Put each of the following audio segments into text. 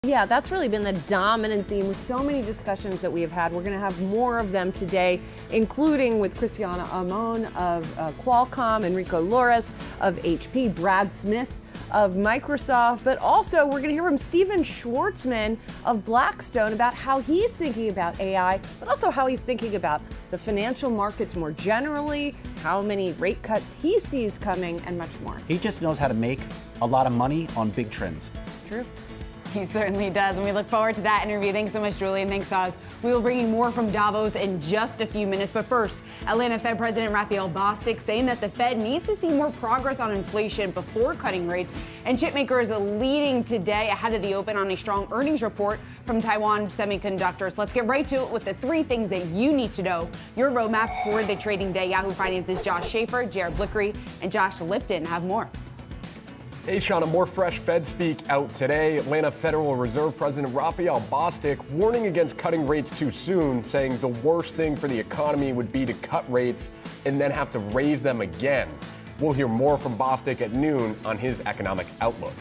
Yeah, that's really been the dominant theme with so many discussions that we have had. We're going to have more of them today, including with Cristiana Amon of Qualcomm, Enrico Lores of HP, Brad Smith of Microsoft, but also we're going to hear from Stephen Schwartzman of Blackstone about how he's thinking about AI, but also how he's thinking about the financial markets more generally, how many rate cuts he sees coming, and much more. He just knows how to make a lot of money on big trends. True. He certainly does, and we look forward to that interview. Thanks so much, Julie, and thanks, Oz. We will bring you more from Davos in just a few minutes, but first, Atlanta Fed President Raphael Bostic saying that the Fed needs to see more progress on inflation before cutting rates, and chipmakers leading today ahead of the open on a strong earnings report from Taiwanese Semiconductors. Let's get right to it with the three things that you need to know. Your roadmap for the trading day. Yahoo Finance's Josh Schaefer, Jared Blickery, and Josh Lipton have more. Hey, Shauna, more fresh Fed speak out today. Atlanta Federal Reserve President Raphael Bostic warning against cutting rates too soon, saying the worst thing for the economy would be to cut rates and then have to raise them again. We'll hear more from Bostic at noon on his economic outlook.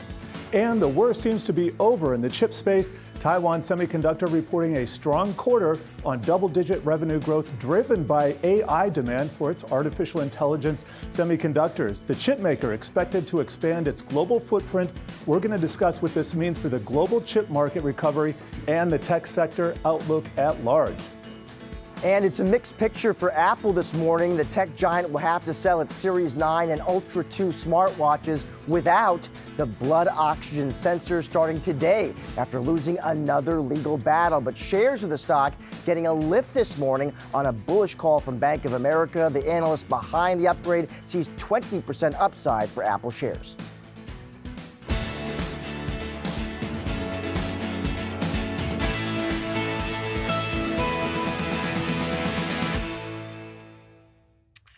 And the worst seems to be over in the chip space. Taiwan Semiconductor reporting a strong quarter on double-digit revenue growth driven by AI demand for its artificial intelligence semiconductors. The chipmaker expected to expand its global footprint. We're going to discuss what this means for the global chip market recovery and the tech sector outlook at large. And it's a mixed picture for Apple this morning. The tech giant will have to sell its Series 9 and Ultra 2 smartwatches without the blood oxygen sensor starting today after losing another legal battle. But shares of the stock getting a lift this morning on a bullish call from Bank of America. The analyst behind the upgrade sees 20% upside for Apple shares.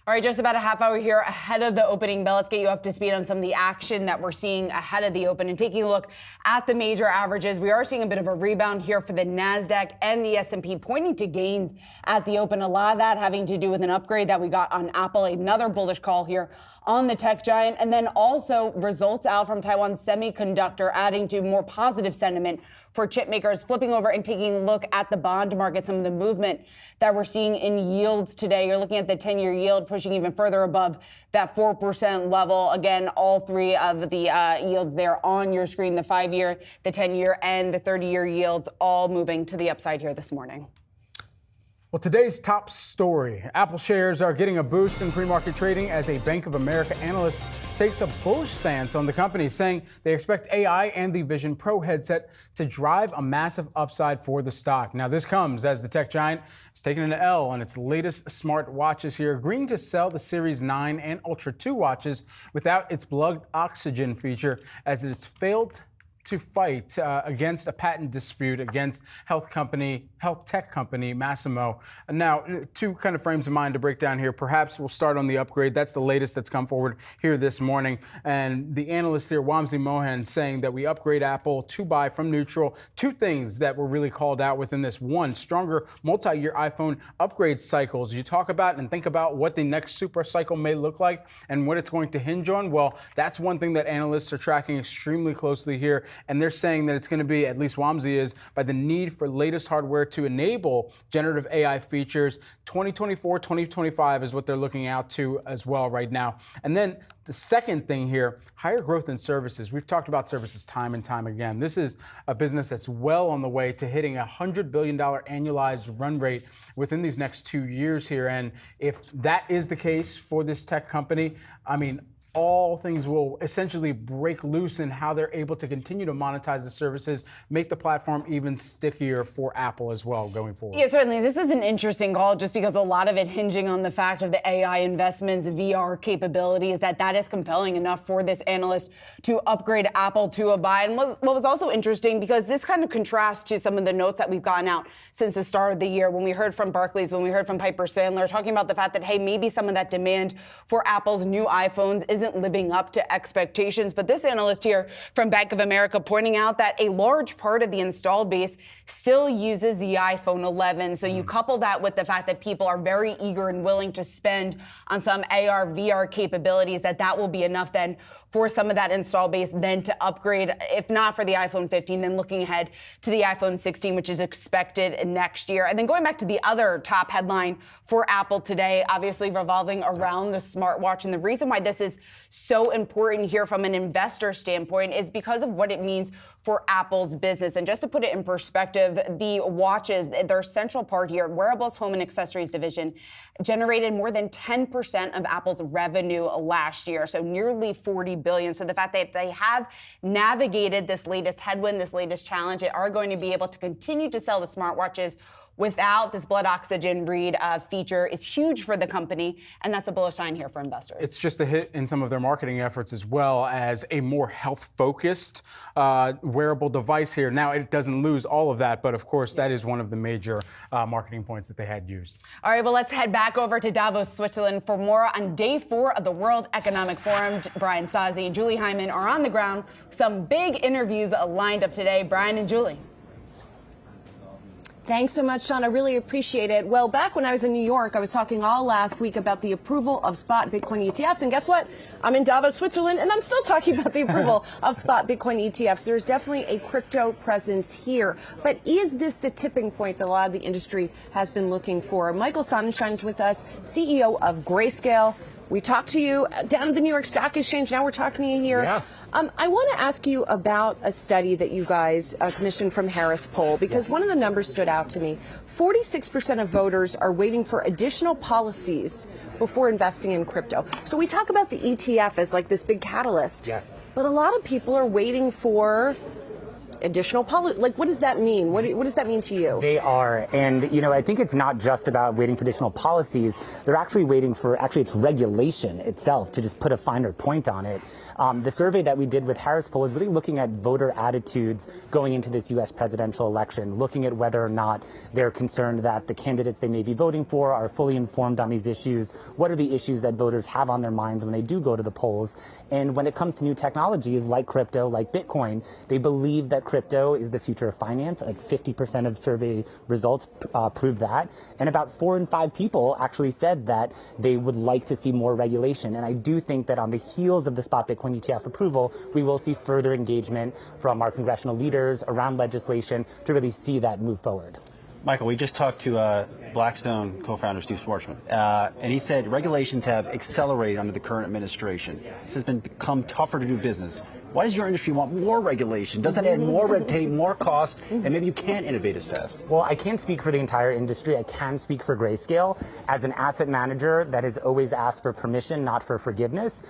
All right, just about a half hour here ahead of the opening bell. Let's get you up to speed on some of the action that we're seeing ahead of the open and taking a look at the major averages. We are seeing a bit of a rebound here for the Nasdaq and the S&P, pointing to gains at the open. A lot of that having to do with an upgrade that we got on Apple, another bullish call here on the tech giant, and then also results out from Taiwan Semiconductor adding to more positive sentiment for chip makers. Flipping over and taking a look at the bond market, some of the movement that we're seeing in yields today. You're looking at the 10-year yield pushing even further above that 4% level. Again, all three of the yields there on your screen, the 5-year, the 10-year, and the 30-year yields all moving to the upside here this morning. Well, today's top story. Apple shares are getting a boost in pre-market trading as a Bank of America analyst takes a bullish stance on the company, saying they expect AI and the Vision Pro headset to drive a massive upside for the stock. Now, this comes as the tech giant is taking an L on its latest smart watches here, agreeing to sell the Series 9 and Ultra 2 watches without its blood oxygen feature, as it's failed to fight against a patent dispute against health tech company Masimo. Now, two kind of frames of mind to break down here. Perhaps we'll start on the upgrade. That's the latest that's come forward here this morning. And the analyst here, Wamsi Mohan, saying that we upgrade Apple to buy from neutral. Two things that were really called out within this. One, stronger multi-year iPhone upgrade cycles. You talk about and think about what the next super cycle may look like and what it's going to hinge on. Well, that's one thing that analysts are tracking extremely closely here. And they're saying that it's going to be, at least Wamsi is, by the need for latest hardware to enable generative AI features. 2024, 2025 is what they're looking out to as well right now. And then the second thing here, higher growth in services. We've talked about services time and time again. This is a business that's well on the way to hitting a $100 billion annualized run rate within these next 2 years here. And if that is the case for this tech company, I mean, all things will essentially break loose in how they're able to continue to monetize the services, make the platform even stickier for Apple as well going forward. Yeah, certainly. This is an interesting call just because a lot of it hinging on the fact of the AI investments, VR capabilities, that is compelling enough for this analyst to upgrade Apple to a buy. And what was also interesting, because this kind of contrasts to some of the notes that we've gotten out since the start of the year, when we heard from Barclays, when we heard from Piper Sandler, talking about the fact that, hey, maybe some of that demand for Apple's new iPhones isn't living up to expectations. But this analyst here from Bank of America pointing out that a large part of the installed base still uses the iPhone 11. So you couple that with the fact that people are very eager and willing to spend on some AR, VR capabilities, that will be enough then for some of that install base then to upgrade, if not for the iPhone 15, then looking ahead to the iPhone 16, which is expected next year. And then going back to the other top headline for Apple today, obviously revolving around the smartwatch. And the reason why this is so important here from an investor standpoint is because of what it means for Apple's business. And just to put it in perspective, the watches, their central part here, wearables, home and accessories division, generated more than 10% of Apple's revenue last year. So nearly 40 billion. So the fact that they have navigated this latest headwind, this latest challenge, they are going to be able to continue to sell the smartwatches without this blood oxygen read feature is huge for the company, and that's a bullish sign here for investors. It's just a hit in some of their marketing efforts as well as a more health-focused wearable device here. Now, it doesn't lose all of that, but of course, that is one of the major marketing points that they had used. All right, well, let's head back over to Davos, Switzerland for more on day 4 of the World Economic Forum. Brian Sazi and Julie Hyman are on the ground. Some big interviews lined up today. Brian and Julie. Thanks so much, Sean. I really appreciate it. Well, back when I was in New York, I was talking all last week about the approval of spot Bitcoin ETFs. And guess what? I'm in Davos, Switzerland, and I'm still talking about the approval of spot Bitcoin ETFs. There's definitely a crypto presence here. But is this the tipping point that a lot of the industry has been looking for? Michael Sonnenschein is with us, CEO of Grayscale. We talked to you down at the New York Stock Exchange. Now we're talking to you here. Yeah. I want to ask you about a study that you guys commissioned from Harris Poll, because one of the numbers stood out to me. 46% of voters are waiting for additional policies before investing in crypto. So we talk about the ETF as like this big catalyst. Yes. But a lot of people are waiting for additional policy. Like, what does that mean? What does that mean to you? They are. And, I think it's not just about waiting for additional policies. They're actually waiting for, it's regulation itself, to just put a finer point on it. The survey that we did with Harris Poll is really looking at voter attitudes going into this U.S. presidential election, looking at whether or not they're concerned that the candidates they may be voting for are fully informed on these issues. What are the issues that voters have on their minds when they do go to the polls? And when it comes to new technologies like crypto, like Bitcoin, they believe that crypto is the future of finance. Like 50% of survey results prove that. And about 4 in 5 people actually said that they would like to see more regulation. And I do think that on the heels of the spot Bitcoin ETF approval, we will see further engagement from our congressional leaders around legislation to really see that move forward. Michael, we just talked to Blackstone co-founder Steve Schwarzman, and he said regulations have accelerated under the current administration. This has become tougher to do business. Why does your industry want more regulation? Does that add more red tape, more cost, and maybe you can't innovate as fast? Well, I can't speak for the entire industry. I can speak for Grayscale. As an asset manager that has always asked for permission, not for forgiveness,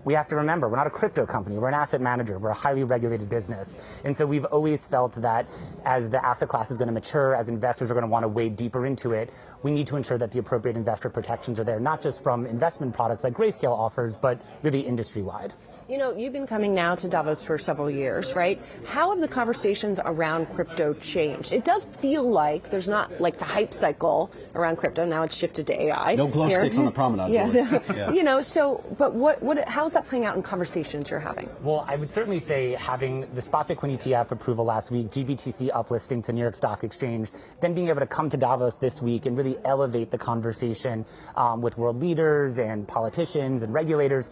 we have to remember, we're not a crypto company. We're an asset manager. We're a highly regulated business. And so we've always felt that as the asset class is going to mature, as investors are going to want to wade deeper into it, we need to ensure that the appropriate investor protections are there, not just from investment products like Grayscale offers, but really industry-wide. You've been coming now to Davos for several years, right? How have the conversations around crypto changed? It does feel like there's not like the hype cycle around crypto. Now it's shifted to AI. No glow sticks on the promenade. But how's that playing out in conversations you're having? Well, I would certainly say having the spot Bitcoin ETF approval last week, GBTC uplisting to New York Stock Exchange, then being able to come to Davos this week and really elevate the conversation with world leaders and politicians and regulators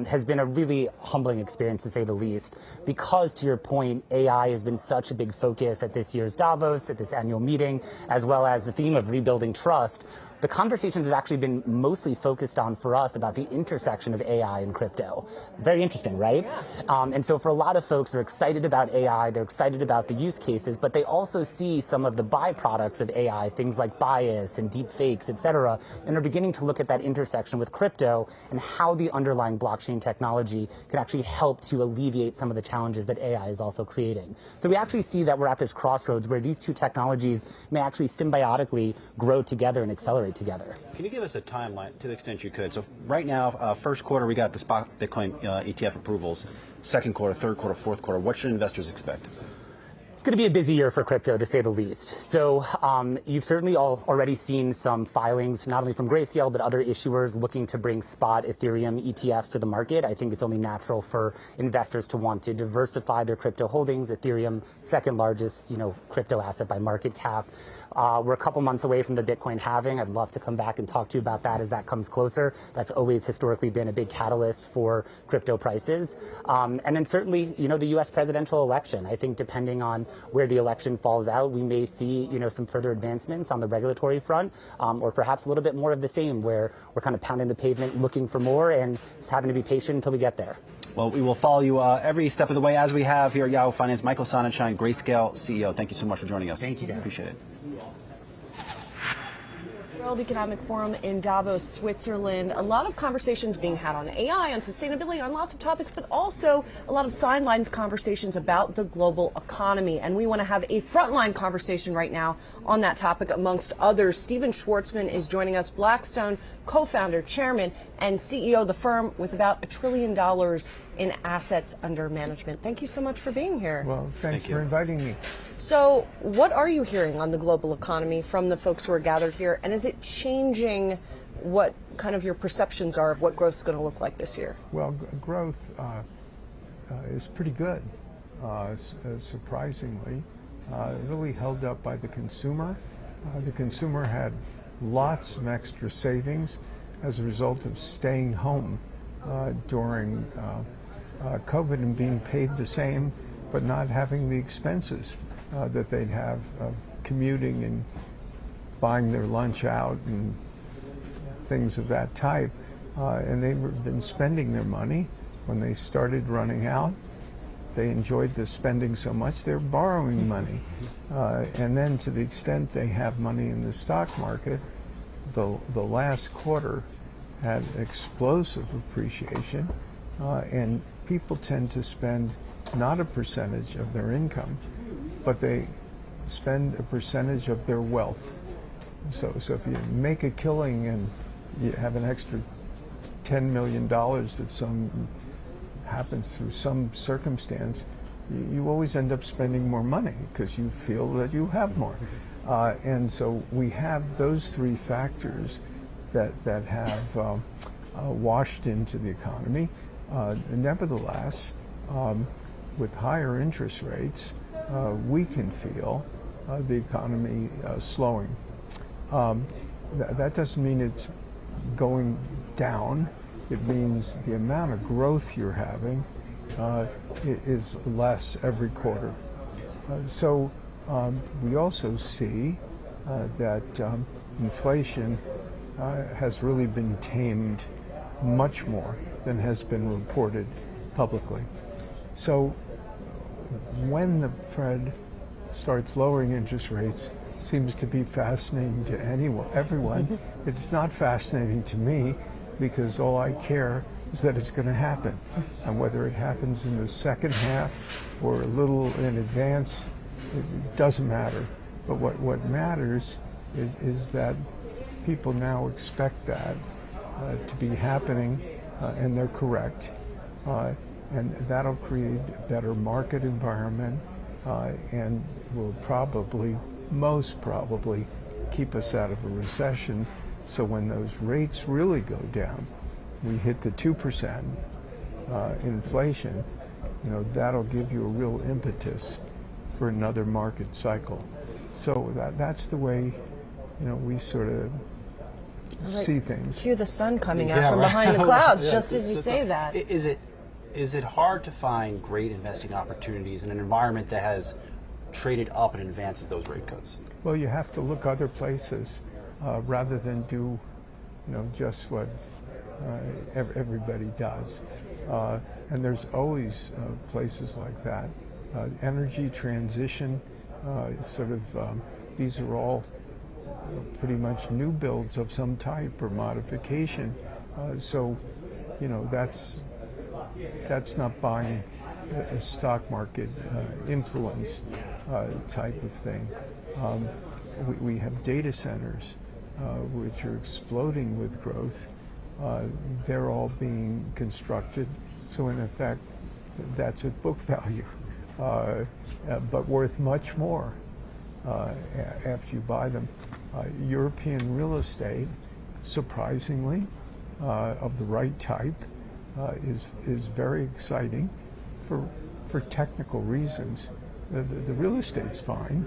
has been a really humbling experience, to say the least, because to your point, AI has been such a big focus at this year's Davos, at this annual meeting, as well as the theme of rebuilding trust. The conversations have actually been mostly focused on, for us, about the intersection of AI and crypto. Very interesting, right? And so for a lot of folks, they're excited about AI, they're excited about the use cases, but they also see some of the byproducts of AI, things like bias and deep fakes, et cetera, and are beginning to look at that intersection with crypto and how the underlying blockchain technology can actually help to alleviate some of the challenges that AI is also creating. So we actually see that we're at this crossroads where these two technologies may actually symbiotically grow together and accelerate together. Can you give us a timeline to the extent you could? So right now, first quarter, we got the spot Bitcoin ETF approvals. Second quarter, third quarter, fourth quarter. What should investors expect? It's going to be a busy year for crypto, to say the least. So you've certainly already seen some filings, not only from Grayscale, but other issuers looking to bring spot Ethereum ETFs to the market. I think it's only natural for investors to want to diversify their crypto holdings. Ethereum, second largest, crypto asset by market cap. We're a couple months away from the Bitcoin halving. I'd love to come back and talk to you about that as that comes closer. That's always historically been a big catalyst for crypto prices. And then certainly, the U.S. presidential election. I think depending on where the election falls out, we may see, some further advancements on the regulatory front, or perhaps a little bit more of the same, where we're kind of pounding the pavement looking for more and just having to be patient until we get there. Well, we will follow you every step of the way, as we have here at Yahoo Finance. Michael Sonnenschein, Grayscale CEO. Thank you so much for joining us. Thank you, guys. Appreciate it. World Economic Forum in Davos, Switzerland. A lot of conversations being had on AI, on sustainability, on lots of topics, but also a lot of sidelines conversations about the global economy. And we want to have a frontline conversation right now on that topic, amongst others. Stephen Schwartzman is joining us, Blackstone co-founder, chairman, and CEO of the firm with about $1 trillion in assets under management. Thank you so much for being here. Well, thanks for inviting me. So what are you hearing on the global economy from the folks who are gathered here? And is it changing what kind of your perceptions are of what growth is going to look like this year? Well, growth is pretty good, surprisingly. Really held up by the consumer. The consumer had lots of extra savings as a result of staying home during COVID and being paid the same, but not having the expenses that they'd have of commuting and buying their lunch out and things of that type. And they've been spending their money. When they started running out, they enjoyed the spending so much they're borrowing money. And then to the extent they have money in the stock market, the last quarter had explosive appreciation, and people tend to spend not a percentage of their income, but they spend a percentage of their wealth. So if you make a killing and you have an extra $10 million that happens through some circumstance, you always end up spending more money because you feel that you have more. And so we have those three factors that have washed into the economy. Nevertheless, with higher interest rates, we can feel the economy slowing. That doesn't mean it's going down. It means the amount of growth you're having is less every quarter. So we also see that inflation has really been tamed much more than has been reported publicly. So when the Fed starts lowering interest rates, seems to be fascinating to everyone. It's not fascinating to me because all I care is that it's going to happen. And whether it happens in the second half or a little in advance, it doesn't matter. But what matters is that people now expect that to be happening, and they're correct. And that'll create a better market environment and will most probably keep us out of a recession. So when those rates really go down, we hit the 2% inflation, that'll give you a real impetus for another market cycle. So that's the way, we sort of see things. Cue the sun coming out from behind the clouds, just as you say that. Is it hard to find great investing opportunities in an environment that has traded up in advance of those rate cuts? Well, you have to look other places rather than do, just what everybody does. And there's always places like that. Energy transition, these are all pretty much new builds of some type or modification. So, that's not buying a stock market influence type of thing. We have data centers which are exploding with growth. They're all being constructed. So in effect, that's at book value. but worth much more after you buy them. European real estate, surprisingly, of the right type, is very exciting for technical reasons. The real estate's fine,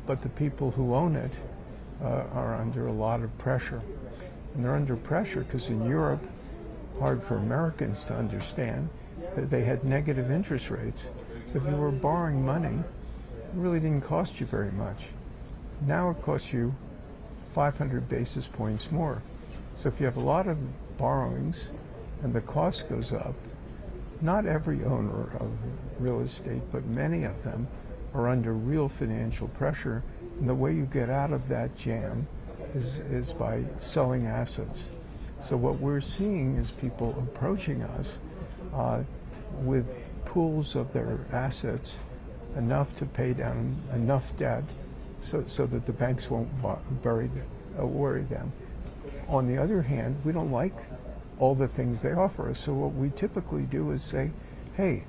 but the people who own it are under a lot of pressure. And they're under pressure because in Europe, hard for Americans to understand, that they had negative interest rates. So if you were borrowing money, it really didn't cost you very much. Now it costs you 500 basis points more. So if you have a lot of borrowings and the cost goes up, not every owner of real estate, but many of them are under real financial pressure. And the way you get out of that jam is by selling assets. So what we're seeing is people approaching us with pools of their assets enough to pay down enough debt so that the banks won't worry them. On the other hand, we don't like all the things they offer us. So what we typically do is say, hey,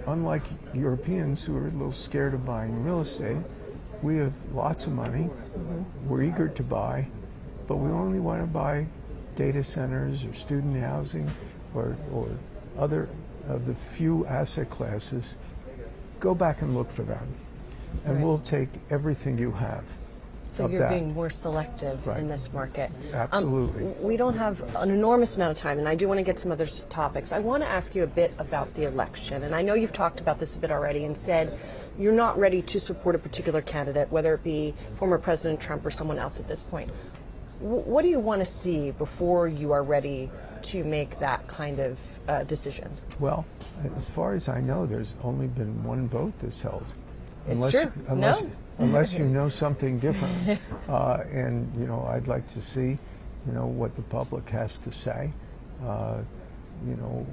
unlike Europeans who are a little scared of buying real estate, we have lots of money, we're eager to buy, but we only want to buy data centers or student housing or other of the few asset classes. Go back and look for them, and we'll take everything you have. So you're being more selective in this market. Absolutely. We don't have an enormous amount of time, and I do want to get some other topics. I want to ask you a bit about the election, and I know you've talked about this a bit already and said you're not ready to support a particular candidate, whether it be former President Trump or someone else at this point. What do you want to see before you are ready to make that kind of decision? Well, as far as I know, there's only been one vote that's held. It's true. Unless you know something different. And, you know, I'd like to see, you know, what the public has to say, you know,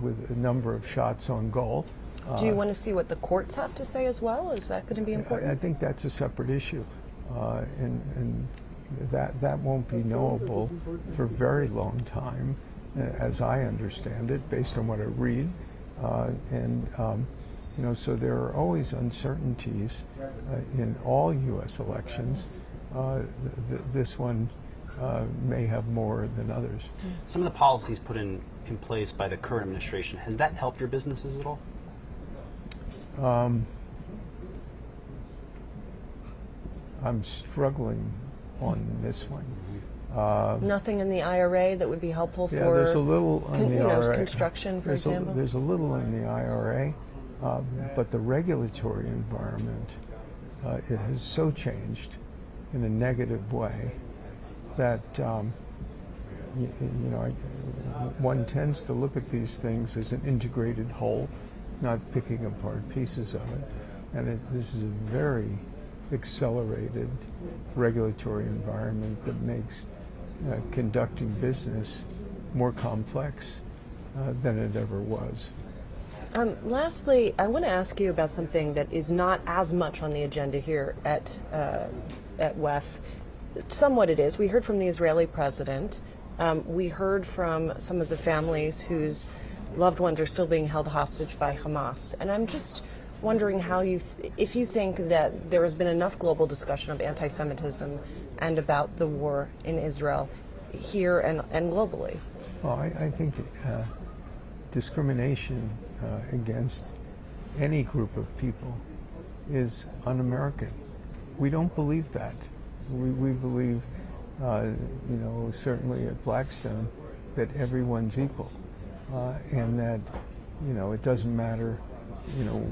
with a number of shots on goal. Do you want to see what the courts have to say as well? Is that going to be important? I think that's a separate issue. And that won't be knowable for a very long time, as I understand it, based on what I read. You know, so there are always uncertainties in all U.S. elections. This one may have more than others. Some of the policies put in place by the current administration, has that helped your businesses at all? I'm struggling on this one. Nothing in the IRA that would be helpful for there's a little in the IRA. Construction, for example? There's a little in the IRA. But the regulatory environment it has so changed in a negative way that you know, one tends to look at these things as an integrated whole, not picking apart pieces of it. And this is a very accelerated regulatory environment that makes conducting business more complex than it ever was. Lastly, I want to ask you about something that is not as much on the agenda here at WEF. Somewhat it is. We heard from the Israeli president. We heard from some of the families whose loved ones are still being held hostage by Hamas. And I'm just wondering how if you think that there has been enough global discussion of anti-Semitism and about the war in Israel here and globally. Well, I think discrimination against any group of people is un-American. We don't believe that. We believe, you know, certainly at Blackstone, that everyone's equal, and that, you know, it doesn't matter, you know,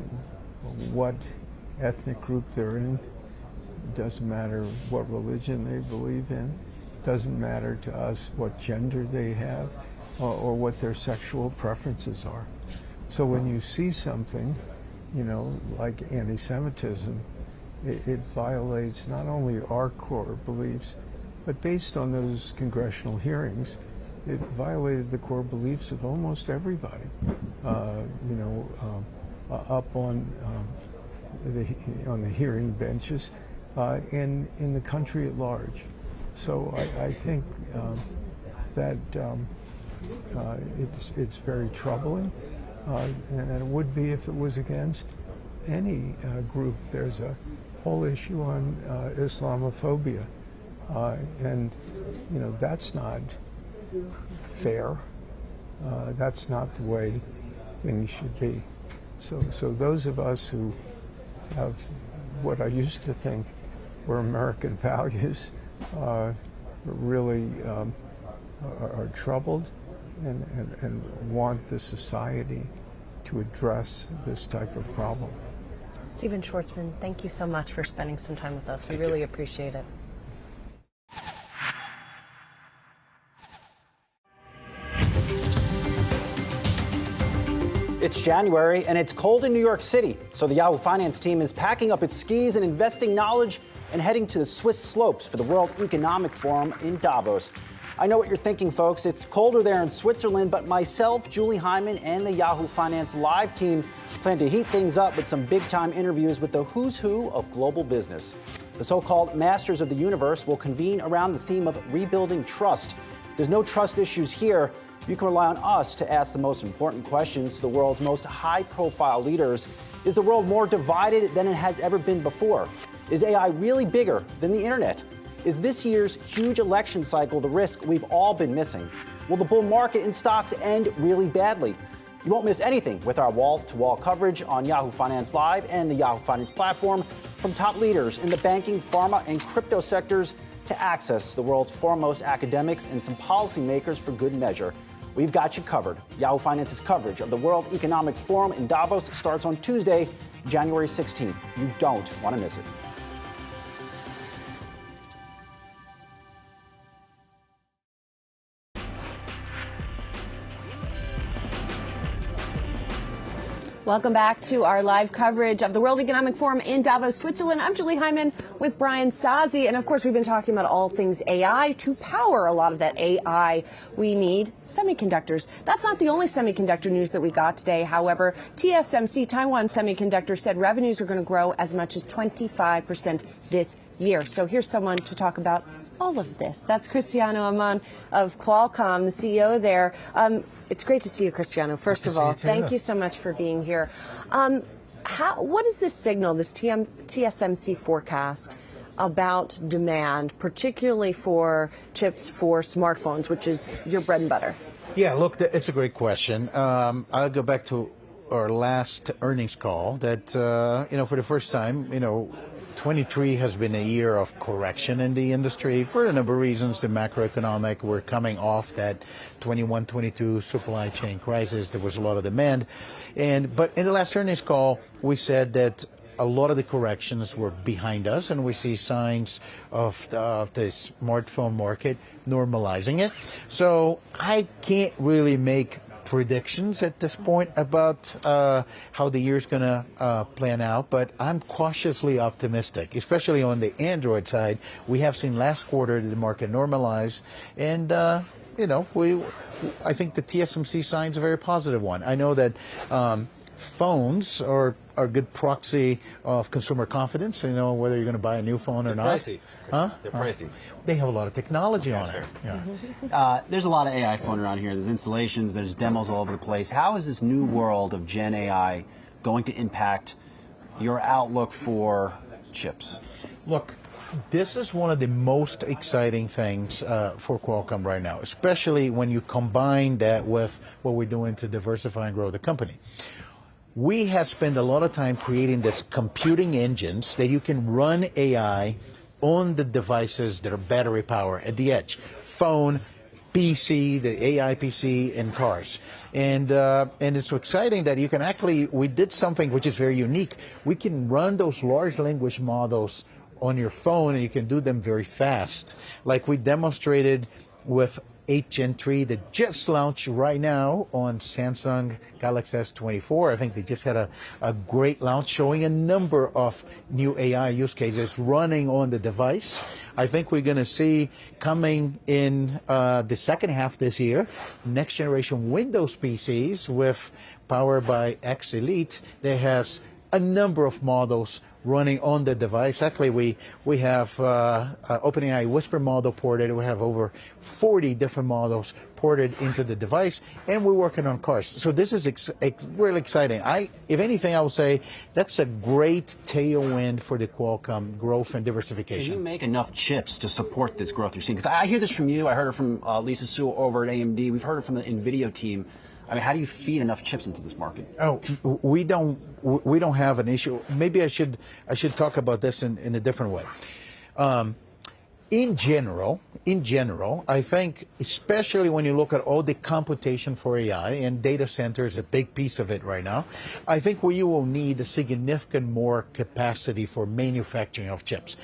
what ethnic group they're in. It doesn't matter what religion they believe in. It doesn't matter to us what gender they have or what their sexual preferences are. So when you see something, you know, like anti-Semitism, it violates not only our core beliefs, but based on those congressional hearings, it violated the core beliefs of almost everybody, you know, up on the hearing benches and in the country at large. So I think that it's very troubling. and it would be if it was against any group. There's a whole issue on Islamophobia, and that's not fair. That's not the way things should be. So those of us who have what I used to think were American values really are troubled and want the society to address this type of problem. Stephen Schwartzman, thank you so much for spending some time with us. We really appreciate it. It's January and it's cold in New York City, so the Yahoo Finance team is packing up its skis and investing knowledge and heading to the Swiss slopes for the World Economic Forum in Davos. I know what you're thinking, folks. It's colder there in Switzerland, but myself, Julie Hyman, and the Yahoo Finance Live team plan to heat things up with some big-time interviews with the who's who of global business. The so-called masters of the universe will convene around the theme of rebuilding trust. There's no trust issues here. You can rely on us to ask the most important questions to the world's most high-profile leaders. Is the world more divided than it has ever been before? Is AI really bigger than the internet? Is this year's huge election cycle the risk we've all been missing? Will the bull market in stocks end really badly? You won't miss anything with our wall-to-wall coverage on Yahoo Finance Live and the Yahoo Finance platform, from top leaders in the banking, pharma, and crypto sectors to access the world's foremost academics and some policymakers for good measure. We've got you covered. Yahoo Finance's coverage of the World Economic Forum in Davos starts on Tuesday, January 16th. You don't want to miss it. Welcome back to our live coverage of the World Economic Forum in Davos, Switzerland. I'm Julie Hyman with Brian Sazi. And of course, we've been talking about all things AI. To power a lot of that AI, we need semiconductors. That's not the only semiconductor news that we got today. However, TSMC, Taiwan Semiconductor, said revenues are going to grow as much as 25% this year. So here's someone to talk about all of this. That's Cristiano Amon of Qualcomm, the CEO there. It's great to see you, Cristiano. First of all, thank you so much for being here. What is this signal, this TSMC forecast about demand, particularly for chips for smartphones, which is your bread and butter? Yeah, look, it's a great question. I'll go back to our last earnings call that, for the first time, 23 has been a year of correction in the industry for a number of reasons. The macroeconomic, we're coming off that 21, 22 supply chain crisis. There was a lot of demand. But in the last earnings call, we said that a lot of the corrections were behind us, and we see signs of the smartphone market normalizing it. So I can't really make predictions at this point about how the year's going to plan out, but I'm cautiously optimistic, especially on the Android side. We have seen last quarter the market normalize, and I think the TSMC sign's a very positive one. I know that phones are a good proxy of consumer confidence, whether you're going to buy a new phone or not. Pricey. Huh? They're pricey. They have a lot of technology on it. Yeah. There's a lot of AI floating around here. There's installations, there's demos all over the place. How is this new world of Gen AI going to impact your outlook for chips? Look, this is one of the most exciting things for Qualcomm right now, especially when you combine that with what we're doing to diversify and grow the company. We have spent a lot of time creating this computing engines that you can run AI on the devices that are battery power at the edge. Phone, PC, the AI PC, and cars. And it's so exciting that you can we did something which is very unique. We can run those large language models on your phone, and you can do them very fast. Like we demonstrated with 8 Gen 3 that just launched right now on Samsung Galaxy S24. I think they just had a great launch showing a number of new AI use cases running on the device. I think we're going to see coming in the second half this year, next generation Windows PCs with powered by IXIC that has a number of models running on the device. Actually, we have OpenAI Whisper model ported. We have over 40 different models ported into the device, and we're working on cars. So this is really exciting. If anything, I would say that's a great tailwind for the Qualcomm growth and diversification. Can you make enough chips to support this growth you're seeing? Because I hear this from you. I heard it from Lisa Sewell over at AMD. We've heard it from the Nvidia team. I mean, how do you feed enough chips into this market? Oh, we don't have an issue. Maybe I should talk about this in a different way. In general, I think, especially when you look at all the computation for AI, and data center is a big piece of it right now, I think we will need a significant more capacity for manufacturing of chips.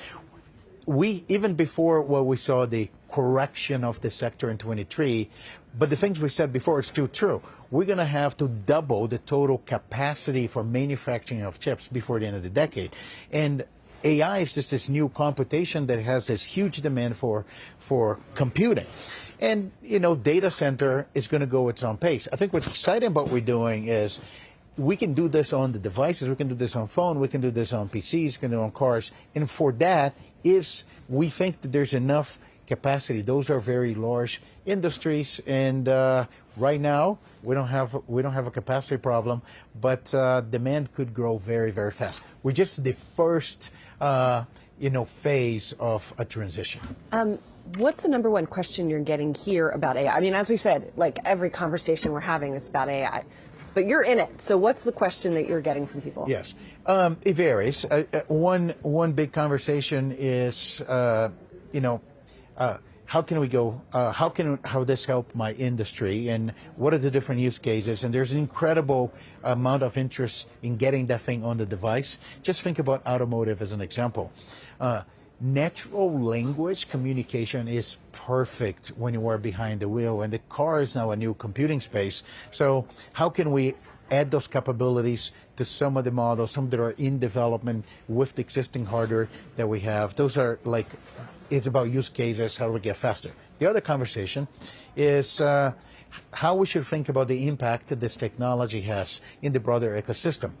Even before what we saw the correction of the sector in 23, but the things we said before is still true. We're going to have to double the total capacity for manufacturing of chips before the end of the decade. And AI is just this new computation that has this huge demand for computing. And, data center is going to go its own pace. I think what's exciting about what we're doing is we can do this on the devices, we can do this on phone, we can do this on PCs, we can do it on cars. And for that we think that there's enough capacity. Those are very large industries, and right now we don't have a capacity problem, but demand could grow very, very fast. We're just the first phase of a transition. What's the number one question you're getting here about AI? I mean, as we've said, like every conversation we're having is about AI, but you're in it. So what's the question that you're getting from people? Yes, it varies. One big conversation is, how can we go? How this help my industry, and what are the different use cases? And there's an incredible amount of interest in getting that thing on the device. Just think about automotive as an example. Natural language communication is perfect when you are behind the wheel, and the car is now a new computing space. So how can we add those capabilities to some of the models, some that are in development with the existing hardware that we have? Those are it's about use cases, how do we get faster? The other conversation is how we should think about the impact that this technology has in the broader ecosystem.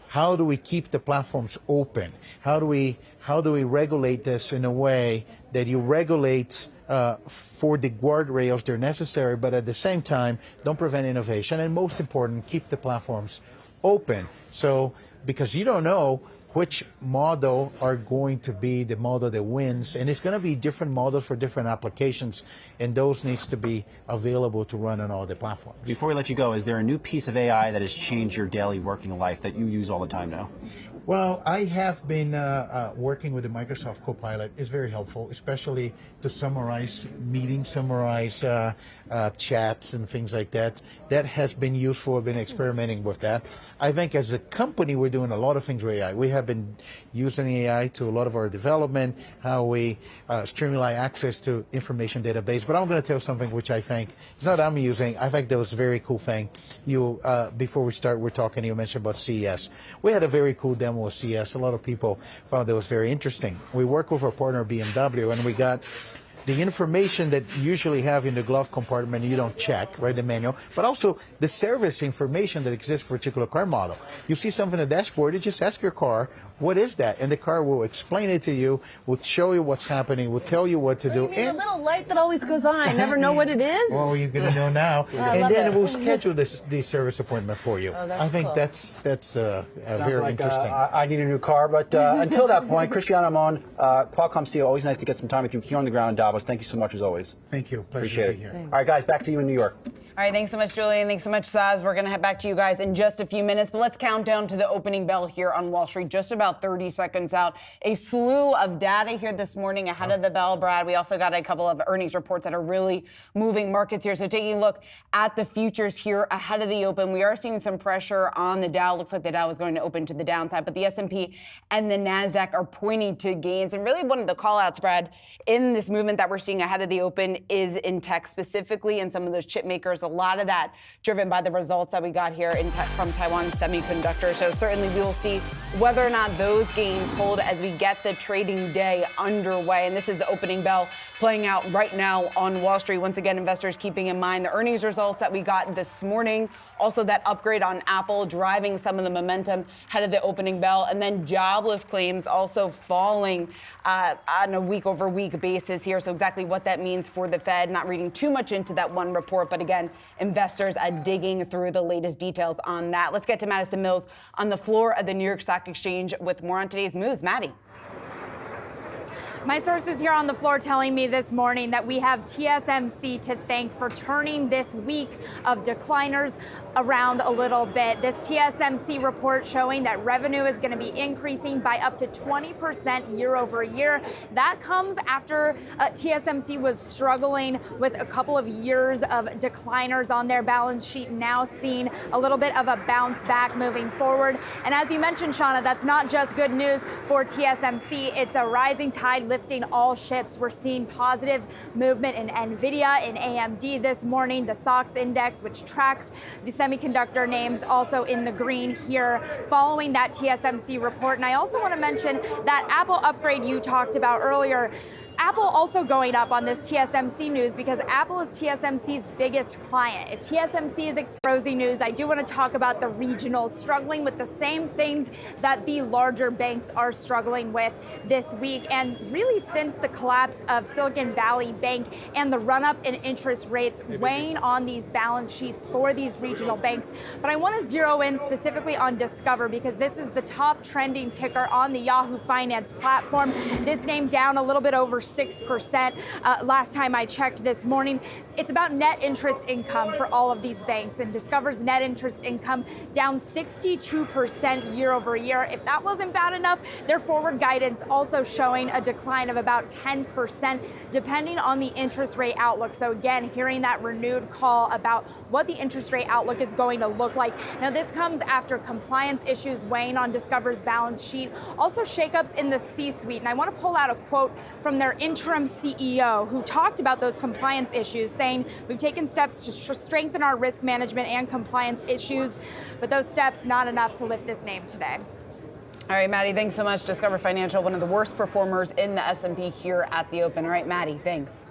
How do we keep the platforms open? How do we regulate this in a way that you regulate for the guardrails that are necessary, but at the same time don't prevent innovation, and most important, keep the platforms open. So because you don't know which model are going to be the model that wins, and it's going to be different models for different applications, and those needs to be available to run on all the platforms. Before we let you go, is there a new piece of AI that has changed your daily working life that you use all the time now? Well, I have been working with the Microsoft Copilot. It's very helpful, especially to summarize meetings, summarize chats and things like that. That has been useful. I've been experimenting with that. I think as a company, we're doing a lot of things with AI. We have been using AI to a lot of our development, how we streamline access to information database. But I'm going to tell something which I think, it's not I'm using, I think that was a very cool thing. Before we start, we're talking, you mentioned about CES. We had a very cool demo with CES. A lot of people found that was very interesting. We work with our partner BMW, and we got the information that you usually have in the glove compartment, you don't check, right, the manual, but also the service information that exists for a particular car model. You see something on the dashboard, you just ask your car, what is that? And the car will explain it to you, will show you what's happening, will tell you what to do. You mean the little light that always goes on, I never know what it is? Well, you're going to know now. And then it will schedule the service appointment for you. Oh, that's I think cool. that's very like, interesting. I need a new car, but until that point, Cristiano Amon, Qualcomm CEO, always nice to get some time with you here on the ground in Davos. Thank you so much as always. Thank you. Pleasure Appreciate to it. be here. All right, guys, back to you in New York. All right, thanks so much, Julian. Thanks so much, Saz. We're going to head back to you guys in just a few minutes, but let's count down to the opening bell here on Wall Street, just about 30 seconds out. A slew of data here this morning ahead of the bell, Brad. We also got a couple of earnings reports that are really moving markets here. So taking a look at the futures here ahead of the open, we are seeing some pressure on the Dow. Looks like the Dow is going to open to the downside, but the S&P and the Nasdaq are pointing to gains. And really one of the call-outs, Brad, in this movement that we're seeing ahead of the open is in tech, specifically in some of those chip makers A lot of that driven by the results that we got here from Taiwan Semiconductor. So certainly we will see whether or not those gains hold as we get the trading day underway. And this is the opening bell playing out right now on Wall Street. Once again, investors keeping in mind the earnings results that we got this morning. Also that upgrade on Apple driving some of the momentum ahead of the opening bell. And then jobless claims also falling on a week-over-week basis here. So exactly what that means for the Fed, not reading too much into that one report. But again, investors are digging through the latest details on that. Let's get to Madison Mills on the floor of the New York Stock Exchange with more on today's moves. Maddie. My sources here on the floor telling me this morning that we have TSMC to thank for turning this week of decliners around a little bit. This TSMC report showing that revenue is going to be increasing by up to 20% year over year. That comes after TSMC was struggling with a couple of years of decliners on their balance sheet, now seeing a little bit of a bounce back moving forward. And as you mentioned, Shauna, that's not just good news for TSMC. It's a rising tide lifting all ships. We're seeing positive movement in Nvidia, in AMD this morning. The SOX index, which tracks the semiconductor names, also in the green here following that TSMC report. And I also want to mention that Apple upgrade you talked about earlier. Apple also going up on this TSMC news because Apple is TSMC's biggest client. If TSMC is exposing news, I do want to talk about the regionals struggling with the same things that the larger banks are struggling with this week. And really since the collapse of Silicon Valley Bank and the run-up in interest rates weighing on these balance sheets for these regional banks. But I want to zero in specifically on Discover because this is the top trending ticker on the Yahoo Finance platform. This name down a little bit over 6% last time I checked this morning. It's about net interest income for all of these banks, and Discover's net interest income down 62% year over year. If that wasn't bad enough, their forward guidance also showing a decline of about 10% depending on the interest rate outlook. So again, hearing that renewed call about what the interest rate outlook is going to look like. Now this comes after compliance issues weighing on Discover's balance sheet, also shakeups in the C-suite. And I want to pull out a quote from their interim CEO who talked about those compliance issues, saying we've taken steps to strengthen our risk management and compliance issues, but those steps not enough to lift this name today. All right, Maddie, thanks so much. Discover Financial, one of the worst performers in the S&P here at the open. All right, Maddie, thanks.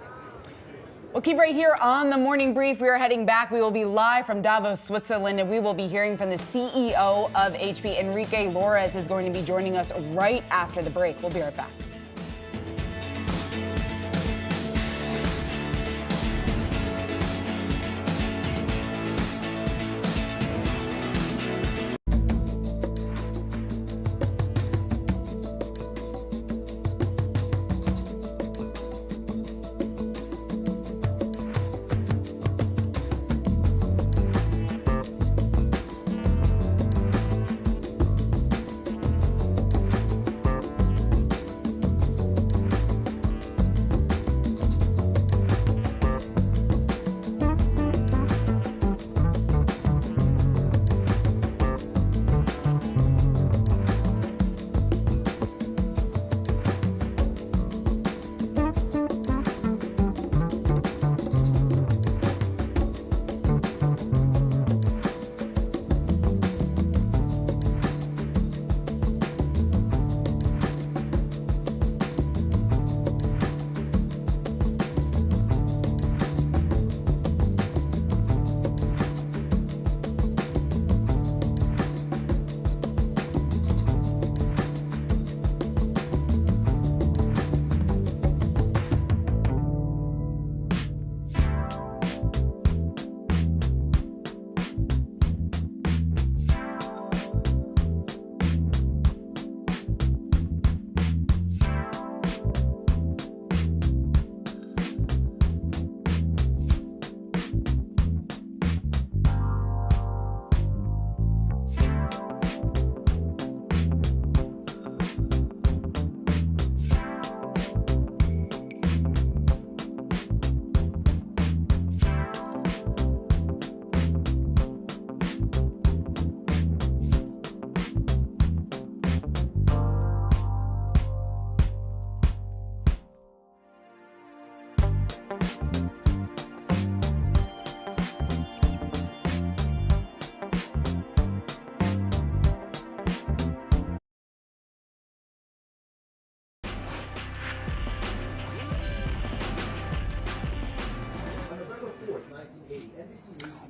We'll keep right here on the morning brief. We are heading back. We will be live from Davos, Switzerland, and we will be hearing from the CEO of HP. Enrique Lores is going to be joining us right after the break. We'll be right back.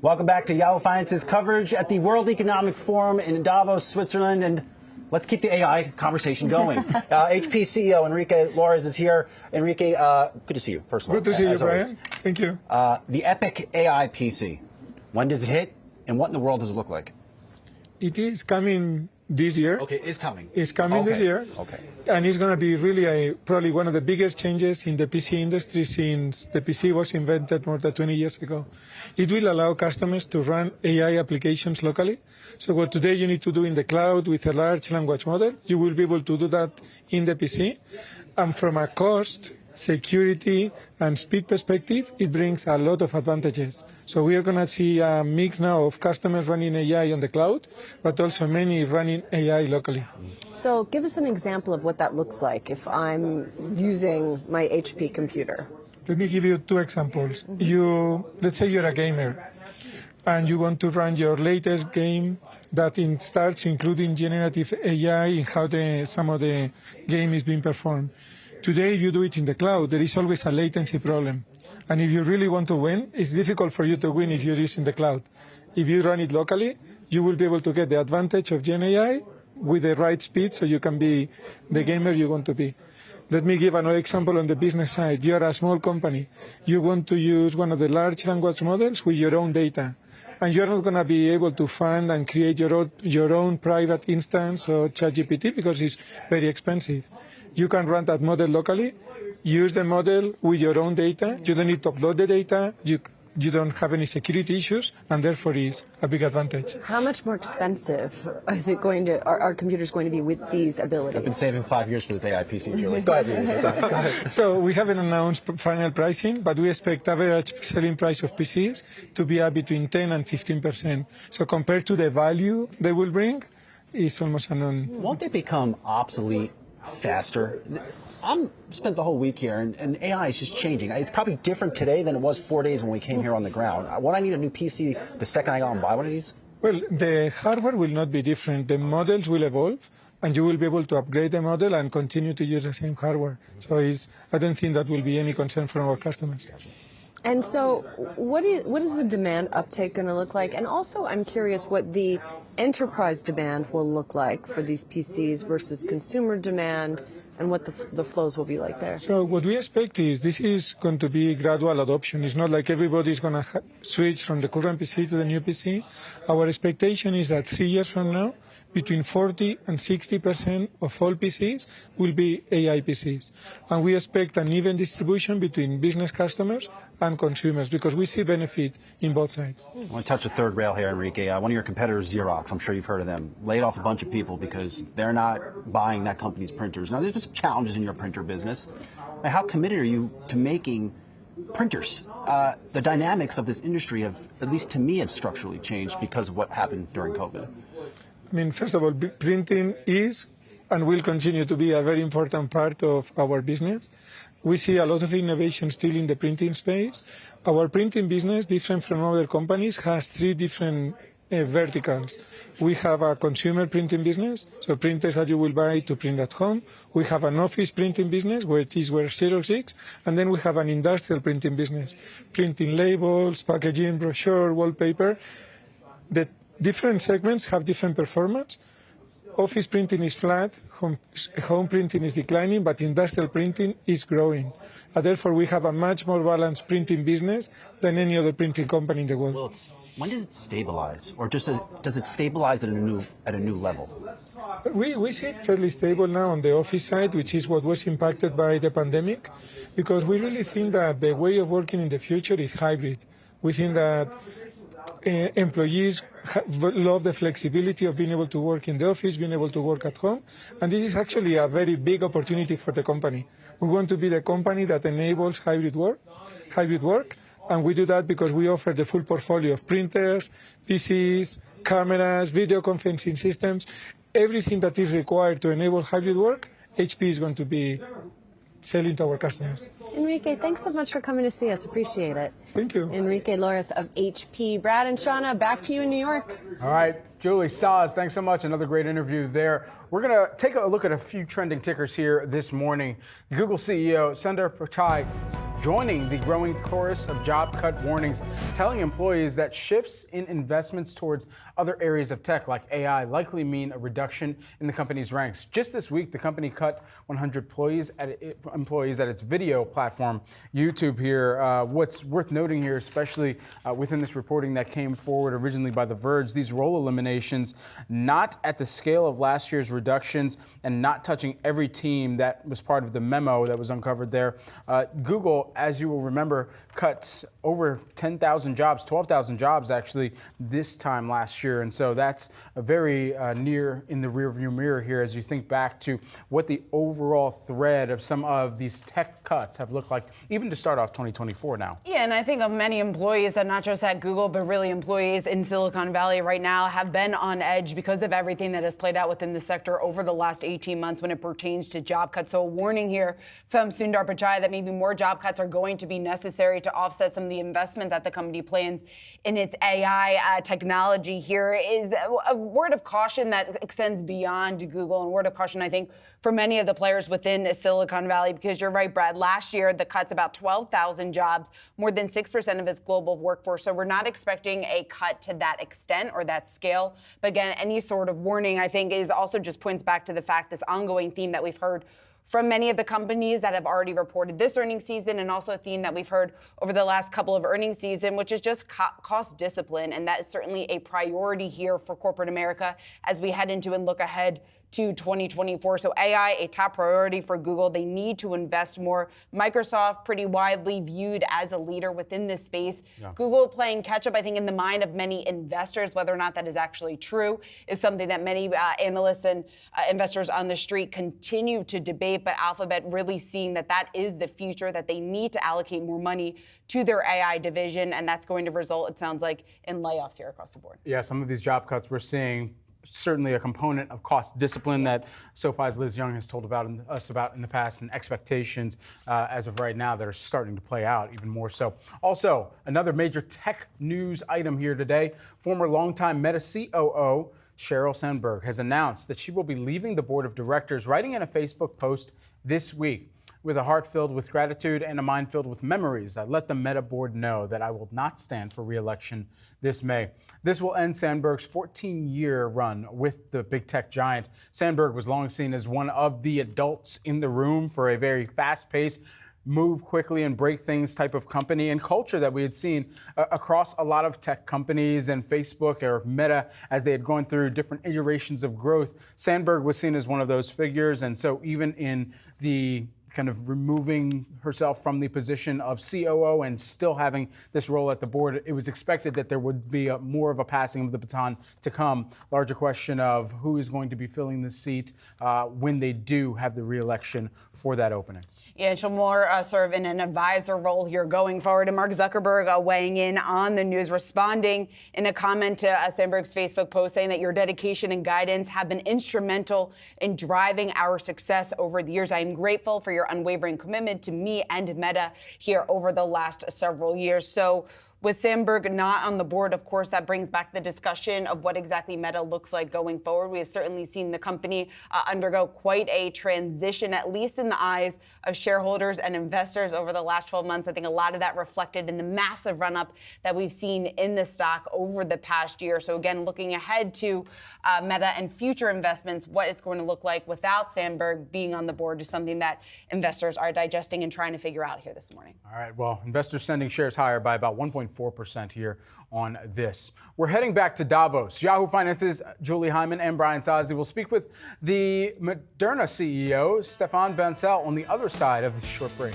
Welcome back to Yahoo Finance's coverage at the World Economic Forum in Davos, Switzerland. And let's keep the AI conversation going. HP CEO Enrique Lores is here. Enrique, good to see you, first of all. Good to see you, Brian. Always. Thank you. The epic AI PC. When does it hit, and what in the world does it look like? It is coming this year. Okay, it's coming. It's coming this year. Okay. And it's going to be really probably one of the biggest changes in the PC industry since the PC was invented more than 20 years ago. It will allow customers to run AI applications locally. So what today you need to do in the cloud with a large language model, you will be able to do that in the PC. And from a cost, security, and speed perspective, it brings a lot of advantages. So we are going to see a mix now of customers running AI on the cloud, but also many running AI locally. So give us an example of what that looks like if I'm using my HP computer. Let me give you two examples. Let's say you're a gamer and you want to run your latest game that starts including generative AI in how some of the game is being performed. Today, if you do it in the cloud, there is always a latency problem. And if you really want to win, it's difficult for you to win if you're using the cloud. If you run it locally, you will be able to get the advantage of Gen AI with the right speed so you can be the gamer you want to be. Let me give another example on the business side. You are a small company. You want to use one of the large language models with your own data. And you're not going to be able to fund and create your own private instance or ChatGPT because it's very expensive. You can run that model locally, use the model with your own data. You don't need to upload the data. You don't have any security issues, and therefore is a big advantage. How much more expensive is it are computers going to be with these abilities? I've been saving 5 years for this AI PC, Julie. Go ahead, Go ahead. So we haven't announced final pricing, but we expect average selling price of PCs to be up between 10 and 15%. So compared to the value they will bring, it's almost unknown. Won't they become obsolete faster? I'm spent the whole week here, and AI is just changing. It's probably different today than it was 4 days when we came here on the ground. Would I need a new PC the second I go and buy one of these? Well, the hardware will not be different. The models will evolve, and you will be able to upgrade the model and continue to use the same hardware. So I don't think that will be any concern from our customers. And so what is the demand uptake going to look like? And also, I'm curious what the enterprise demand will look like for these PCs versus consumer demand, and what the flows will be like there. So what we expect is this is going to be gradual adoption. It's not like everybody's going to switch from the current PC to the new PC. Our expectation is that 3 years from now, between 40 and 60% of all PCs will be AI PCs. And we expect an even distribution between business customers and consumers because we see benefit in both sides. I want to touch the third rail here, Enrique. One of your competitors, Xerox, I'm sure you've heard of them, laid off a bunch of people because they're not buying that company's printers. Now, there's just challenges in your printer business. How committed are you to making printers? The dynamics of this industry have, at least to me, have structurally changed because of what happened during COVID. I mean, first of all, printing is and will continue to be a very important part of our business. We see a lot of innovation still in the printing space. Our printing business, different from other companies, has three different verticals. We have a consumer printing business, so printers that you will buy to print at home. We have an office printing business, where it is where Xerox is, and then we have an industrial printing business, printing labels, packaging, brochure, wallpaper. The different segments have different performance. Office printing is flat, home printing is declining, but industrial printing is growing. And therefore, we have a much more balanced printing business than any other printing company in the world. Well, when does it stabilize, or does it stabilize at a new level? We see it fairly stable now on the office side, which is what was impacted by the pandemic, because we really think that the way of working in the future is hybrid. We think that employees love the flexibility of being able to work in the office, being able to work at home, and this is actually a very big opportunity for the company. We want to be the company that enables hybrid work, and we do that because we offer the full portfolio of printers, PCs, cameras, video conferencing systems, everything that is required to enable hybrid work. HP is going to be selling to our customers. Enrique, thanks so much for coming to see us. Appreciate it. Thank you. Enrique Lores of HP. Brad and Shauna, back to you in New York. All right, Julie, Saz, thanks so much. Another great interview there. We're going to take a look at a few trending tickers here this morning. Google CEO Sundar Pichai joining the growing chorus of job cut warnings, telling employees that shifts in investments towards other areas of tech like AI likely mean a reduction in the company's ranks. Just this week, the company cut 100 employees at its video platform, YouTube here. What's worth noting here, especially within this reporting that came forward originally by The Verge, these role eliminations not at the scale of last year's reductions and not touching every team that was part of the memo that was uncovered there. Google, as you will remember, cut over 10,000 jobs, 12,000 jobs actually this time last year. And so that's a very near in the rearview mirror here as you think back to what the overall thread of some of these tech cuts have looked like, even to start off 2024 now. Yeah, and I think of many employees that not just at Google, but really employees in Silicon Valley right now have been on edge because of everything that has played out within the sector over the last 18 months when it pertains to job cuts. So a warning here from Sundar Pichai that maybe more job cuts are going to be necessary to offset some of the investment that the company plans in its AI technology. Here is a word of caution that extends beyond Google, and word of caution, I think, for many of the players within Silicon Valley, because you're right, Brad, last year the cut's about 12,000 jobs, more than 6% of its global workforce. So we're not expecting a cut to that extent or that scale. But again, any sort of warning, I think, is also just points back to the fact, this ongoing theme that we've heard from many of the companies that have already reported this earnings season, and also a theme that we've heard over the last couple of earnings season, which is just cost discipline. And that is certainly a priority here for corporate America as we head into and look ahead to 2024. So AI, a top priority for Google. They need to invest more. Microsoft, pretty widely viewed as a leader within this space. Yeah. Google playing catch up, I think, in the mind of many investors. Whether or not that is actually true is something that many analysts and investors on the street continue to debate. But Alphabet really seeing that that is the future, that they need to allocate more money to their AI division. And that's going to result, it sounds like, in layoffs here across the board. Yeah, some of these job cuts we're seeing, certainly a component of cost discipline that SoFi's Liz Young has told us about in the past, and expectations as of right now that are starting to play out even more so. Also, another major tech news item here today. Former longtime Meta COO Sheryl Sandberg has announced that she will be leaving the board of directors, writing in a Facebook post this week. With a heart filled with gratitude and a mind filled with memories, I let the Meta board know that I will not stand for re-election this May. This will end Sandberg's 14-year run with the big tech giant. Sandberg was long seen as one of the adults in the room for a very fast-paced, move quickly and break things type of company and culture that we had seen across a lot of tech companies, and Facebook or Meta, as they had gone through different iterations of growth. Sandberg was seen as one of those figures, and so even in the kind of removing herself from the position of COO and still having this role at the board, it was expected that there would be more of a passing of the baton to come. Larger question of who is going to be filling the seat when they do have the re-election for that opening. Yeah, and she'll more serve in an advisor role here going forward. And Mark Zuckerberg weighing in on the news, responding in a comment to Sandberg's Facebook post, saying that your dedication and guidance have been instrumental in driving our success over the years. I am grateful for your unwavering commitment to me and Meta here over the last several years. So with Sandberg not on the board, of course, that brings back the discussion of what exactly Meta looks like going forward. We have certainly seen the company undergo quite a transition, at least in the eyes of shareholders and investors over the last 12 months. I think a lot of that reflected in the massive run-up that we've seen in the stock over the past year. So again, looking ahead to Meta and future investments, what it's going to look like without Sandberg being on the board is something that investors are digesting and trying to figure out here this morning. All right, well, investors sending shares higher by about 1.4% here on this. We're heading back to Davos. Yahoo Finance's Julie Hyman and Brian Sozzi will speak with the Moderna CEO, Stefan Bansel, on the other side of the short break.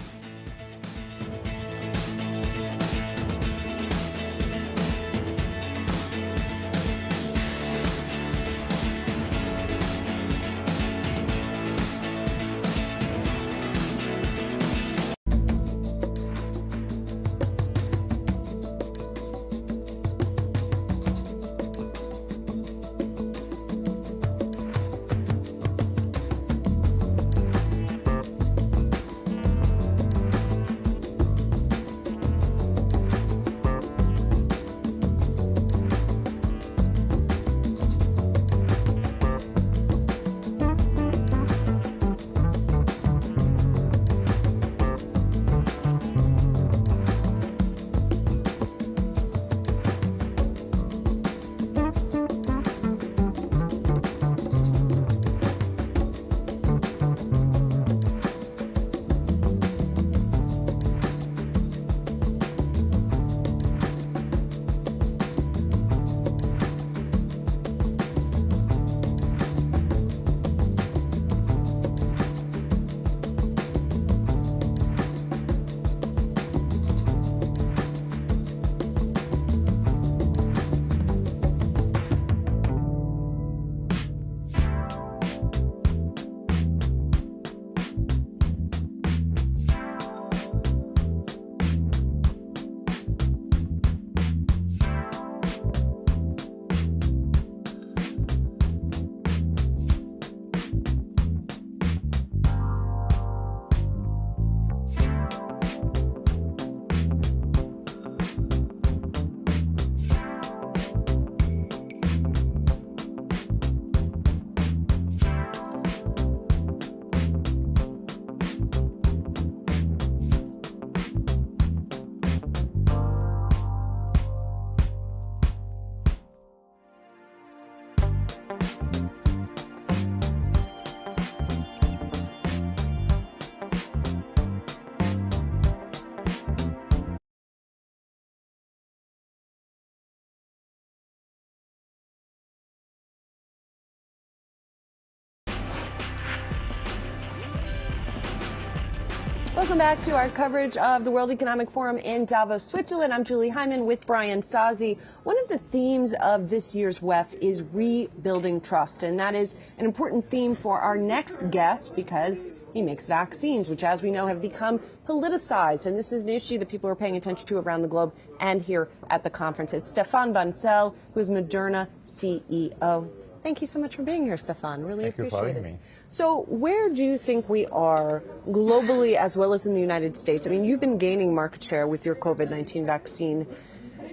Welcome back to our coverage of the World Economic Forum in Davos, Switzerland. I'm Julie Hyman with Brian Sazi. One of the themes of this year's WEF is rebuilding trust, and that is an important theme for our next guest because he makes vaccines, which, as we know, have become politicized. And this is an issue that people are paying attention to around the globe and here at the conference. It's Stefan Bansel, who is Moderna CEO. Thank you so much for being here, Stefan. Really appreciate it. Thank you for having me. So where do you think we are globally as well as in the United States? I mean, you've been gaining market share with your COVID-19 vaccine,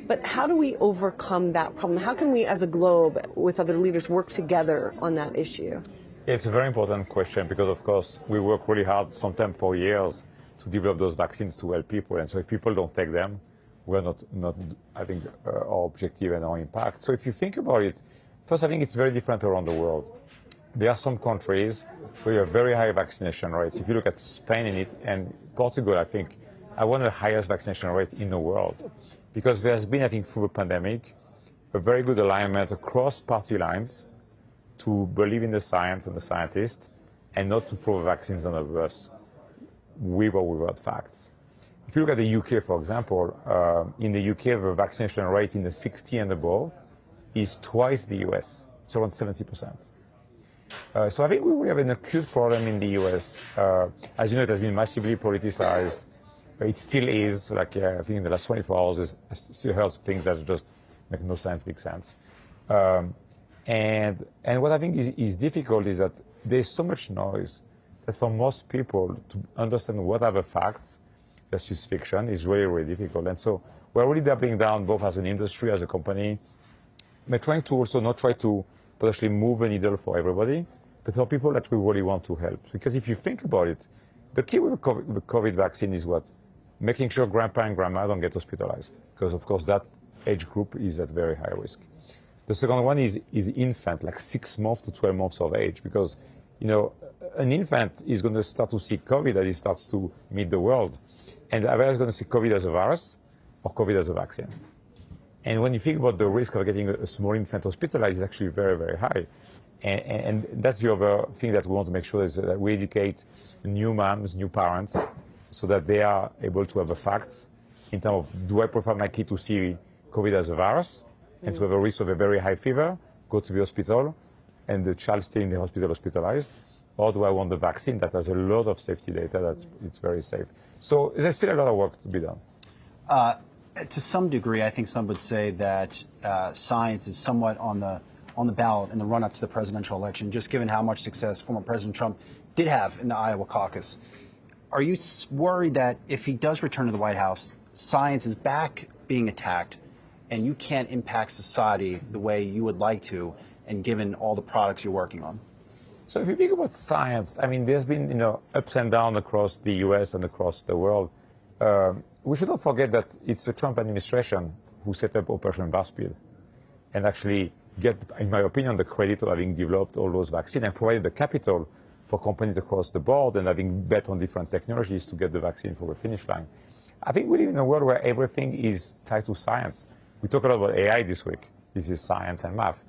but how do we overcome that problem? How can we as a globe with other leaders work together on that issue? It's a very important question because, of course, we work really hard, sometimes for years, to develop those vaccines to help people. And so if people don't take them, we're not I think, our objective and our impact. So if you think about it, first, I think it's very different around the world. There are some countries where you have very high vaccination rates. If you look at Spain and Portugal, I think are one of the highest vaccination rates in the world. Because there's been, I think, through the pandemic, a very good alignment across party lines to believe in the science and the scientists and not to throw vaccines under the bus with or without facts. If you look at the UK, for example, in the UK, the vaccination rate in the 60 and above is twice the US. It's around 70%. So I think we have an acute problem in the US. As you know, it has been massively politicized. It still is. Like, I think in the last 24 hours, I still heard things that just make no scientific sense. And what I think is difficult is that there's so much noise that for most people to understand what are the facts versus fiction is really, really difficult. And so we're really doubling down both as an industry, as a company, but trying to also not try to potentially move a needle for everybody, but for people that we really want to help. Because if you think about it, the key with the COVID vaccine is what? Making sure grandpa and grandma don't get hospitalized. Because, of course, that age group is at very high risk. The second one is infant, like 6 months to 12 months of age. Because, you know, an infant is going to start to see COVID as it starts to meet the world. And either is going to see COVID as a virus or COVID as a vaccine. And when you think about the risk of getting a small infant hospitalized, it's actually very, very high. And that's the other thing that we want to make sure is that we educate new moms, new parents, so that they are able to have the facts in terms of, do I prefer my kid to see COVID as a virus and to have a risk of a very high fever, go to the hospital, and the child stay in the hospital hospitalized? Or do I want the vaccine that has a lot of safety data that it's very safe? So there's still a lot of work to be done. To some degree, I think some would say that science is somewhat on the ballot in the run-up to the presidential election, just given how much success former President Trump did have in the Iowa caucus. Are you worried that if he does return to the White House, science is back being attacked and you can't impact society the way you would like to, and given all the products you're working on? So if you think about science, I mean, there's been, ups and downs across the U.S. and across the world. We should not forget that it's the Trump administration who set up Operation Warp Speed and actually get, in my opinion, the credit of having developed all those vaccines and provided the capital for companies across the board and having bet on different technologies to get the vaccine for the finish line. I think we live in a world where everything is tied to science. We talk a lot about AI this week. This is science and math.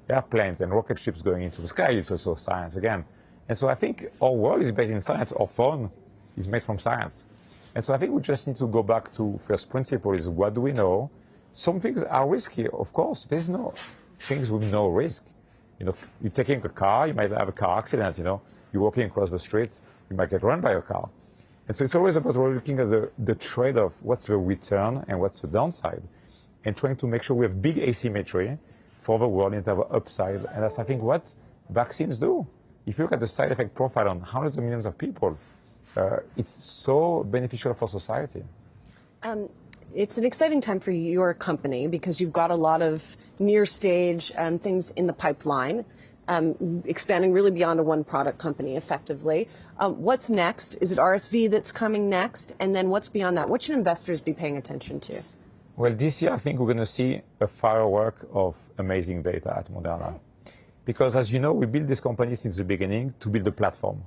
Airplanes and rocket ships going into the sky, it's also science again. And so I think our world is based in science. Our phone is made from science. And so I think we just need to go back to first principle is what do we know? Some things are risky, of course. There's no things with no risk. You're taking a car, you might have a car accident, You're walking across the street, you might get run by a car. And so it's always about looking at the trade-off, what's the return and what's the downside, and trying to make sure we have big asymmetry for the world in terms of upside. And that's, I think, what vaccines do. If you look at the side effect profile on hundreds of millions of people, it's so beneficial for society. It's an exciting time for your company because you've got a lot of near stage things in the pipeline, expanding really beyond a one product company effectively. What's next? Is it RSV that's coming next? And then what's beyond that? What should investors be paying attention to? Well, this year, I think we're going to see a firework of amazing data at Moderna. Because as you know, we built this company since the beginning to build a platform.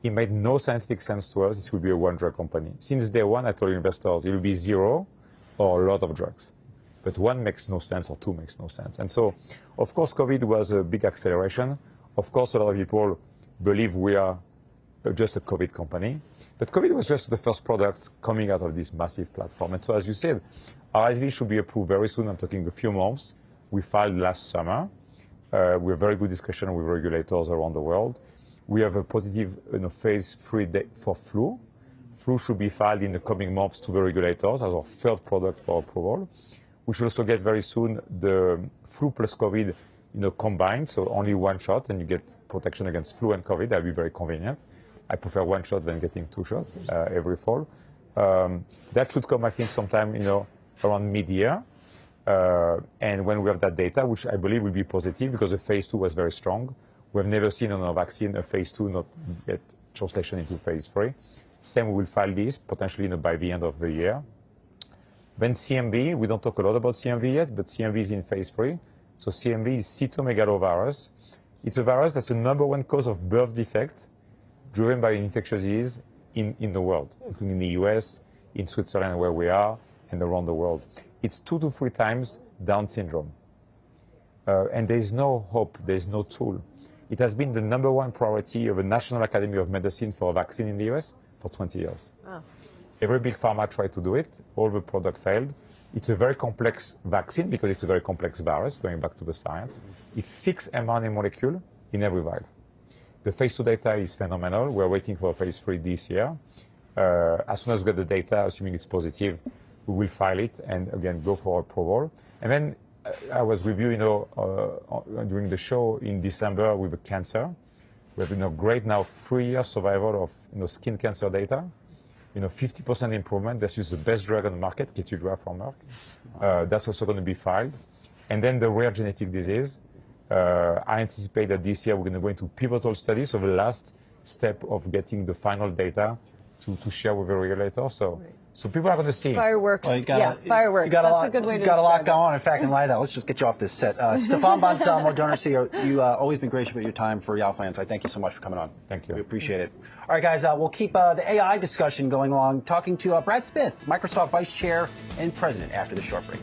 It made no scientific sense to us. This would be a one-drug company. Since day one, I told investors it will be zero or a lot of drugs. But one makes no sense or two makes no sense. And so, of course, COVID was a big acceleration. Of course, a lot of people believe we are just a COVID company. But COVID was just the first product coming out of this massive platform. And so, as you said, our ISV should be approved very soon. I'm talking a few months. We filed last summer. We have very good discussion with regulators around the world. We have a positive phase 3 for flu. Flu should be filed in the coming months to the regulators as our third product for approval. We should also get very soon the flu plus COVID combined, so only one shot, and you get protection against flu and COVID. That would be very convenient. I prefer one shot than getting 2 shots every fall. That should come, I think, sometime around mid-year. And when we have that data, which I believe will be positive because the phase 2 was very strong. We have never seen on a vaccine a phase 2 not get translation into phase 3. Same, we will file this potentially by the end of the year. Then CMV, we don't talk a lot about CMV yet, but CMV is in phase 3. So CMV is cytomegalovirus. It's a virus that's the #1 cause of birth defect driven by infectious disease in the world, including in the US, in Switzerland where we are, and around the world. It's 2 to 3 times Down syndrome. And there's no hope, there's no tool. It has been the #1 priority of the National Academy of Medicine for a vaccine in the US for 20 years. Oh. Every big pharma tried to do it. All the product failed. It's a very complex vaccine because it's a very complex virus, going back to the science. It's 6 mRNA molecules in every vial. The phase 2 data is phenomenal. We're waiting for phase 3 this year. As soon as we get the data, assuming it's positive, we will file it and again go for approval. And then I was reviewing, during the show in December with the cancer. We have, great now 3-year survival of, skin cancer data. 50% improvement versus the best drug on the market, Keytruda from Merck. That's also going to be filed. And then the rare genetic disease. I anticipate that this year we're going to go into pivotal studies, so the last step of getting the final data to share with the regulator. So people are going to see. Fireworks. Well, fireworks. That's a good way to describe it. You got a lot going on. In fact, in light of that, let's just get you off this set. Stefan Bansel, Moderna CEO, you always been gracious with your time for Yahoo fans. I thank you so much for coming on. Thank you. We appreciate it. All right, guys, we'll keep the AI discussion going along, talking to Brad Smith, Microsoft Vice Chair and President, after the short break.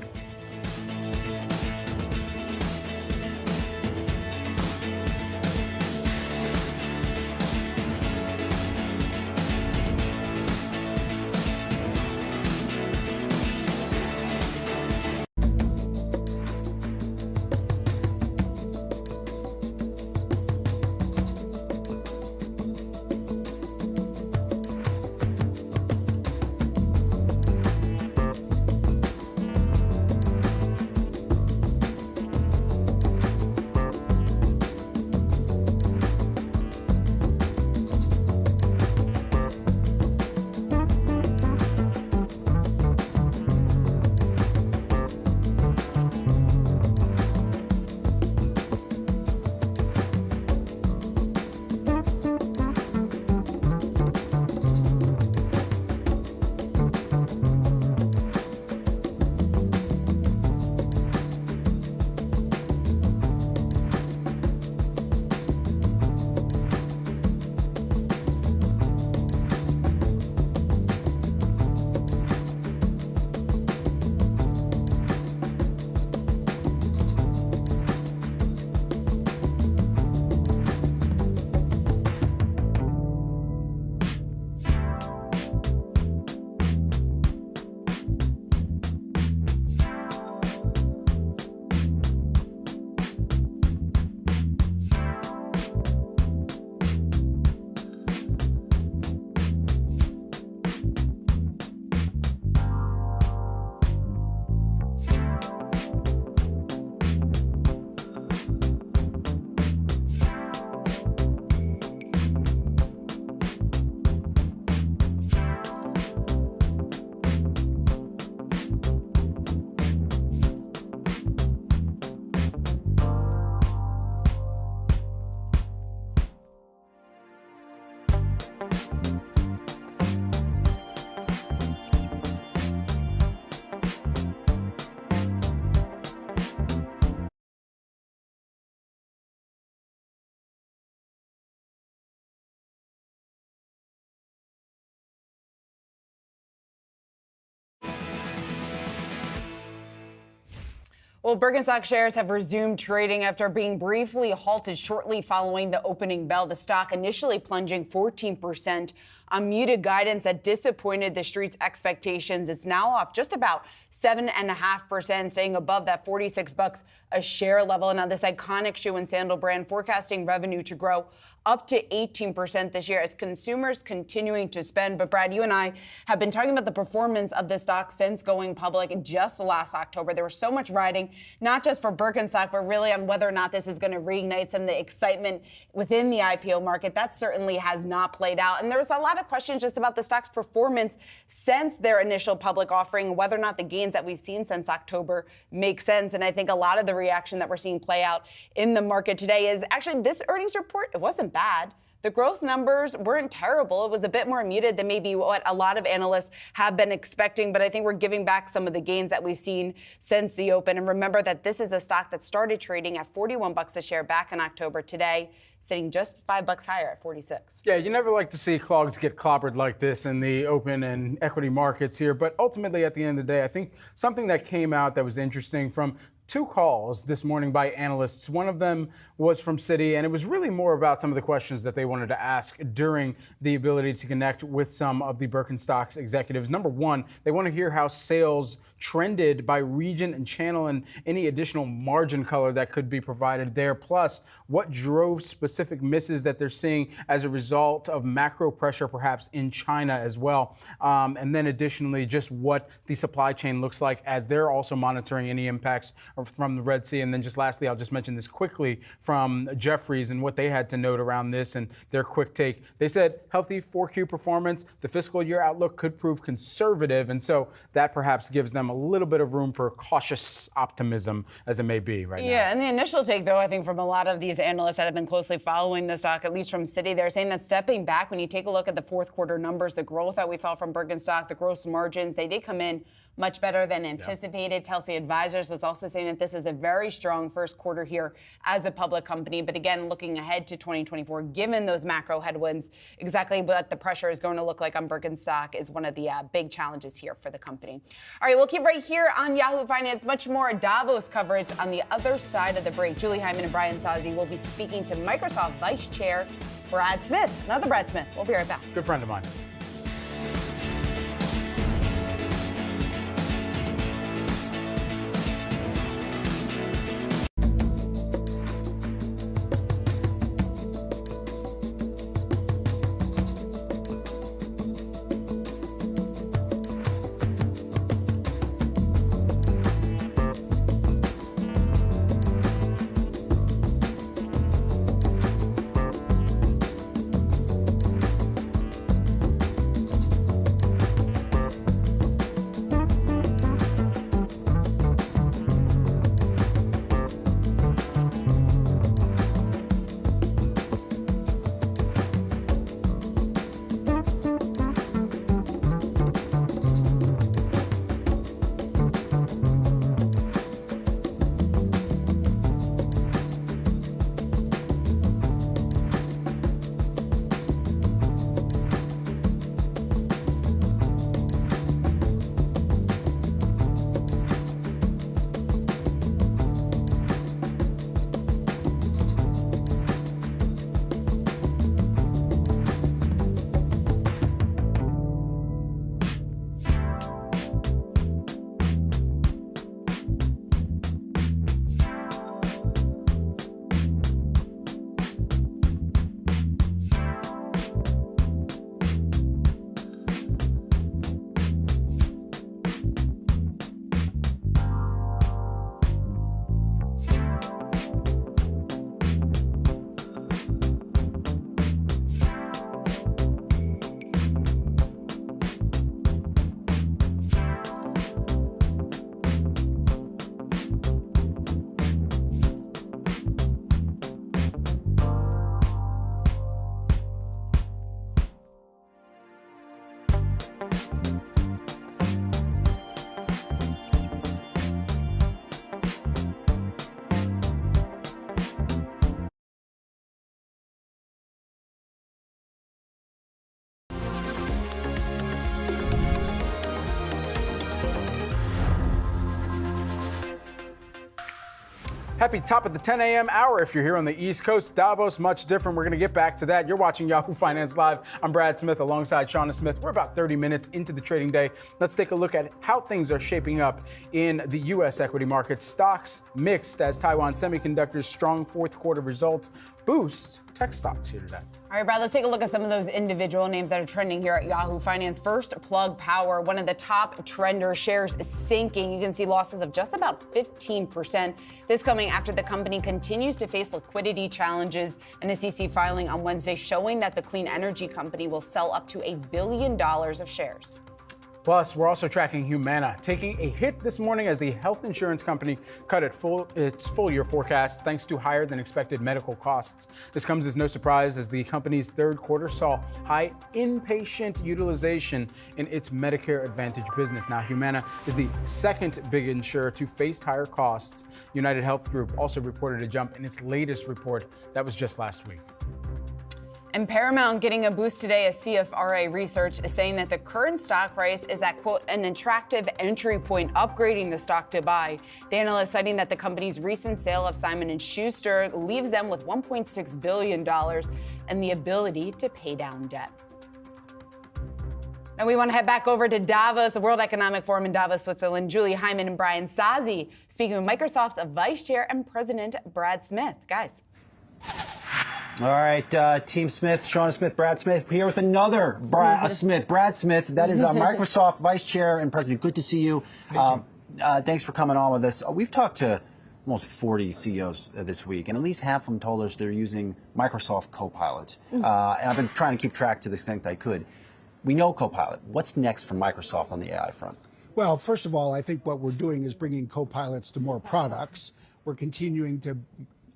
Well, Birkenstock shares have resumed trading after being briefly halted shortly following the opening bell. The stock initially plunging 14% on muted guidance that disappointed the street's expectations. It's now off just about 7.5%, staying above that $46 a share level. Now, this iconic shoe and sandal brand forecasting revenue to grow up to 18% this year as consumers continuing to spend. But Brad, you and I have been talking about the performance of the stock since going public just last October. There was so much riding, not just for Birkenstock, but really on whether or not this is going to reignite some of the excitement within the IPO market. That certainly has not played out. And there was a lot of questions just about the stock's performance since their initial public offering, whether or not the gains that we've seen since October make sense. And I think a lot of the reaction that we're seeing play out in the market today is actually this earnings report, it wasn't bad. The growth numbers weren't terrible. It was a bit more muted than maybe what a lot of analysts have been expecting, but I think we're giving back some of the gains that we've seen since the open. And remember that this is a stock that started trading at $41 a share back in October. Today, sitting just $5 higher at 46. Yeah, you never like to see clogs get clobbered like this in the open and equity markets here, but ultimately at the end of the day, I think something that came out that was interesting from two calls this morning by analysts. One of them was from Citi, and it was really more about some of the questions that they wanted to ask during the ability to connect with some of the Birkenstocks executives. Number one, they want to hear how sales trended by region and channel and any additional margin color that could be provided there. Plus, what drove specific misses that they're seeing as a result of macro pressure perhaps in China as well. And then additionally, just what the supply chain looks like as they're also monitoring any impacts from the Red Sea. And then just lastly, I'll just mention this quickly from Jefferies and what they had to note around this and their quick take. They said healthy 4Q performance, the fiscal year outlook could prove conservative. And so that perhaps gives them a little bit of room for cautious optimism as it may be right now. Yeah, and the initial take, though, I think from a lot of these analysts that have been closely following the stock, at least from Citi, they're saying that stepping back, when you take a look at the fourth quarter numbers, the growth that we saw from Birkenstock, the gross margins, they did come in much better than anticipated. Telsey Advisors was also saying that this is a very strong first quarter here as a public company. But again, looking ahead to 2024, given those macro headwinds, exactly what the pressure is going to look like on Birkenstock is one of the big challenges here for the company. All right, we'll keep right here on Yahoo Finance. Much more Davos coverage on the other side of the break. Julie Hyman and Brian Sazi will be speaking to Microsoft Vice Chair Brad Smith. Another Brad Smith. We'll be right back. Good friend of mine. Happy top of the 10 a.m. hour if you're here on the East Coast. Davos, much different. We're going to get back to that. You're watching Yahoo Finance Live. I'm Brad Smith alongside Shauna Smith. We're about 30 minutes into the trading day. Let's take a look at how things are shaping up in the U.S. equity markets. Stocks mixed as Taiwan Semiconductor's strong fourth quarter results boost tech stocks here today. All right, Brad, let's take a look at some of those individual names that are trending here at Yahoo Finance. First, Plug Power, one of the top trender shares sinking. You can see losses of just about 15%. This coming after the company continues to face liquidity challenges. An SEC filing on Wednesday showing that the clean energy company will sell up to $1 billion of shares. Plus, we're also tracking Humana, taking a hit this morning as the health insurance company cut its full year forecast thanks to higher than expected medical costs. This comes as no surprise as the company's third quarter saw high inpatient utilization in its Medicare Advantage business. Now, Humana is the second big insurer to face higher costs. United Health Group also reported a jump in its latest report that was just last week. And Paramount getting a boost today as CFRA research is saying that the current stock price is at, quote, an attractive entry point, upgrading the stock to buy. The analyst citing that the company's recent sale of Simon & Schuster leaves them with $1.6 billion and the ability to pay down debt. Now we want to head back over to Davos, the World Economic Forum in Davos, Switzerland. Julie Hyman and Brian Sazi speaking with Microsoft's Vice Chair and President Brad Smith. Guys. All right, Team Smith, Shauna Smith, Brad Smith, here with another Brad Smith. That is Microsoft Vice Chair and President. Good to see you. Thanks for coming on with us. We've talked to almost 40 CEOs this week, and at least half of them told us they're using Microsoft Copilot. And I've been trying to keep track to the extent I could. We know Copilot. What's next for Microsoft on the AI front? Well, first of all, I think what we're doing is bringing Copilots to more products. We're continuing to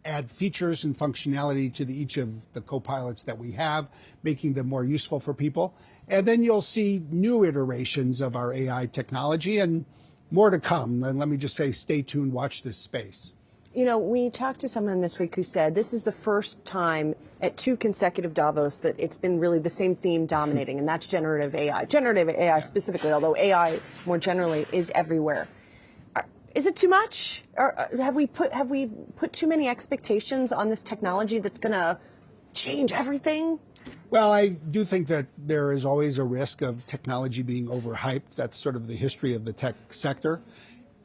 add features and functionality to each of the Copilots that we have, making them more useful for people. And then you'll see new iterations of our AI technology and more to come. And let me just say, stay tuned, watch this space. You know, we talked to someone this week who said this is the first time at 2 consecutive Davos that it's been really the same theme dominating, and that's generative AI. Generative AI specifically, although AI more generally is everywhere. Is it too much? Or have we put too many expectations on this technology that's going to change everything? Well, I do think that there is always a risk of technology being overhyped. That's sort of the history of the tech sector.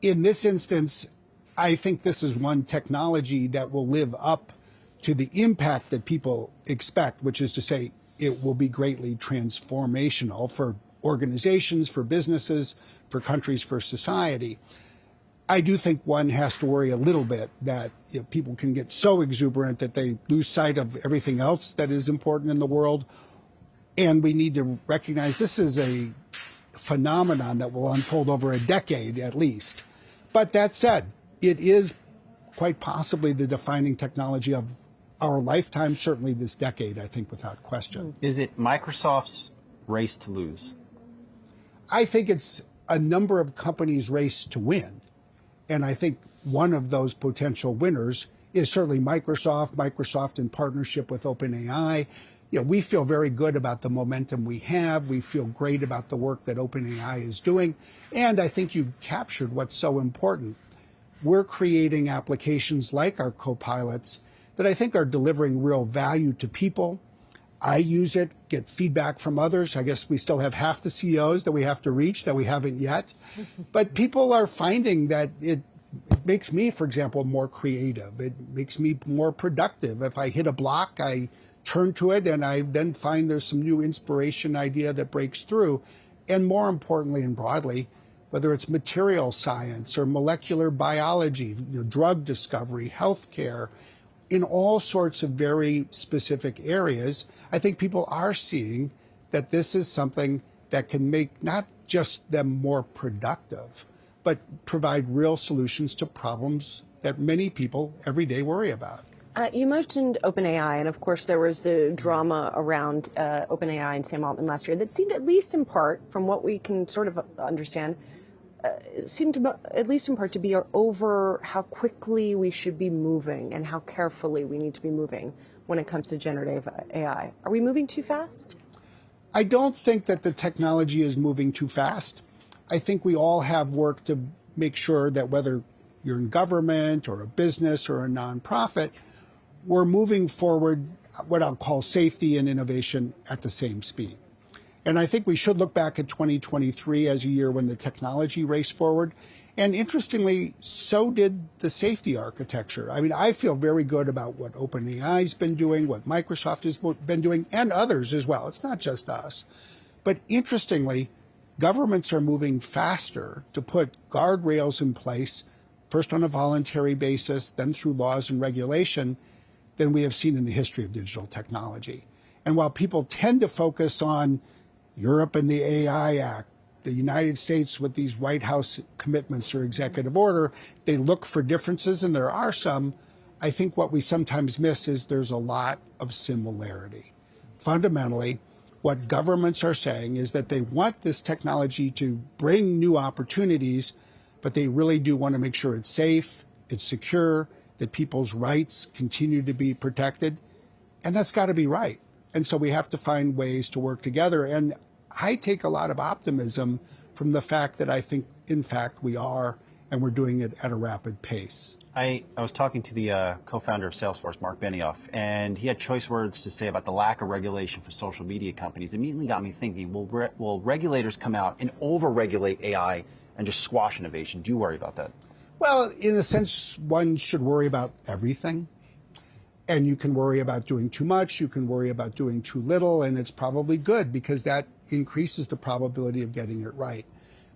In this instance, I think this is one technology that will live up to the impact that people expect, which is to say it will be greatly transformational for organizations, for businesses, for countries, for society. I do think one has to worry a little bit that people can get so exuberant that they lose sight of everything else that is important in the world. And we need to recognize this is a phenomenon that will unfold over a decade at least. But that said, it is quite possibly the defining technology of our lifetime, certainly this decade, I think, without question. Is it Microsoft's race to lose? I think it's a number of companies' race to win. And I think one of those potential winners is certainly Microsoft in partnership with OpenAI. We feel very good about the momentum we have. We feel great about the work that OpenAI is doing. And I think you captured what's so important. We're creating applications like our Copilots that I think are delivering real value to people. I use it, get feedback from others. I guess we still have half the CEOs that we have to reach that we haven't yet. But people are finding that it makes me, for example, more creative. It makes me more productive. If I hit a block, I turn to it and I then find there's some new inspiration idea that breaks through. And more importantly and broadly, whether it's material science or molecular biology, drug discovery, healthcare, in all sorts of very specific areas, I think people are seeing that this is something that can make not just them more productive, but provide real solutions to problems that many people every day worry about. You mentioned OpenAI, and of course there was the drama around OpenAI and Sam Altman last year that seemed, at least in part, from what we can sort of understand, seemed to, at least in part, to be over how quickly we should be moving and how carefully we need to be moving when it comes to generative AI. Are we moving too fast? I don't think that the technology is moving too fast. I think we all have work to make sure that whether you're in government or a business or a nonprofit, we're moving forward what I'll call safety and innovation at the same speed. And I think we should look back at 2023 as a year when the technology raced forward. And interestingly, so did the safety architecture. I mean, I feel very good about what OpenAI's been doing, what Microsoft has been doing, and others as well. It's not just us. But interestingly, governments are moving faster to put guardrails in place, first on a voluntary basis, then through laws and regulation, than we have seen in the history of digital technology. And while people tend to focus on Europe and the AI Act, the United States with these White House commitments or executive order, they look for differences, and there are some. I think what we sometimes miss is there's a lot of similarity. Fundamentally, what governments are saying is that they want this technology to bring new opportunities, but they really do want to make sure it's safe, it's secure, that people's rights continue to be protected. And that's got to be right. And so we have to find ways to work together. And I take a lot of optimism from the fact that I think, in fact, we are, and we're doing it at a rapid pace. I was talking to the co-founder of Salesforce, Mark Benioff, and he had choice words to say about the lack of regulation for social media companies. It immediately got me thinking, will regulators come out and over-regulate AI and just squash innovation? Do you worry about that? Well, in a sense, one should worry about everything. And you can worry about doing too much, you can worry about doing too little, and it's probably good because that increases the probability of getting it right.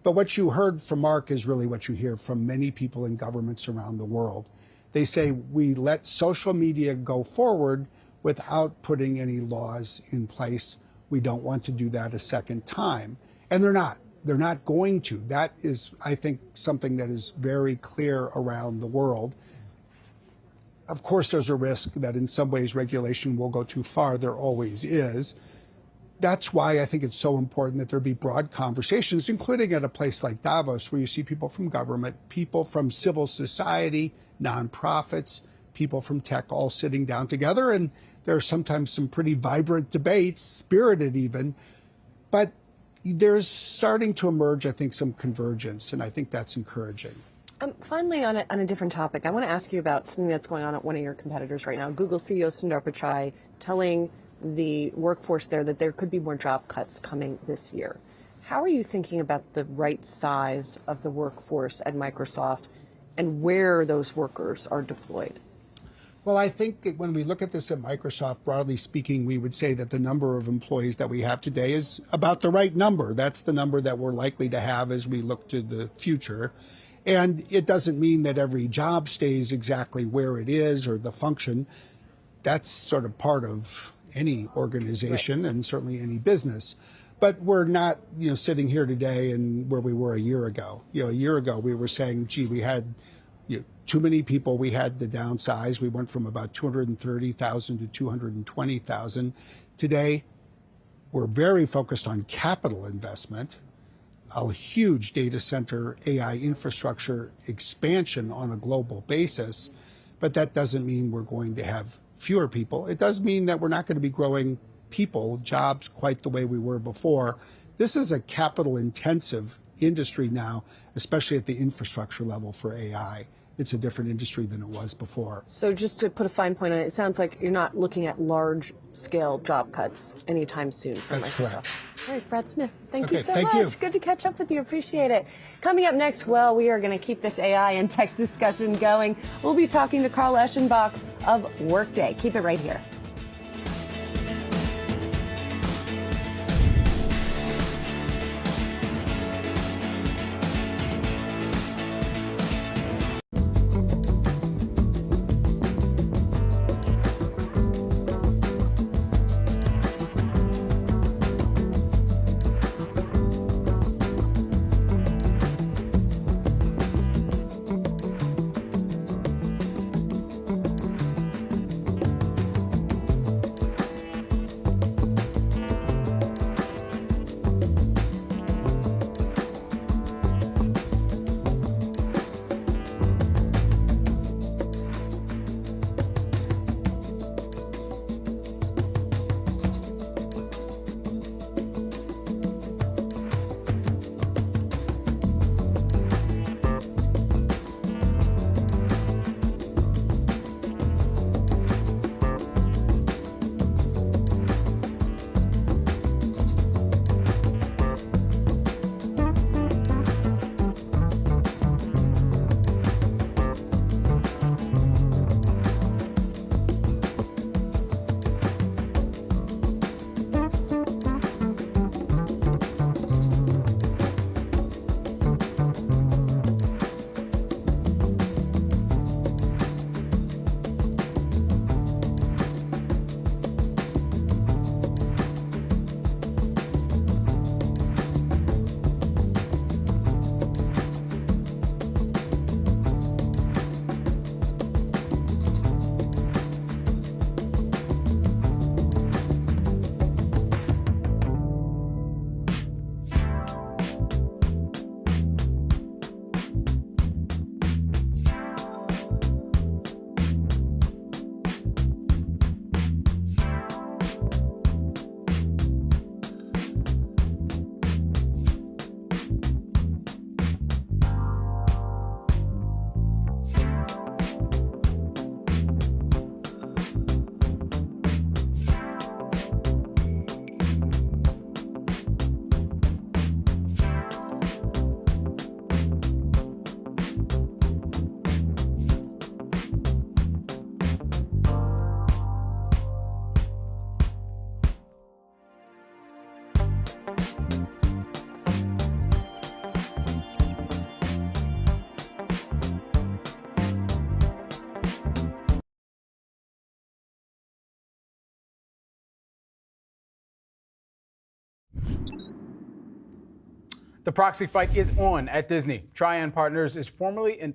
But what you heard from Mark is really what you hear from many people in governments around the world. They say, we let social media go forward without putting any laws in place. We don't want to do that a second time. And they're not. They're not going to. That is, I think, something that is very clear around the world. Of course, there's a risk that in some ways regulation will go too far. There always is. That's why I think it's so important that there be broad conversations, including at a place like Davos, where you see people from government, people from civil society, nonprofits, people from tech all sitting down together. And there are sometimes some pretty vibrant debates, spirited even. But there's starting to emerge, I think, some convergence, and I think that's encouraging. Finally, on a different topic, I want to ask you about something that's going on at one of your competitors right now. Google CEO Sundar Pichai telling the workforce there that there could be more job cuts coming this year. How are you thinking about the right size of the workforce at Microsoft and where those workers are deployed? Well, I think when we look at this at Microsoft, broadly speaking, we would say that the number of employees that we have today is about the right number. That's the number that we're likely to have as we look to the future. And it doesn't mean that every job stays exactly where it is or the function. That's sort of part of any organization and certainly any business. But we're not, sitting here today and where we were a year ago. A year ago we were saying, gee, we had too many people, we had to downsize. We went from about 230,000 to 220,000. Today, we're very focused on capital investment, a huge data center AI infrastructure expansion on a global basis. But that doesn't mean we're going to have fewer people. It does mean that we're not going to be growing people, jobs, quite the way we were before. This is a capital intensive industry now, especially at the infrastructure level for AI. It's a different industry than it was before. So just to put a fine point on it, it sounds like you're not looking at large-scale job cuts anytime soon for That's Microsoft. correct. All right, Brad Smith, thank you so thank much. you. Good to catch up with you. Appreciate it. Coming up next, well, we are going to keep this AI and tech discussion going. We'll be talking to Carl Eschenbach of Workday. Keep it right here. The proxy fight is on at Disney. Trian Partners is formally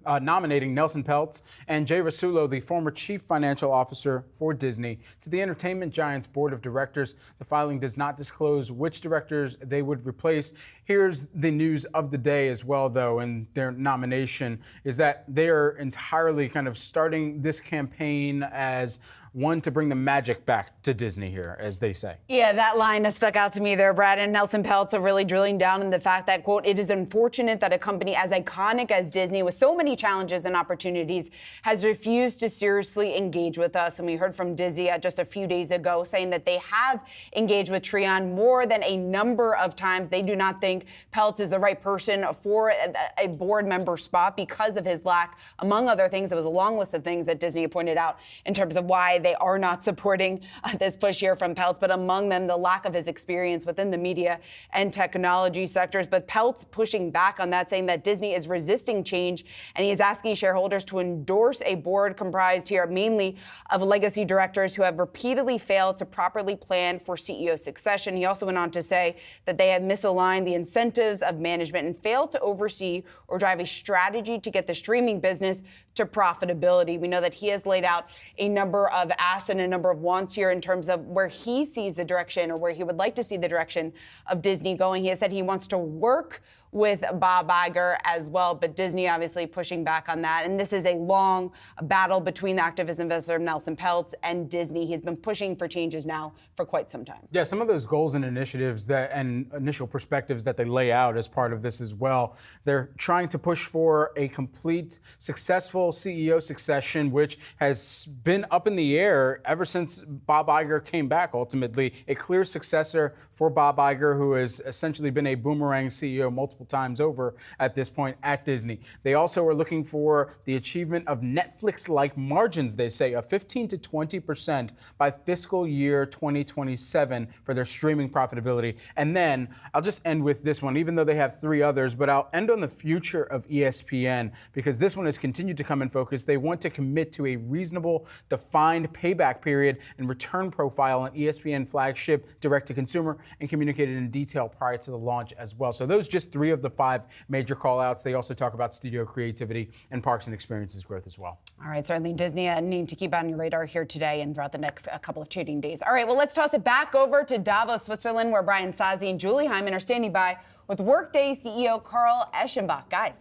nominating Nelson Peltz and Jay Rasulo, the former chief financial officer for Disney, to the entertainment giant's board of directors. The filing does not disclose which directors they would replace. Here's the news of the day as well, though, in their nomination, is that they are entirely kind of starting this campaign as one to bring the magic back to Disney here, as they say. Yeah, that line has stuck out to me there, Brad. And Nelson Peltz are really drilling down in the fact that, quote, it is unfortunate that a company as iconic as Disney, with so many challenges and opportunities, has refused to seriously engage with us. And we heard from Disney just a few days ago saying that they have engaged with Trian more than a number of times. They do not think Peltz is the right person for a board member spot because of his lack, among other things. There was a long list of things that Disney pointed out in terms of why they are not supporting this push here from Peltz, but among them, the lack of his experience within the media and technology sectors. But Peltz pushing back on that, saying that Disney is resisting change, and he is asking shareholders to endorse a board comprised here mainly of legacy directors who have repeatedly failed to properly plan for CEO succession. He also went on to say that they have misaligned the incentives of management and failed to oversee or drive a strategy to get the streaming business to profitability. We know that he has laid out a number of asks and a number of wants here in terms of where he sees the direction or where he would like to see the direction of Disney going. He has said he wants to work with Bob Iger as well, but Disney obviously pushing back on that. And this is a long battle between the activist investor Nelson Peltz and Disney. He's been pushing for changes now for quite some time. Yeah, some of those goals and initiatives and initial perspectives that they lay out as part of this as well. They're trying to push for a complete, successful CEO succession, which has been up in the air ever since Bob Iger came back. Ultimately, a clear successor for Bob Iger, who has essentially been a boomerang CEO multiple times over at this point at Disney. They also are looking for the achievement of Netflix-like margins, they say, of 15 to 20% by fiscal year 2027 for their streaming profitability. And then I'll just end with this one, even though they have three others, but I'll end on the future of ESPN, because this one has continued to come in focus. They want to commit to a reasonable, defined payback period and return profile on ESPN flagship direct-to-consumer, and communicated in detail prior to the launch as well. So those just three of the five major call-outs. They also talk about studio creativity and parks and experiences growth as well. All right, certainly Disney, a name to keep on your radar here today and throughout the next couple of trading days. All right, well, let's toss it back over to Davos, Switzerland, where Brian Sazi and Julie Hyman are standing by with Workday CEO Carl Eschenbach. Guys.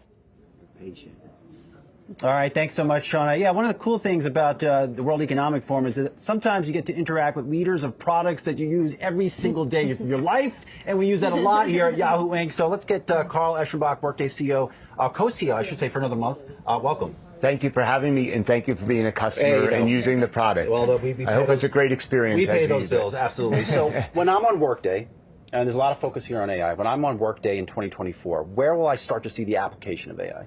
All right, thanks so much, Shauna. Yeah, one of the cool things about the World Economic Forum is that sometimes you get to interact with leaders of products that you use every single day of your life, and we use that a lot here at Yahoo Inc. So let's get Carl Eschenbach, Workday CEO, co-CEO, I should say, for another month. Welcome. Thank you for having me, and thank you for being a customer and using the product. Well, I hope it's a great experience. We pay those bills, absolutely. So when I'm on Workday, and there's a lot of focus here on AI, when I'm on Workday in 2024, where will I start to see the application of AI?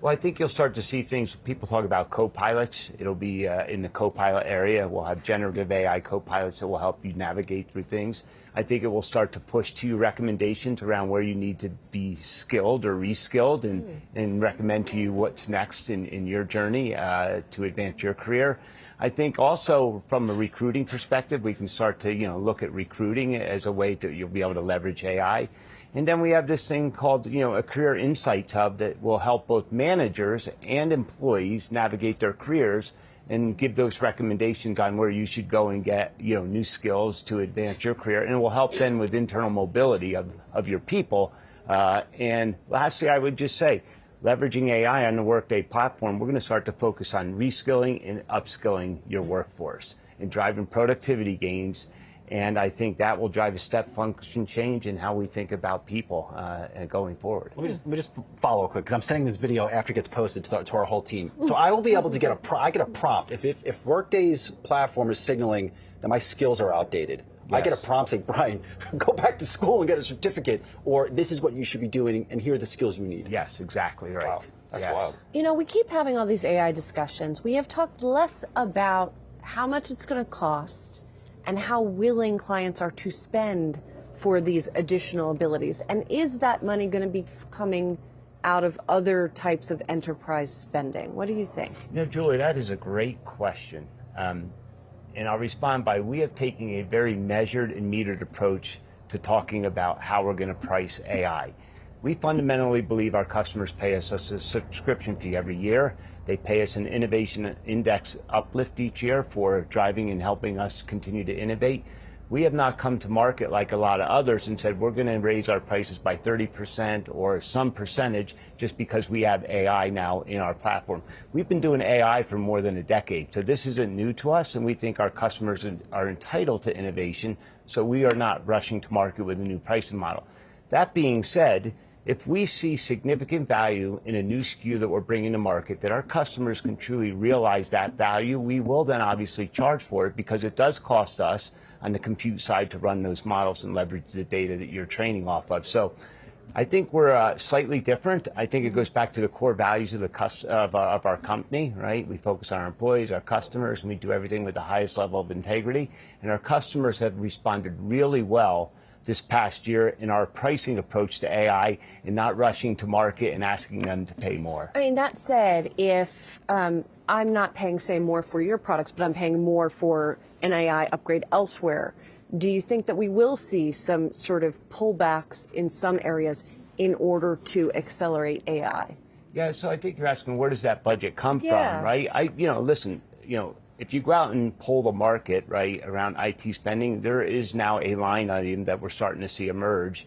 Well, I think you'll start to see things. People talk about co-pilots. It'll be in the co-pilot area. We'll have generative AI co-pilots that will help you navigate through things. I think it will start to push to you recommendations around where you need to be skilled or reskilled, and recommend to you what's next in your journey to advance your career. I think also from a recruiting perspective, we can start to look at recruiting as a way to you'll be able to leverage AI. And then we have this thing called, a career insight hub that will help both managers and employees navigate their careers and give those recommendations on where you should go and get, new skills to advance your career. And it will help then with internal mobility of your people. And lastly, I would just say, leveraging AI on the Workday platform, we're going to start to focus on reskilling and upskilling your workforce and driving productivity gains. And I think that will drive a step function change in how we think about people going forward. Let me just follow quick, because I'm sending this video after it gets posted to our whole team. So I will be able to get I get a prompt. If Workday's platform is signaling that my skills are outdated, yes. I get a prompt saying, Brian, go back to school and get a certificate, or this is what you should be doing, and here are the skills you need. Yes, exactly right. Wow. That's wild. We keep having all these AI discussions. We have talked less about how much it's going to cost and how willing clients are to spend for these additional abilities? And is that money going to be coming out of other types of enterprise spending? What do you think? Julie, that is a great question. And I'll respond by, we have taken a very measured and metered approach to talking about how we're going to price AI. We fundamentally believe our customers pay us a subscription fee every year. They pay us an innovation index uplift each year for driving and helping us continue to innovate. We have not come to market like a lot of others and said we're going to raise our prices by 30% or some percentage just because we have AI now in our platform. We've been doing AI for more than a decade, so this isn't new to us, and we think our customers are entitled to innovation, so we are not rushing to market with a new pricing model. That being said, if we see significant value in a new SKU that we're bringing to market, that our customers can truly realize that value, we will then obviously charge for it because it does cost us on the compute side to run those models and leverage the data that you're training off of. So I think we're slightly different. I think it goes back to the core values of our company, right? We focus on our employees, our customers, and we do everything with the highest level of integrity. And our customers have responded really well this past year in our pricing approach to AI and not rushing to market and asking them to pay more. I mean, that said, if I'm not paying, say, more for your products, but I'm paying more for an AI upgrade elsewhere, do you think that we will see some sort of pullbacks in some areas in order to accelerate AI? Yeah, so I think you're asking where does that budget come from, right? Listen, if you go out and poll the market, right, around IT spending, there is now a line item that we're starting to see emerge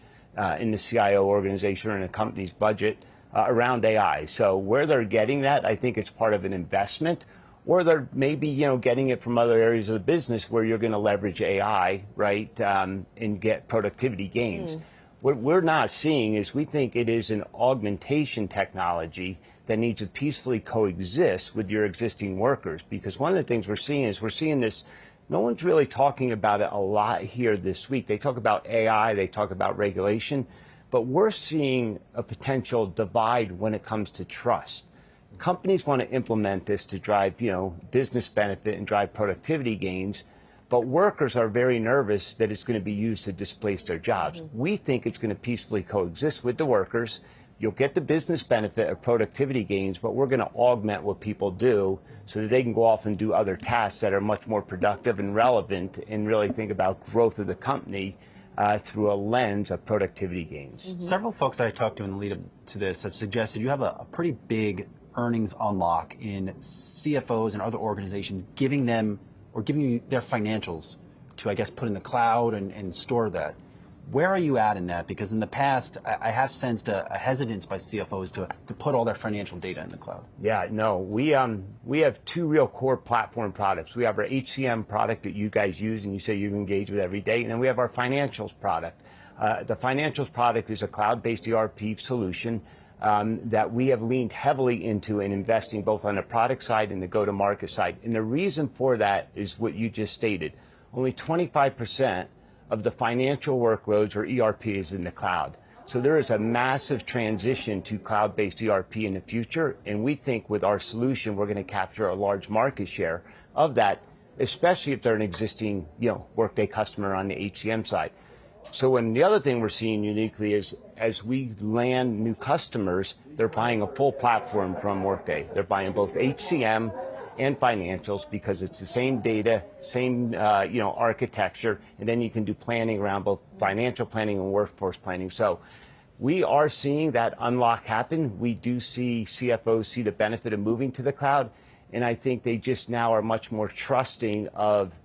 in the CIO organization or in a company's budget around AI. So where they're getting that, I think it's part of an investment, or they're maybe, getting it from other areas of the business where you're going to leverage AI, right, and get productivity gains. What we're not seeing is we think it is an augmentation technology that needs to peacefully coexist with your existing workers. Because one of the things we're seeing this, no one's really talking about it a lot here this week. They talk about AI, they talk about regulation, but we're seeing a potential divide when it comes to trust. Companies want to implement this to drive, business benefit and drive productivity gains, but workers are very nervous that it's going to be used to displace their jobs. We think it's going to peacefully coexist with the workers. You'll get the business benefit of productivity gains, but we're going to augment what people do so that they can go off and do other tasks that are much more productive and relevant and really think about growth of the company through a lens of productivity gains. Several folks that I talked to in the lead up to this have suggested you have a pretty big earnings unlock in CFOs and other organizations giving you their financials to, I guess, put in the cloud and store that. Where are you at in that? Because in the past, I have sensed a hesitance by CFOs to put all their financial data in the cloud. Yeah, no, we have two real core platform products. We have our HCM product that you guys use and you say you engage with every day, and then we have our financials product. The financials product is a cloud-based ERP solution that we have leaned heavily into in investing both on the product side and the go-to-market side. And the reason for that is what you just stated. Only 25% of the financial workloads or ERP is in the cloud. So there is a massive transition to cloud-based ERP in the future, and we think with our solution we're going to capture a large market share of that, especially if they're an existing, Workday customer on the HCM side. So the other thing we're seeing uniquely is as we land new customers, they're buying a full platform from Workday. They're buying both HCM and financials because it's the same data, same architecture, and then you can do planning around both financial planning and workforce planning. So we are seeing that unlock happen. We do see CFOs see the benefit of moving to the cloud, and I think they just now are much more trusting of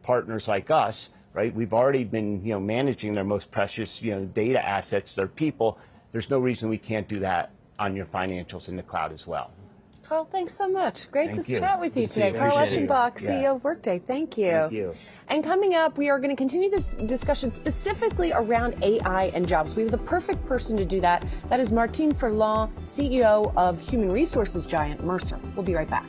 partners like us. Right, we've already been, managing their most precious, data assets, their people. There's no reason we can't do that on your financials in the cloud as well. Carl, thanks so much. Great Thank to you. chat with you Good to today. see you. Carl Appreciate Eschenbach, you. CEO of Workday. Thank you. Thank you. And coming up, we are going to continue this discussion specifically around AI and jobs. We have the perfect person to do that. That is Martine Ferland, CEO of human resources giant Mercer. We'll be right back.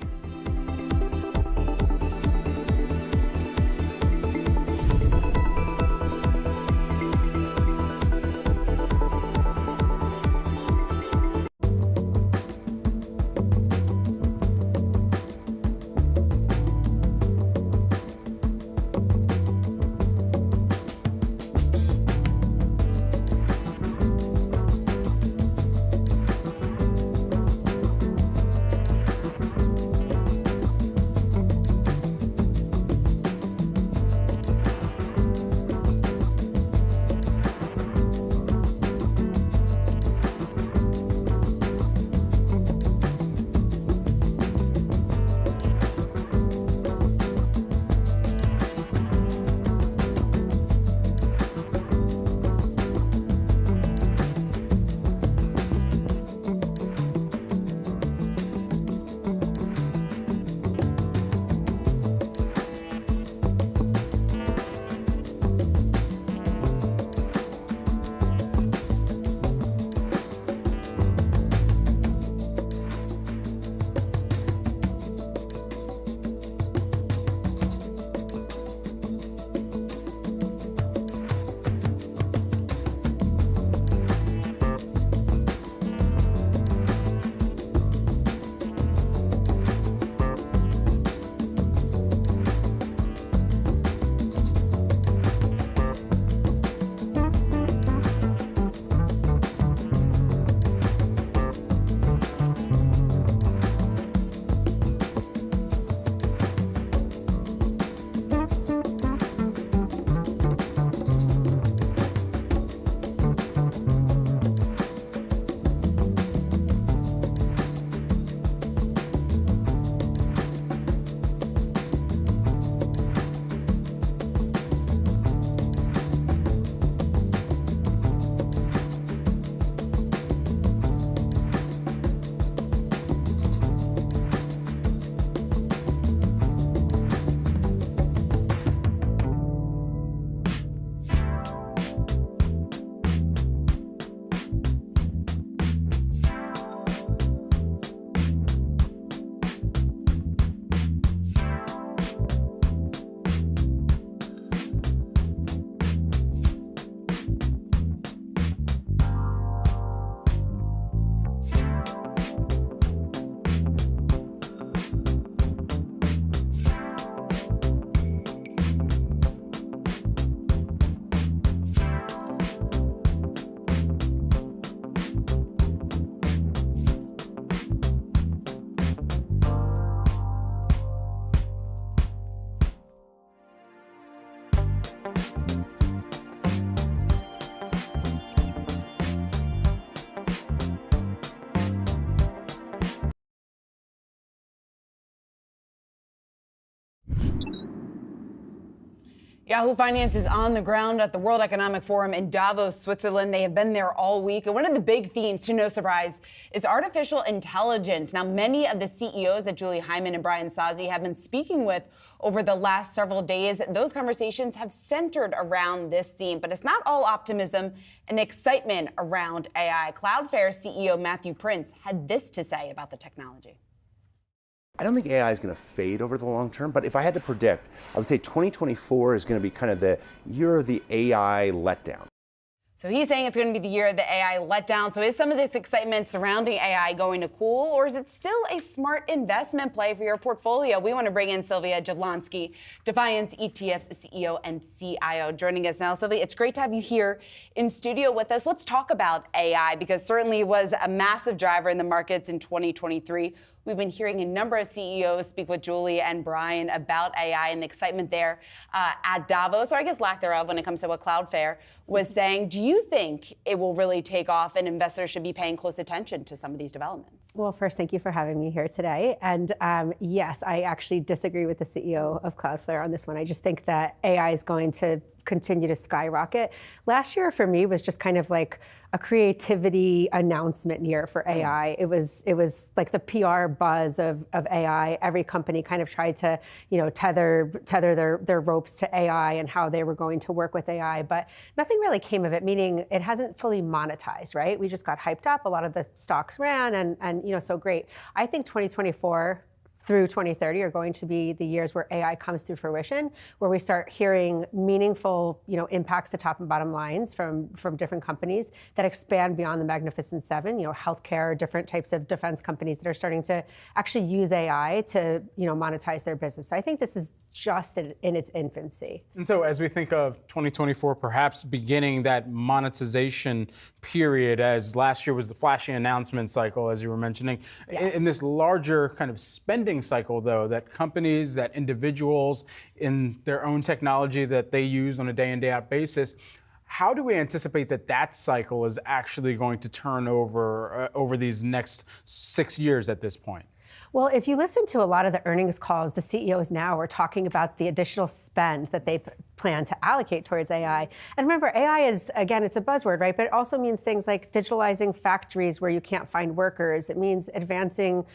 Yahoo Finance is on the ground at the World Economic Forum in Davos, Switzerland. They have been there all week. And one of the big themes, to no surprise, is artificial intelligence. Now, many of the CEOs that Julie Hyman and Brian Sozzi have been speaking with over the last several days, those conversations have centered around this theme. But it's not all optimism and excitement around AI. Cloudflare CEO Matthew Prince had this to say about the technology. I don't think AI is going to fade over the long term, but if I had to predict, I would say 2024 is going to be kind of the year of the AI letdown. So he's saying it's going to be the year of the AI letdown. So is some of this excitement surrounding AI going to cool, or is it still a smart investment play for your portfolio? We want to bring in Sylvia Jablonski, Defiance ETF's CEO and CIO, joining us now. Sylvia, it's great to have you here in studio with us. Let's talk about AI, because certainly it was a massive driver in the markets in 2023. We've been hearing a number of CEOs speak with Julie and Brian about AI and the excitement there at Davos, or I guess lack thereof when it comes to what Cloudflare was saying. Do you think it will really take off and investors should be paying close attention to some of these developments? Well, first, thank you for having me here today. And yes, I actually disagree with the CEO of Cloudflare on this one. I just think that AI is going to continue to skyrocket. Last year for me was just kind of like a creativity announcement year for AI. It was like the PR buzz of AI. Every company kind of tried to, tether their ropes to AI and how they were going to work with AI, but nothing really came of it, meaning it hasn't fully monetized, right? We just got hyped up. A lot of the stocks ran and so great. I think 2024 through 2030 are going to be the years where AI comes through fruition, where we start hearing meaningful, impacts to top and bottom lines from different companies that expand beyond the Magnificent Seven, healthcare, different types of defense companies that are starting to actually use AI to, monetize their business. So I think this is just in its infancy. And so as we think of 2024, perhaps beginning that monetization period, as last year was the flashy announcement cycle, as you were mentioning, yes. In this larger kind of spending cycle, though, that companies, that individuals in their own technology that they use on a day in, day out basis, how do we anticipate that cycle is actually going to turn over these next 6 years at this point? Well, if you listen to a lot of the earnings calls, the CEOs now are talking about the additional spend that they plan to allocate towards AI. And remember, AI is, again, it's a buzzword, right? But it also means things like digitalizing factories where you can't find workers. It means advancing,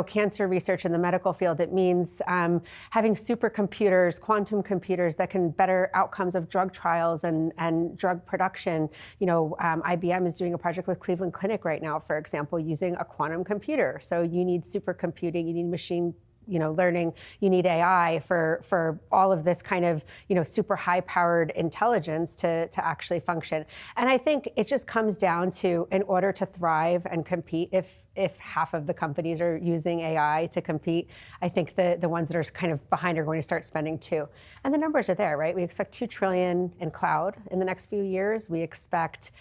cancer research in the medical field. It means having supercomputers, quantum computers that can better outcomes of drug trials and drug production. IBM is doing a project with Cleveland Clinic right now, for example, using a quantum computer. So you need supercomputing, you need machine learning, you need AI for all of this kind of, super high-powered intelligence to actually function. And I think it just comes down to, in order to thrive and compete, if half of the companies are using AI to compete, I think the ones that are kind of behind are going to start spending too. And the numbers are there, right? We expect $2 trillion in cloud in the next few years. We expect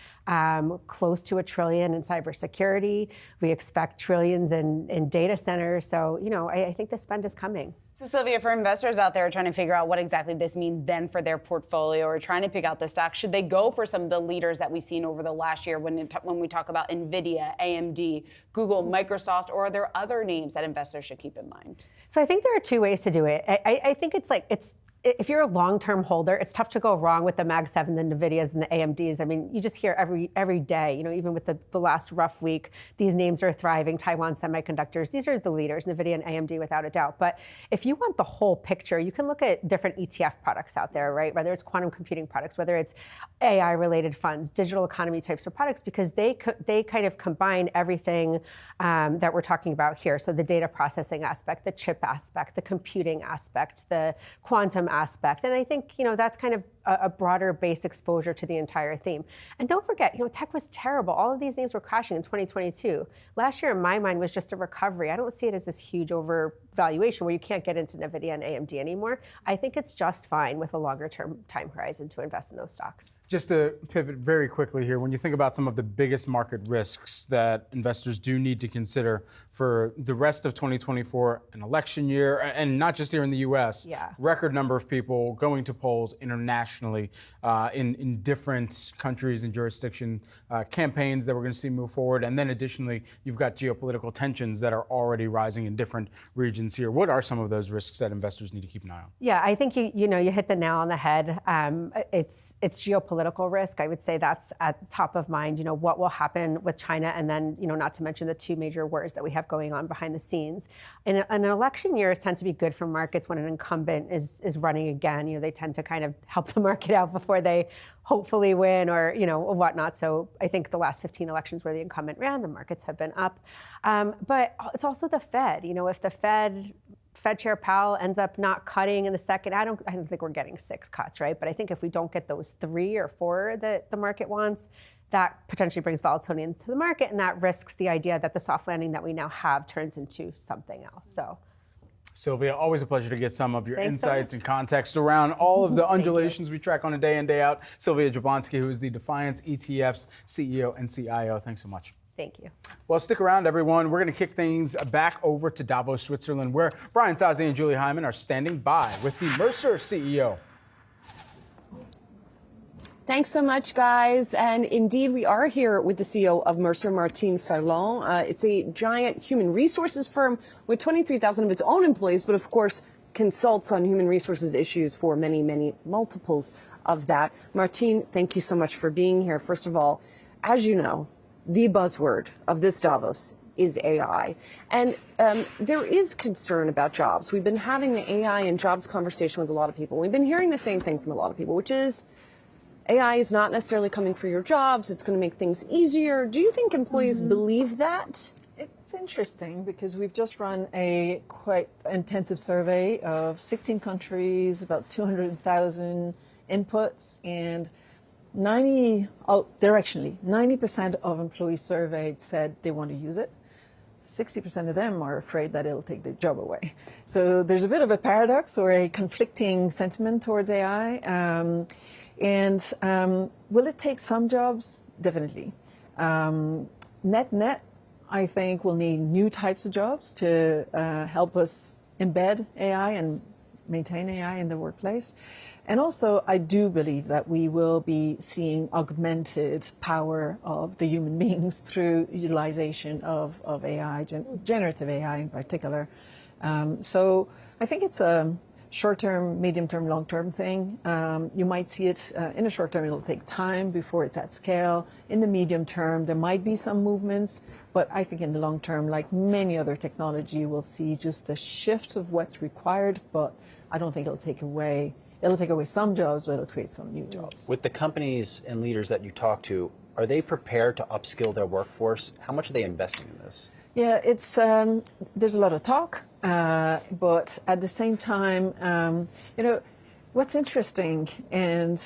close to $1 trillion in cybersecurity. We expect trillions in data centers. So, I think the spend is coming. So Sylvia, for investors out there trying to figure out what exactly this means then for their portfolio, or trying to pick out the stock, should they go for some of the leaders that we've seen over the last year when we talk about Nvidia, AMD, Google, Microsoft, or are there other names that investors should keep in mind? So I think there are two ways to do it. I think if you're a long-term holder, it's tough to go wrong with the Mag 7, the Nvidias, and the AMDs. I mean, you just hear every day, even with the last rough week, these names are thriving. Taiwan Semiconductors, these are the leaders, Nvidia and AMD without a doubt. But if you want the whole picture, you can look at different ETF products out there, right? Whether it's quantum computing products, whether it's AI-related funds, digital economy types of products, because they kind of combine everything that we're talking about here. So the data processing aspect, the chip aspect, the computing aspect, the quantum aspect. And I think, that's kind of a broader base exposure to the entire theme. And don't forget, tech was terrible. All of these names were crashing in 2022. Last year, in my mind, was just a recovery. I don't see it as this huge overvaluation where you can't get into Nvidia and AMD anymore. I think it's just fine with a longer term time horizon to invest in those stocks. Just to pivot very quickly here, when you think about some of the biggest market risks that investors do need to consider for the rest of 2024, an election year, and not just here in the US, record number of people going to polls internationally, internationally in different countries and jurisdiction campaigns that we're going to see move forward. And then additionally, you've got geopolitical tensions that are already rising in different regions here. What are some of those risks that investors need to keep an eye on? Yeah, I think you hit the nail on the head. It's geopolitical risk. I would say that's at the top of mind. What will happen with China, and then not to mention the two major wars that we have going on behind the scenes. And an election years tend to be good for markets when an incumbent is running again. They tend to kind of help the market out before they hopefully win or whatnot. So I think the last 15 elections where the incumbent ran, the markets have been up. But it's also the Fed. If the Fed Chair Powell ends up not cutting in the second, I don't think we're getting 6 cuts, right? But I think if we don't get those 3 or 4 that the market wants, that potentially brings volatility into the market, and that risks the idea that the soft landing that we now have turns into something else. So, Sylvia, always a pleasure to get some of your Thanks insights so and context around all of the undulations we track on a day in, day out. Sylvia Jablonski, who is the Defiance ETF's CEO and CIO. Thanks so much. Thank you. Well, stick around, everyone. We're going to kick things back over to Davos, Switzerland, where Brian Sazi and Julie Hyman are standing by with the Mercer CEO. Thanks so much, guys. And indeed, we are here with the CEO of Mercer, Martine Ferland. It's a giant human resources firm with 23,000 of its own employees, but of course, consults on human resources issues for many, many multiples of that. Martine, thank you so much for being here. First of all, as you know, the buzzword of this Davos is AI. And there is concern about jobs. We've been having the AI and jobs conversation with a lot of people. We've been hearing the same thing from a lot of people, which is AI is not necessarily coming for your jobs. It's going to make things easier. Do you think employees believe that? It's interesting because we've just run a quite intensive survey of 16 countries, about 200,000 inputs, and 90% of employees surveyed said they want to use it. 60% of them are afraid that it'll take their job away. So there's a bit of a paradox or a conflicting sentiment towards AI. Will it take some jobs? Definitely. Net, I think we'll need new types of jobs to help us embed AI and maintain AI in the workplace. And also, I do believe that we will be seeing augmented power of the human beings through utilization of AI, generative AI in particular. So I think it's a short-term, medium-term, long-term thing. You might see it in the short term, it'll take time before it's at scale. In the medium term, there might be some movements, but I think in the long term, like many other technology, we'll see just a shift of what's required, but I don't think it'll take away some jobs, but it'll create some new jobs. With the companies and leaders that you talk to, are they prepared to upskill their workforce? How much are they investing in this? Yeah, it's there's a lot of talk, but at the same time, what's interesting, and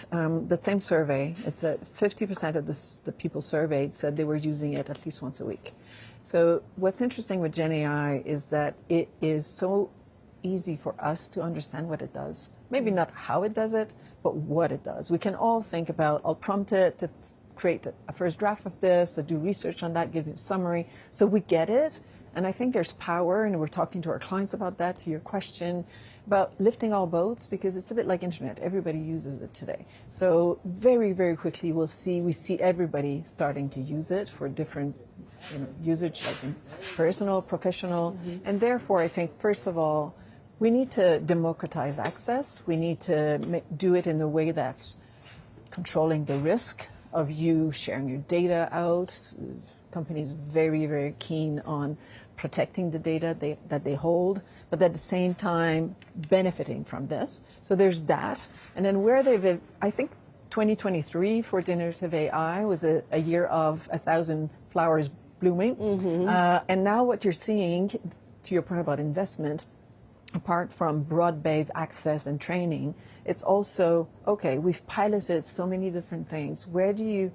that same survey, it's that 50% of the people surveyed said they were using it at least once a week. So what's interesting with Gen AI is that it is so easy for us to understand what it does. Maybe not how it does it, but what it does. We can all think about, I'll prompt it to create a first draft of this, or do research on that, give you a summary. So we get it. And I think there's power, and we're talking to our clients about that, to your question, about lifting all boats, because it's a bit like internet. Everybody uses it today. So very, very quickly we see everybody starting to use it for different usage, like in personal, professional. And therefore, I think, first of all, we need to democratize access. We need to do it in a way that's controlling the risk of you sharing your data out. Companies very, very keen on protecting the data that they hold, but at the same time benefiting from this. So there's that. And then I think 2023 for generative AI was a year of 1,000 flowers blooming. And now what you're seeing, to your point about investment, apart from broad-based access and training, it's also, okay, we've piloted so many different things. Where do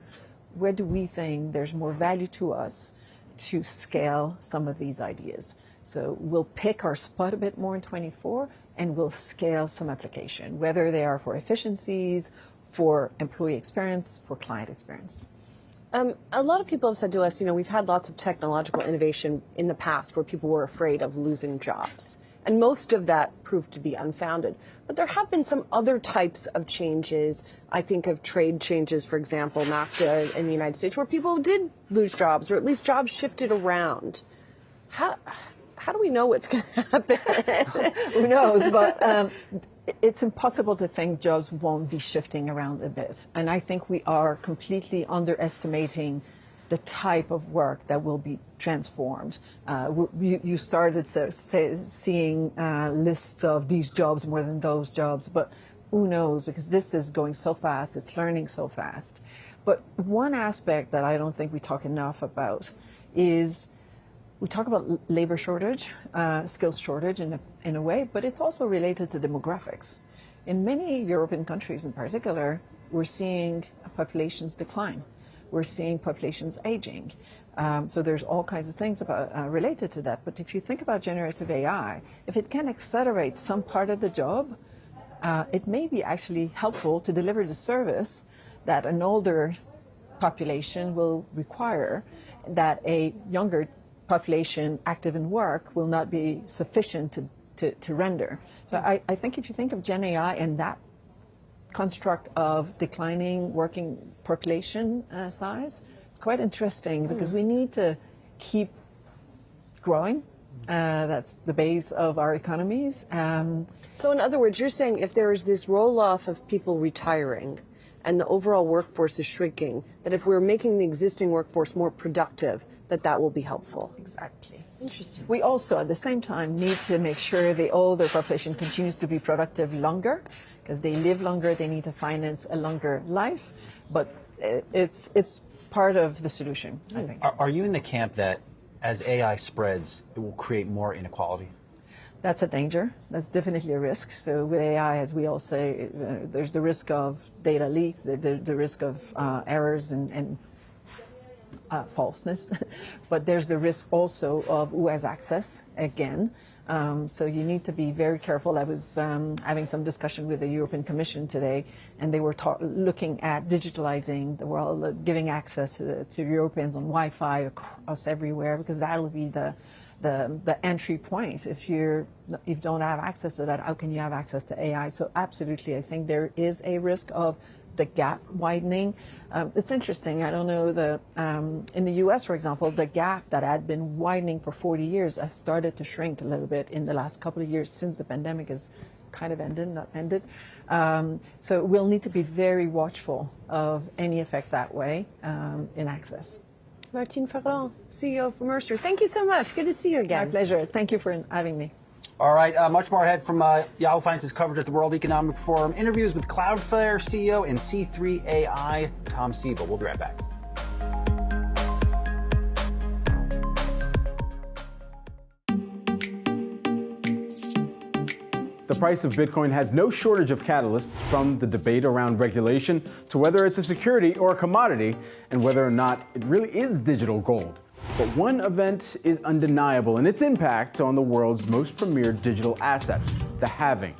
we think there's more value to us to scale some of these ideas? So we'll pick our spot a bit more in 24, and we'll scale some application, whether they are for efficiencies, for employee experience, for client experience. A lot of people have said to us, we've had lots of technological innovation in the past where people were afraid of losing jobs. And most of that proved to be unfounded. But there have been some other types of changes. I think of trade changes, for example, NAFTA in the United States, where people did lose jobs, or at least jobs shifted around. How do we know what's going to happen? Who knows? But it's impossible to think jobs won't be shifting around a bit. And I think we are completely underestimating the type of work that will be transformed. You started seeing lists of these jobs more than those jobs, but who knows, because this is going so fast, it's learning so fast. But one aspect that I don't think we talk enough about is we talk about labor shortage, skills shortage in a way, but it's also related to demographics. In many European countries in particular, we're seeing populations decline. We're seeing populations aging. So there's all kinds of things related to that. But if you think about generative AI, if it can accelerate some part of the job, it may be actually helpful to deliver the service that an older population will require, that a younger population active in work will not be sufficient to render. So I think if you think of Gen AI and that construct of declining working population size, it's quite interesting because we need to keep growing. That's the base of our economies. So in other words, you're saying if there is this roll-off of people retiring and the overall workforce is shrinking, that if we're making the existing workforce more productive, that will be helpful. Exactly. Interesting. We also, at the same time, need to make sure the older population continues to be productive longer, because they live longer, they need to finance a longer life. But it's part of the solution, I think. Are you in the camp that as AI spreads, it will create more inequality? That's a danger. That's definitely a risk. So with AI, as we all say, there's the risk of data leaks, the risk of errors and falseness, but there's the risk also of who has access again. So you need to be very careful. I was having some discussion with the European Commission today, and they were looking at digitalizing the world, giving access to Europeans on Wi-Fi across everywhere, because that will be the entry point. If you don't have access to that, how can you have access to AI? So absolutely, I think there is a risk of the gap widening. It's interesting. I don't know, in the US, for example, the gap that had been widening for 40 years has started to shrink a little bit in the last couple of years since the pandemic has kind of ended, not ended. So we'll need to be very watchful of any effect that way in access. Martine Ferrand, CEO for Mercer. Thank you so much. Good to see you again. My pleasure. Thank you for having me. All right, much more ahead from Yahoo Finance's coverage at the World Economic Forum. Interviews with Cloudflare CEO and C3 AI, Tom Siebel. We'll be right back. The price of Bitcoin has no shortage of catalysts, from the debate around regulation to whether it's a security or a commodity, and whether or not it really is digital gold. But one event is undeniable in its impact on the world's most premier digital asset, the halving.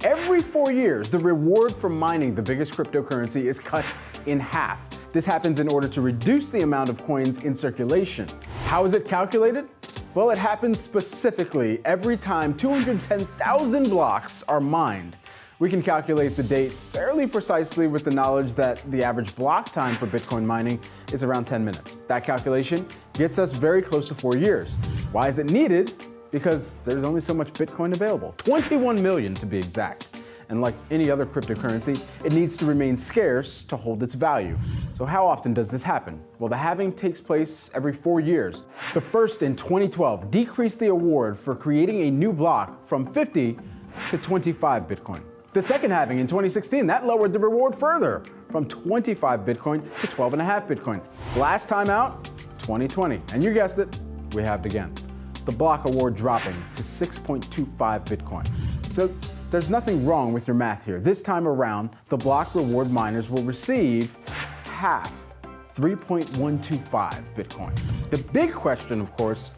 Every 4 years, the reward for mining the biggest cryptocurrency is cut in half. This happens in order to reduce the amount of coins in circulation. How is it calculated? Well, it happens specifically every time 210,000 blocks are mined. We can calculate the date fairly precisely with the knowledge that the average block time for Bitcoin mining is around 10 minutes. That calculation gets us very close to 4 years. Why is it needed? Because there's only so much Bitcoin available, 21 million to be exact. And like any other cryptocurrency, it needs to remain scarce to hold its value. So how often does this happen? Well, the halving takes place every 4 years. The first, in 2012, decreased the award for creating a new block from 50 to 25 Bitcoin. The second halving in 2016, that lowered the reward further from 25 Bitcoin to 12.5 Bitcoin. Last time out, 2020. And you guessed it, we halved again. The block award dropping to 6.25 Bitcoin. So there's nothing wrong with your math here. This time around, the block reward miners will receive half, 3.125 Bitcoin. The big question, of course,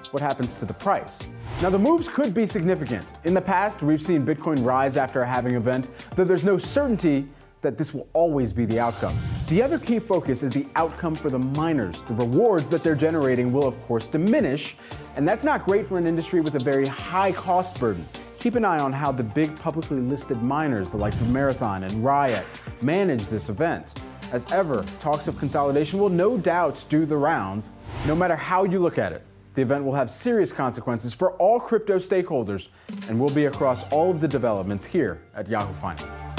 what happens to the price? Now, the moves could be significant. In the past, we've seen Bitcoin rise after a halving event, though there's no certainty that this will always be the outcome. The other key focus is the outcome for the miners. The rewards that they're generating will, of course, diminish, and that's not great for an industry with a very high cost burden. Keep an eye on how the big publicly listed miners, the likes of Marathon and Riot, manage this event. As ever, talks of consolidation will no doubt do the rounds. No matter how you look at it, the event will have serious consequences for all crypto stakeholders and will be across all of the developments here at Yahoo Finance.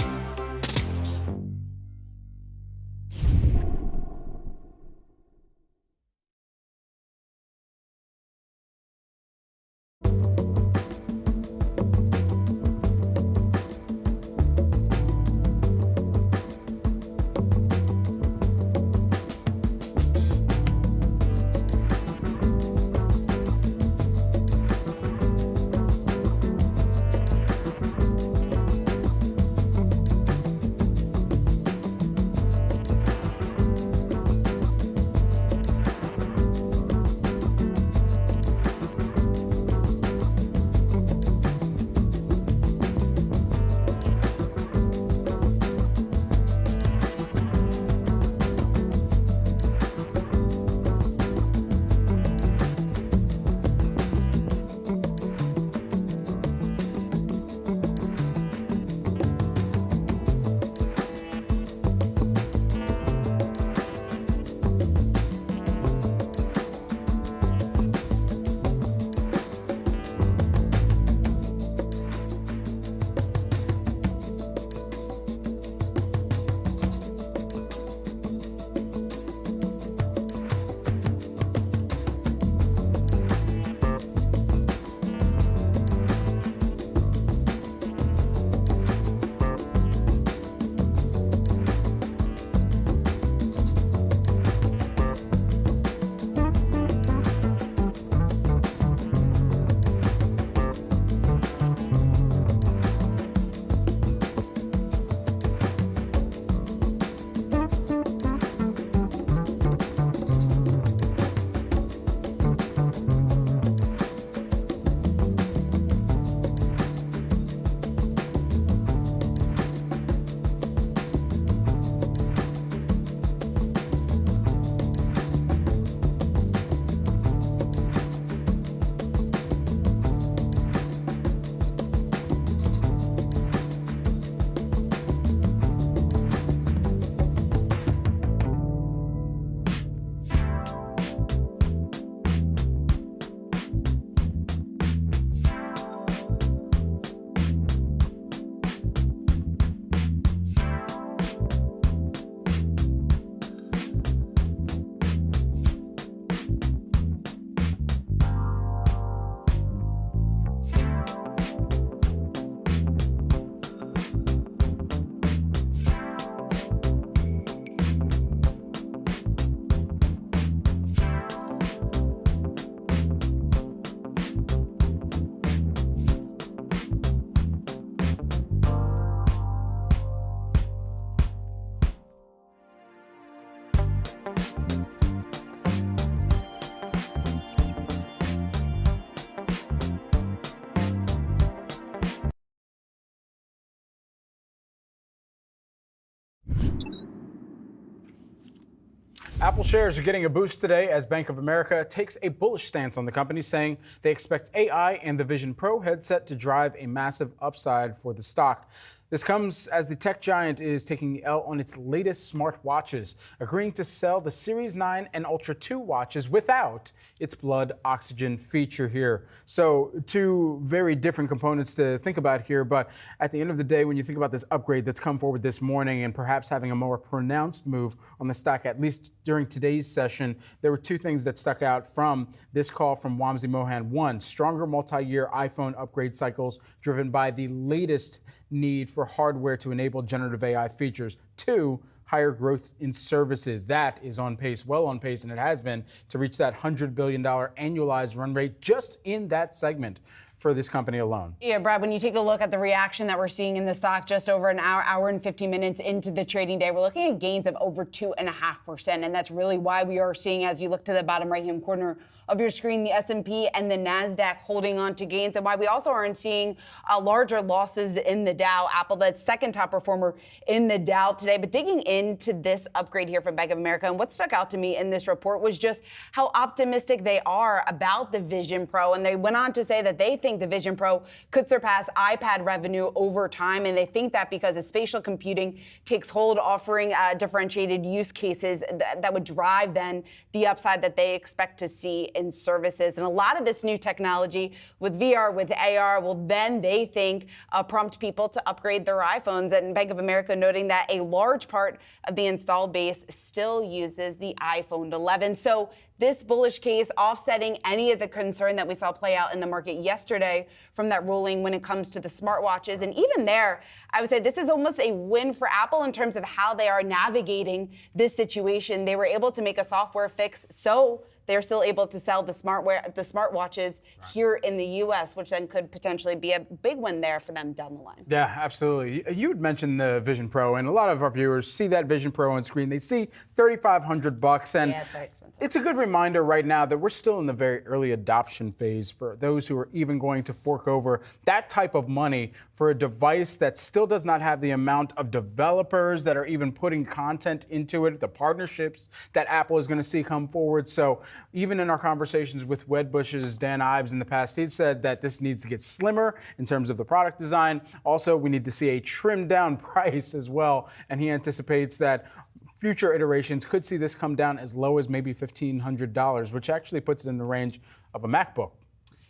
Apple shares are getting a boost today as Bank of America takes a bullish stance on the company, saying they expect AI and the Vision Pro headset to drive a massive upside for the stock. This comes as the tech giant is taking the L on its latest smartwatches, agreeing to sell the Series 9 and Ultra 2 watches without its blood oxygen feature here. So two very different components to think about here, but at the end of the day, when you think about this upgrade that's come forward this morning and perhaps having a more pronounced move on the stock, at least during today's session, there were two things that stuck out from this call from Wamsi Mohan. One, stronger multi-year iPhone upgrade cycles driven by the latest need for hardware to enable generative AI features. Two, higher growth in services. That is on pace, well on pace, and it has been to reach that $100 billion annualized run rate just in that segment. for this company alone. Yeah, Brad, when you take a look at the reaction that we're seeing in the stock just over an hour and 50 minutes into the trading day, we're looking at gains of over 2.5%. And that's really why we are seeing, as you look to the bottom right-hand corner of your screen, the S&P and the Nasdaq holding on to gains, and why we also aren't seeing larger losses in the Dow. Apple, that second top performer in the Dow today. But digging into this upgrade here from Bank of America, and what stuck out to me in this report was just how optimistic they are about the Vision Pro. And they went on to say that they think the Vision Pro could surpass iPad revenue over time. And they think that because as spatial computing takes hold, offering differentiated use cases that would drive then the upside that they expect to see in services. And a lot of this new technology with VR, with AR, will then, they think, prompt people to upgrade their iPhones. And Bank of America noting that a large part of the installed base still uses the iPhone 11. So this bullish case offsetting any of the concern that we saw play out in the market yesterday from that ruling when it comes to the smartwatches. And even there, I would say this is almost a win for Apple in terms of how they are navigating this situation. They were able to make a software fix, so they're still able to sell the smartwatches here in the U.S., which then could potentially be a big win there for them down the line. Yeah, absolutely. You had mentioned the Vision Pro, and a lot of our viewers see that Vision Pro on screen. They see $3,500, and yeah, it's very expensive. It's a good reminder right now that we're still in the very early adoption phase for those who are even going to fork over that type of money for a device that still does not have the amount of developers that are even putting content into it, the partnerships that Apple is going to see come forward. So even in our conversations with Wedbush's Dan Ives in the past, he said that this needs to get slimmer in terms of the product design. Also, we need to see a trimmed down price as well. And he anticipates that future iterations could see this come down as low as maybe $1,500, which actually puts it in the range of a MacBook.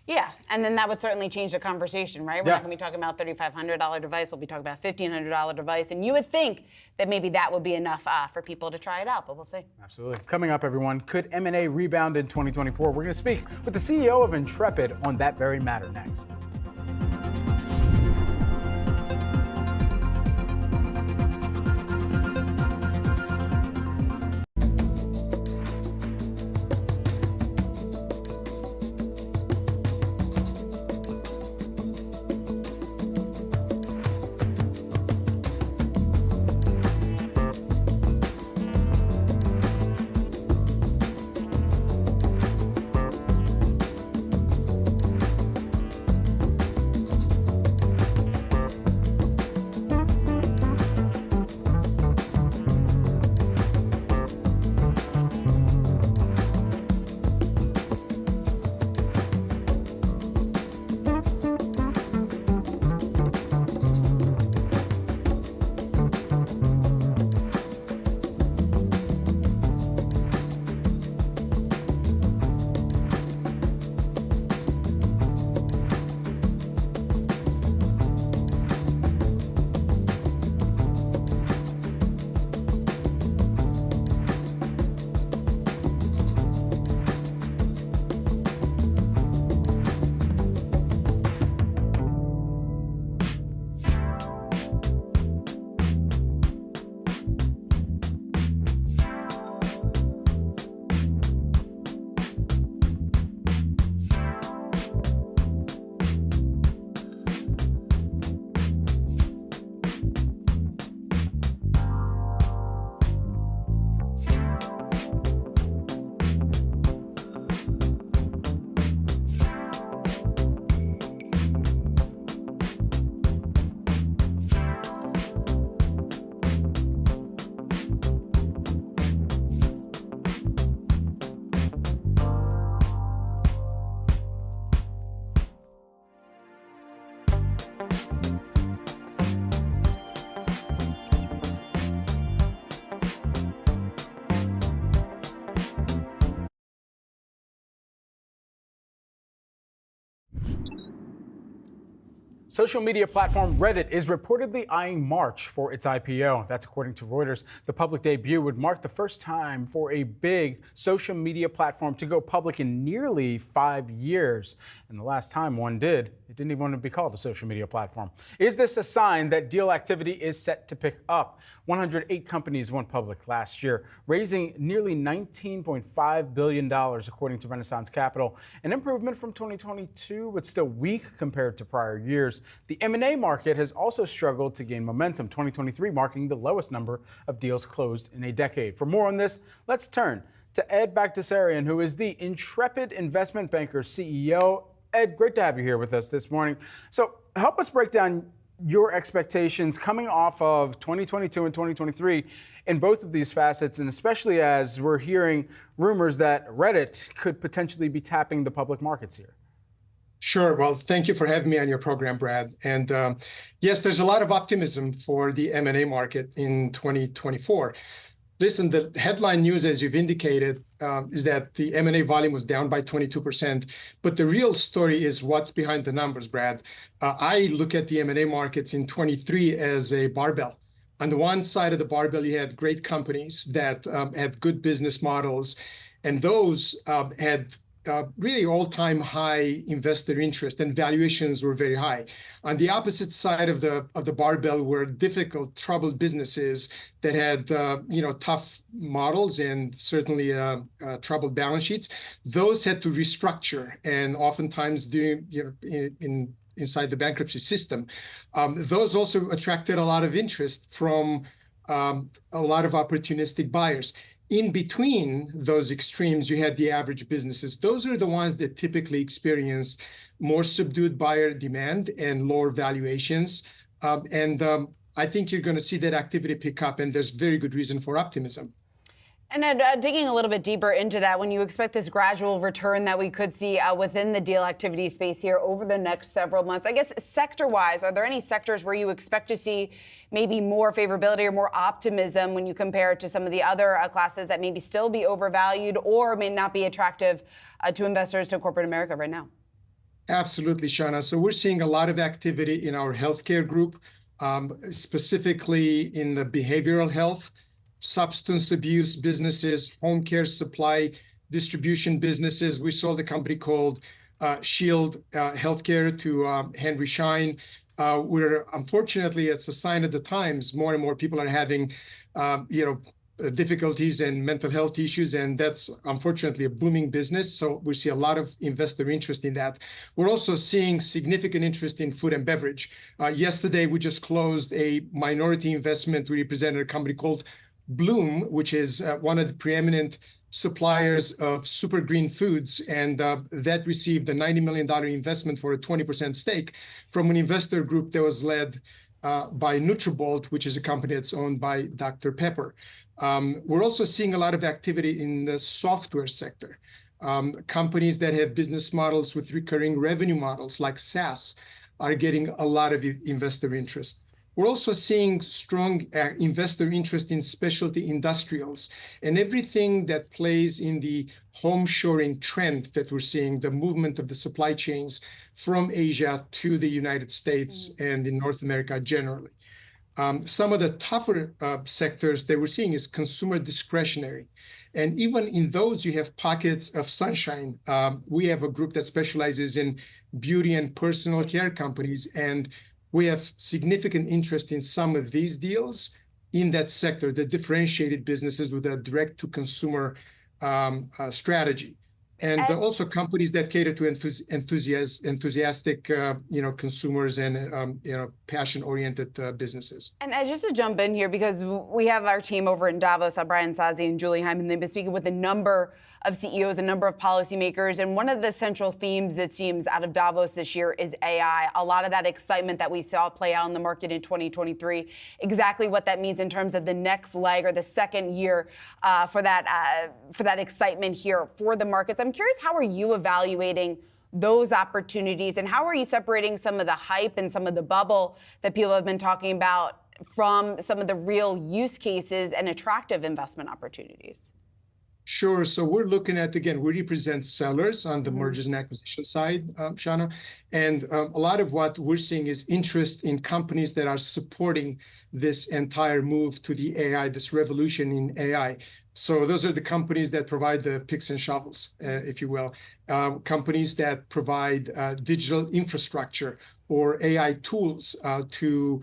Yeah, and then that would certainly change the conversation, right? We're not going to be talking about $3,500 device. We'll be talking about $1,500 device. And you would think that maybe that would be enough for people to try it out, but we'll see. Absolutely. Coming up, everyone, could M&A rebound in 2024? We're going to speak with the CEO of Intrepid on that very matter next. Social media platform Reddit is reportedly eyeing March for its IPO. That's according to Reuters. The public debut would mark the first time for a big social media platform to go public in nearly 5 years. And the last time one did, it didn't even want to be called a social media platform. Is this a sign that deal activity is set to pick up? 108 companies went public last year, raising nearly $19.5 billion, according to Renaissance Capital, an improvement from 2022, but still weak compared to prior years. The M&A market has also struggled to gain momentum, 2023 marking the lowest number of deals closed in a decade. For more on this, let's turn to Ed Bagdasarian, who is the Intrepid Investment Bankers CEO. Ed, great to have you here with us this morning. So help us break down your expectations coming off of 2022 and 2023 in both of these facets, and especially as we're hearing rumors that Reddit could potentially be tapping the public markets here. Sure. Well, thank you for having me on your program, Brad. And yes, there's a lot of optimism for the M&A market in 2024. Listen, the headline news, as you've indicated, is that the M&A volume was down by 22%. But the real story is what's behind the numbers, Brad. I look at the M&A markets in 23 as a barbell. On the one side of the barbell, you had great companies that had good business models, and those had really all-time high investor interest, and valuations were very high. On the opposite side of the barbell were difficult, troubled businesses that had tough models and certainly troubled balance sheets. Those had to restructure, and oftentimes inside the bankruptcy system. Those also attracted a lot of interest from a lot of opportunistic buyers. In between those extremes, you had the average businesses. Those are the ones that typically experience more subdued buyer demand and lower valuations. I think you're going to see that activity pick up, and there's very good reason for optimism. And Ed, digging a little bit deeper into that, when you expect this gradual return that we could see within the deal activity space here over the next several months, I guess sector-wise, are there any sectors where you expect to see maybe more favorability or more optimism when you compare it to some of the other classes that maybe still be overvalued or may not be attractive to investors, to corporate America right now? Absolutely, Shana. So we're seeing a lot of activity in our healthcare group, specifically in the behavioral health, substance abuse businesses, home care supply, distribution businesses. We sold a company called Shield Healthcare to Henry Schein. Where unfortunately, it's a sign of the times, more and more people are having difficulties and mental health issues, and that's unfortunately a booming business. So we see a lot of investor interest in that. We're also seeing significant interest in food and beverage. Yesterday, we just closed a minority investment. We represented a company called Bloom, which is one of the preeminent suppliers of super green foods, and that received a $90 million investment for a 20% stake from an investor group that was led by Nutrabolt, which is a company that's owned by Dr. Pepper. We're also seeing a lot of activity in the software sector. Companies that have business models with recurring revenue models like SaaS are getting a lot of investor interest. We're also seeing strong investor interest in specialty industrials and everything that plays in the home shoring trend that we're seeing, the movement of the supply chains from Asia to the United States and in North America generally. Some of the tougher sectors that we're seeing is consumer discretionary. And even in those, you have pockets of sunshine. We have a group that specializes in beauty and personal care companies, and we have significant interest in some of these deals in that sector, the differentiated businesses with a direct-to-consumer strategy. And also companies that cater to enthusiastic, consumers and, passion-oriented businesses. And just to jump in here, because we have our team over in Davos, Brian Sazi and Julie Hyman, they've been speaking with a number of CEOs, a number of policymakers, and one of the central themes, it seems, out of Davos this year is AI. A lot of that excitement that we saw play out in the market in 2023, exactly what that means in terms of the next leg or the second year for that excitement here for the markets. I'm curious, how are you evaluating those opportunities, and how are you separating some of the hype and some of the bubble that people have been talking about from some of the real use cases and attractive investment opportunities? Sure. So we're looking at, again, we represent sellers on the mergers and acquisition side, Shana. And a lot of what we're seeing is interest in companies that are supporting this entire move to the AI, this revolution in AI. So those are the companies that provide the picks and shovels, if you will. Companies that provide digital infrastructure or AI tools to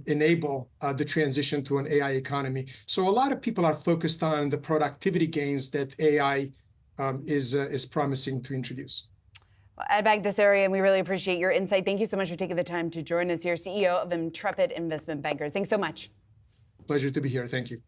enable the transition to an AI economy. So a lot of people are focused on the productivity gains that AI is promising to introduce. Well, Ed Bagdasarian, we really appreciate your insight. Thank you so much for taking the time to join us here, CEO of Intrepid Investment Bankers. Thanks so much. Pleasure to be here. Thank you.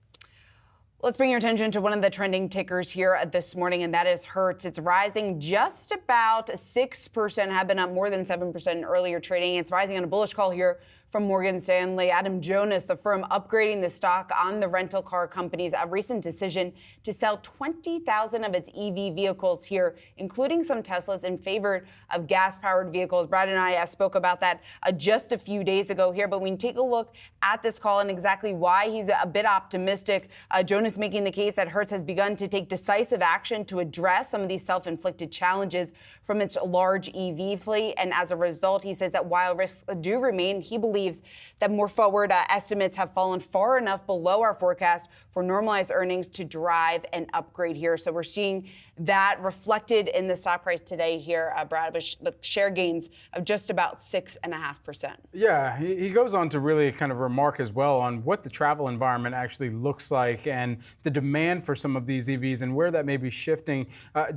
Let's bring your attention to one of the trending tickers here this morning, and that is Hertz. It's rising just about 6%, have been up more than 7% in earlier trading. It's rising on a bullish call here from Morgan Stanley. Adam Jonas, the firm upgrading the stock on the rental car company's recent decision to sell 20,000 of its EV vehicles here, including some Teslas, in favor of gas-powered vehicles. Brad and I spoke about that just a few days ago here, but when you take a look at this call and exactly why he's a bit optimistic, Jonas making the case that Hertz has begun to take decisive action to address some of these self-inflicted challenges from its large EV fleet. And as a result, he says that while risks do remain, he believes that more forward estimates have fallen far enough below our forecast for normalized earnings to drive an upgrade here. So we're seeing that reflected in the stock price today here, Brad, with share gains of just about 6.5%. Yeah, he goes on to really kind of remark as well on what the travel environment actually looks like and the demand for some of these EVs and where that may be shifting.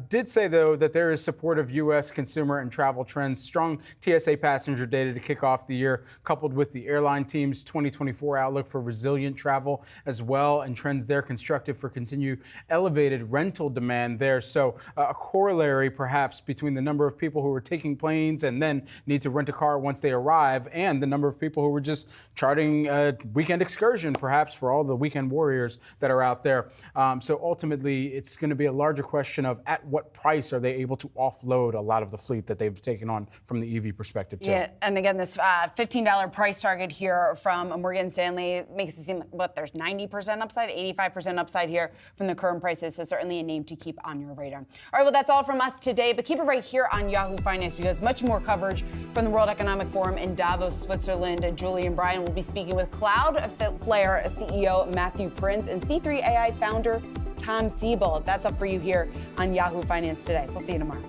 Did say, though, that there is supportive U.S. consumer and travel trends, strong TSA passenger data to kick off the year, coupled with the airline team's 2024 outlook for resilient travel as well, and trends there constructive for continued elevated rental demand there. So a corollary perhaps between the number of people who are taking planes and then need to rent a car once they arrive and the number of people who were just charting a weekend excursion perhaps for all the weekend warriors that are out there. So ultimately, it's going to be a larger question of at what price are they able to offload a lot of the fleet that they've taken on from the EV perspective too. Yeah, and again, this $15 price target here from Morgan Stanley makes it seem like, there's 90% upside, 85% upside here from the current prices. So certainly a name to keep on your radar. All right, well, that's all from us today, but keep it right here on Yahoo Finance because much more coverage from the World Economic Forum in Davos, Switzerland. Julie and Brian will be speaking with Cloudflare CEO Matthew Prince and C3 AI founder Tom Siebel. That's up for you here on Yahoo Finance today. We'll see you tomorrow.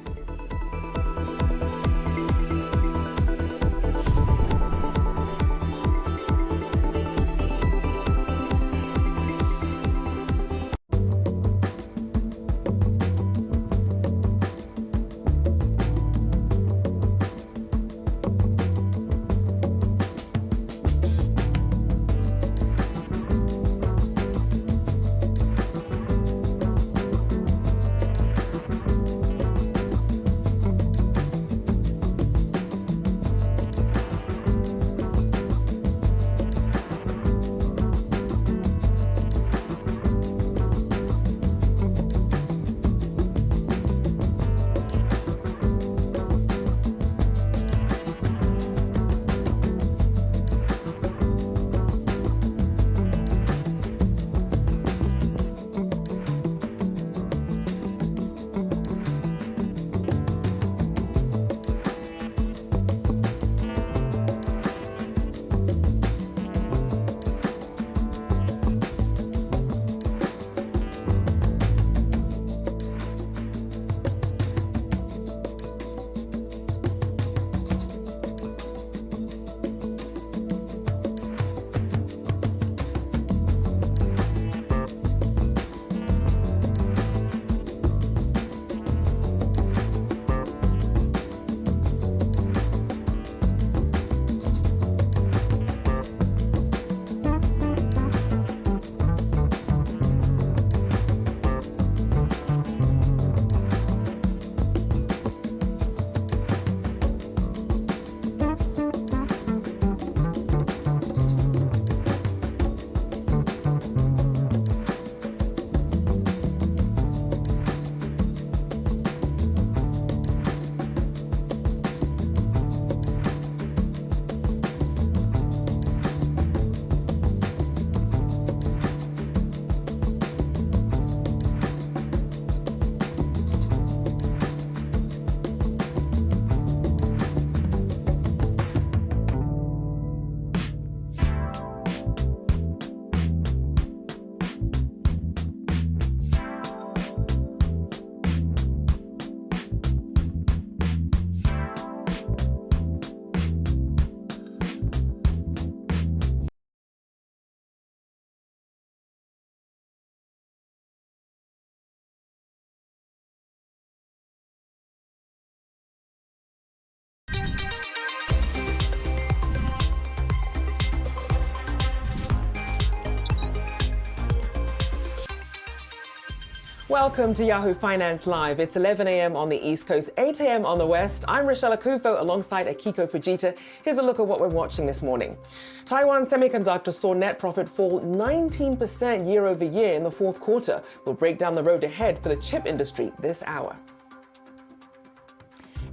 Welcome to Yahoo Finance Live. It's 11 a.m. on the East Coast, 8 a.m. on the West. I'm Rochelle Akufo alongside Akiko Fujita. Here's a look at what we're watching this morning. Taiwan Semiconductor saw net profit fall 19% year over year in the fourth quarter. We'll break down the road ahead for the chip industry this hour.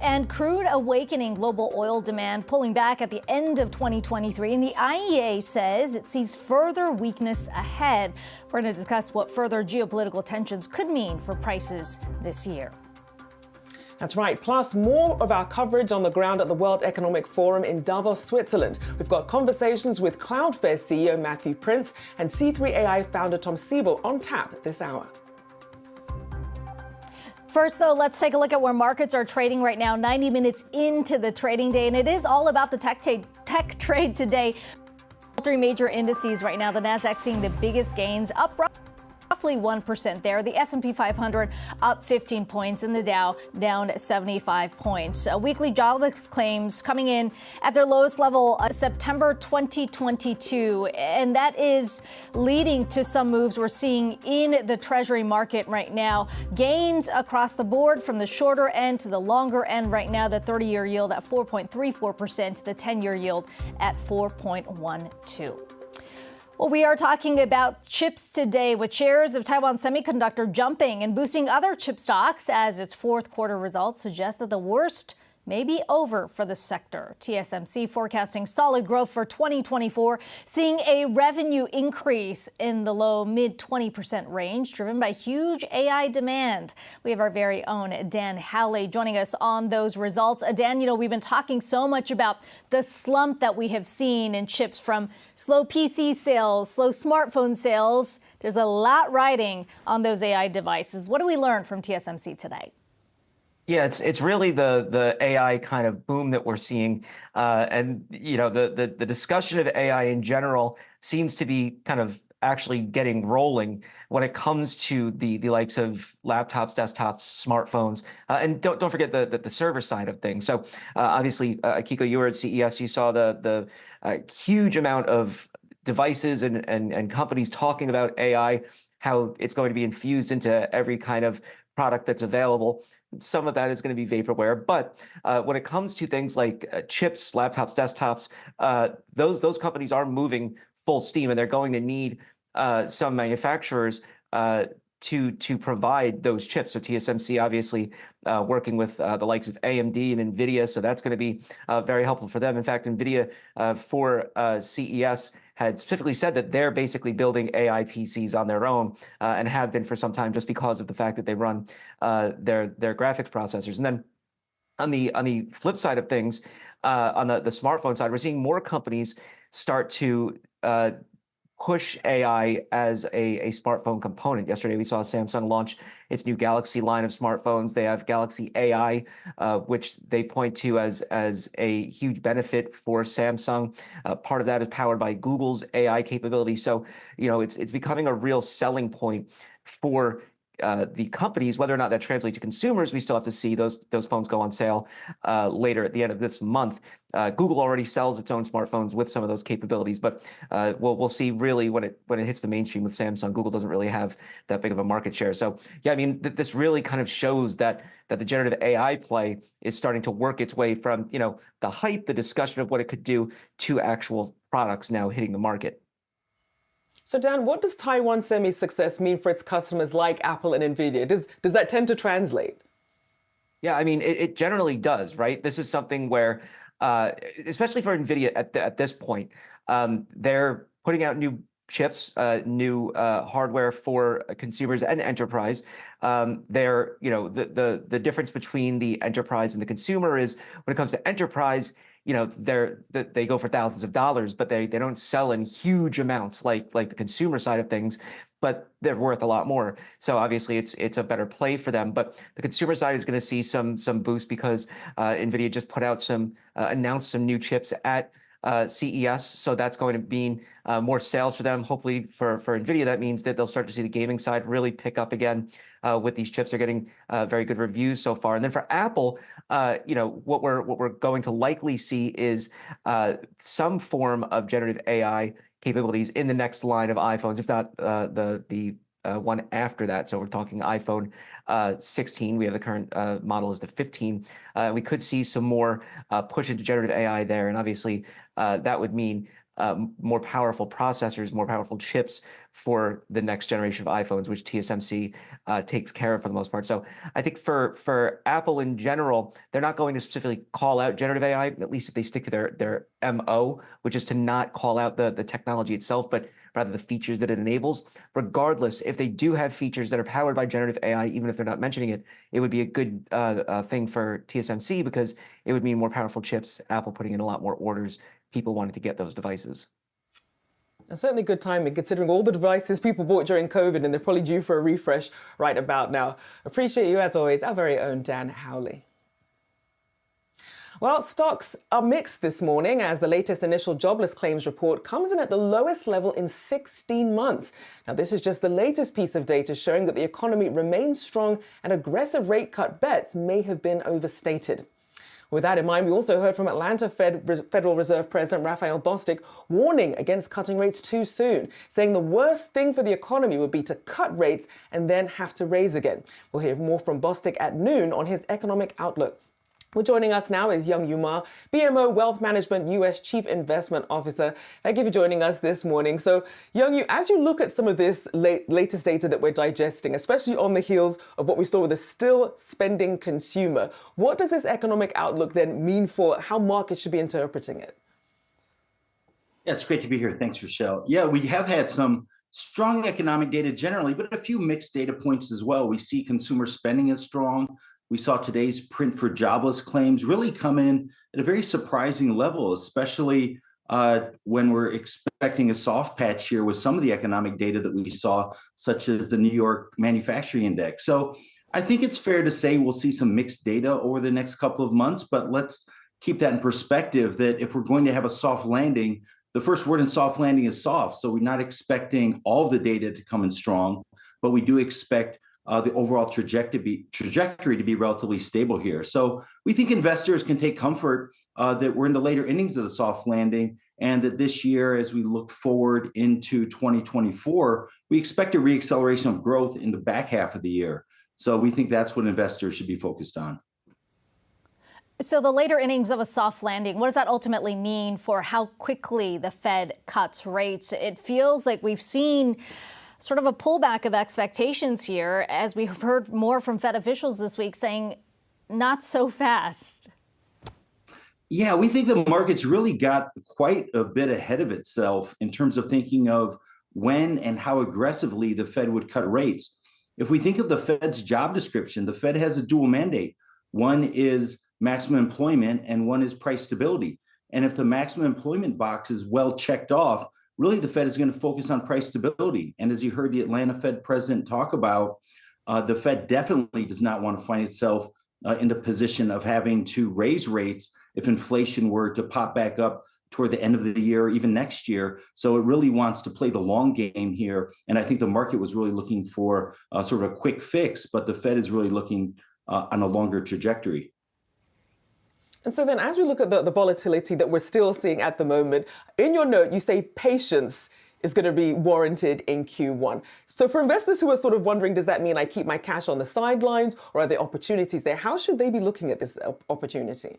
And crude awakening global oil demand pulling back at the end of 2023. And the IEA says it sees further weakness ahead. We're going to discuss what further geopolitical tensions could mean for prices this year. That's right. Plus, more of our coverage on the ground at the World Economic Forum in Davos, Switzerland. We've got conversations with Cloudflare CEO Matthew Prince and C3AI founder Tom Siebel on tap this hour. First, though, let's take a look at where markets are trading right now, 90 minutes into the trading day. And it is all about the tech trade today. Three major indices right now. The Nasdaq seeing the biggest gains, up roughly 1% there. The S&P 500 up 15 points and the Dow down 75 points. Weekly jobless claims coming in at their lowest level September 2022. And that is leading to some moves we're seeing in the Treasury market right now. Gains across the board from the shorter end to the longer end right now. The 30-year yield at 4.34%, the 10-year yield at 4.12. Well, we are talking about chips today with shares of Taiwan Semiconductor jumping and boosting other chip stocks as its fourth quarter results suggest that the worst may be over for the sector. TSMC forecasting solid growth for 2024, seeing a revenue increase in the low mid 20% range, driven by huge AI demand. We have our very own Dan Halley joining us on those results. Dan, we've been talking so much about the slump that we have seen in chips from slow PC sales, slow smartphone sales. There's a lot riding on those AI devices. What do we learn from TSMC today? Yeah, it's really the AI kind of boom that we're seeing, and the discussion of AI in general seems to be kind of actually getting rolling when it comes to the likes of laptops, desktops, smartphones, and don't forget the server side of things. So obviously, Akiko, you were at CES, you saw the huge amount of devices and companies talking about AI, how it's going to be infused into every kind of product that's available. Some of that is going to be vaporware, but when it comes to things like chips, laptops, desktops, those companies are moving full steam, and they're going to need some manufacturers to provide those chips. So TSMC obviously working with the likes of AMD and Nvidia, so that's going to be very helpful for them. In fact, Nvidia for CES had specifically said that they're basically building AI PCs on their own and have been for some time, just because of the fact that they run their graphics processors. And then on the flip side of things, on the smartphone side, we're seeing more companies start to push AI as a smartphone component. Yesterday, we saw Samsung launch its new Galaxy line of smartphones. They have Galaxy AI, which they point to as a huge benefit for Samsung. Part of that is powered by Google's AI capability. So, it's becoming a real selling point for the companies. Whether or not that translates to consumers, we still have to see those phones go on sale later at the end of this month. Google already sells its own smartphones with some of those capabilities, but we'll see really when it hits the mainstream with Samsung. Google doesn't really have that big of a market share. So yeah, I mean, this really kind of shows that the generative AI play is starting to work its way from the hype, the discussion of what it could do, to actual products now hitting the market. So Dan, what does Taiwan Semi's success mean for its customers like Apple and Nvidia? Does that tend to translate? Yeah, I mean, it generally does, right? This is something where, especially for Nvidia at this point, they're putting out new chips, new hardware for consumers and enterprise. The difference between the enterprise and the consumer is when it comes to enterprise, they go for thousands of dollars, but they don't sell in huge amounts like the consumer side of things, but they're worth a lot more. So obviously it's a better play for them. But the consumer side is going to see some boost because Nvidia just announced some new chips at CES. So that's going to mean more sales for them. Hopefully for Nvidia, that means that they'll start to see the gaming side really pick up again with these chips. They're getting very good reviews so far. And then for Apple, what we're going to likely see is some form of generative AI capabilities in the next line of iPhones, if not the one after that. So we're talking iPhone 16. We have the current model is the 15. We could see some more push into generative AI there. And obviously that would mean more powerful processors, more powerful chips for the next generation of iPhones, which TSMC takes care of for the most part. So I think for Apple in general, they're not going to specifically call out generative AI, at least if they stick to their MO, which is to not call out the technology itself, but rather the features that it enables. Regardless, if they do have features that are powered by generative AI, even if they're not mentioning it, it would be a good thing for TSMC because it would mean more powerful chips, Apple putting in a lot more orders, people wanted to get those devices. And certainly good timing, considering all the devices people bought during COVID, and they're probably due for a refresh right about now. Appreciate you, as always, our very own Dan Howley. Well, stocks are mixed this morning as the latest initial jobless claims report comes in at the lowest level in 16 months. Now, this is just the latest piece of data showing that the economy remains strong and aggressive rate cut bets may have been overstated. With that in mind, we also heard from Atlanta Federal Reserve President Raphael Bostic warning against cutting rates too soon, saying the worst thing for the economy would be to cut rates and then have to raise again. We'll hear more from Bostic at noon on his economic outlook. Well, joining us now is Young-Yu Ma, BMO Wealth Management U.S. Chief Investment Officer. Thank you for joining us this morning. So, Young-Yu, as you look at some of this latest data that we're digesting, especially on the heels of what we saw with the still spending consumer, what does this economic outlook then mean for how markets should be interpreting it? Yeah, it's great to be here. Thanks, Rochelle. Yeah, we have had some strong economic data generally, but a few mixed data points as well. We see consumer spending is strong. We saw today's print for jobless claims really come in at a very surprising level, especially when we're expecting a soft patch here with some of the economic data that we saw, such as the New York Manufacturing Index. So I think it's fair to say we'll see some mixed data over the next couple of months, but let's keep that in perspective that if we're going to have a soft landing, the first word in soft landing is soft. So we're not expecting all of the data to come in strong, but we do expect the overall trajectory to be relatively stable here. So we think investors can take comfort that we're in the later innings of the soft landing and that this year, as we look forward into 2024, we expect a reacceleration of growth in the back half of the year. So we think that's what investors should be focused on. So the later innings of a soft landing, what does that ultimately mean for how quickly the Fed cuts rates? It feels like we've seen sort of a pullback of expectations here, as we've heard more from Fed officials this week saying not so fast. Yeah, we think the market's really got quite a bit ahead of itself in terms of thinking of when and how aggressively the Fed would cut rates. If we think of the Fed's job description, the Fed has a dual mandate. One is maximum employment and one is price stability. And if the maximum employment box is well checked off, really, the Fed is going to focus on price stability. And as you heard the Atlanta Fed president talk about, the Fed definitely does not want to find itself in the position of having to raise rates if inflation were to pop back up toward the end of the year or even next year. So it really wants to play the long game here. And I think the market was really looking for sort of a quick fix, but the Fed is really looking on a longer trajectory. And so then as we look at the volatility that we're still seeing at the moment, in your note, you say patience is going to be warranted in Q1. So for investors who are sort of wondering, does that mean I keep my cash on the sidelines or are there opportunities there? How should they be looking at this opportunity?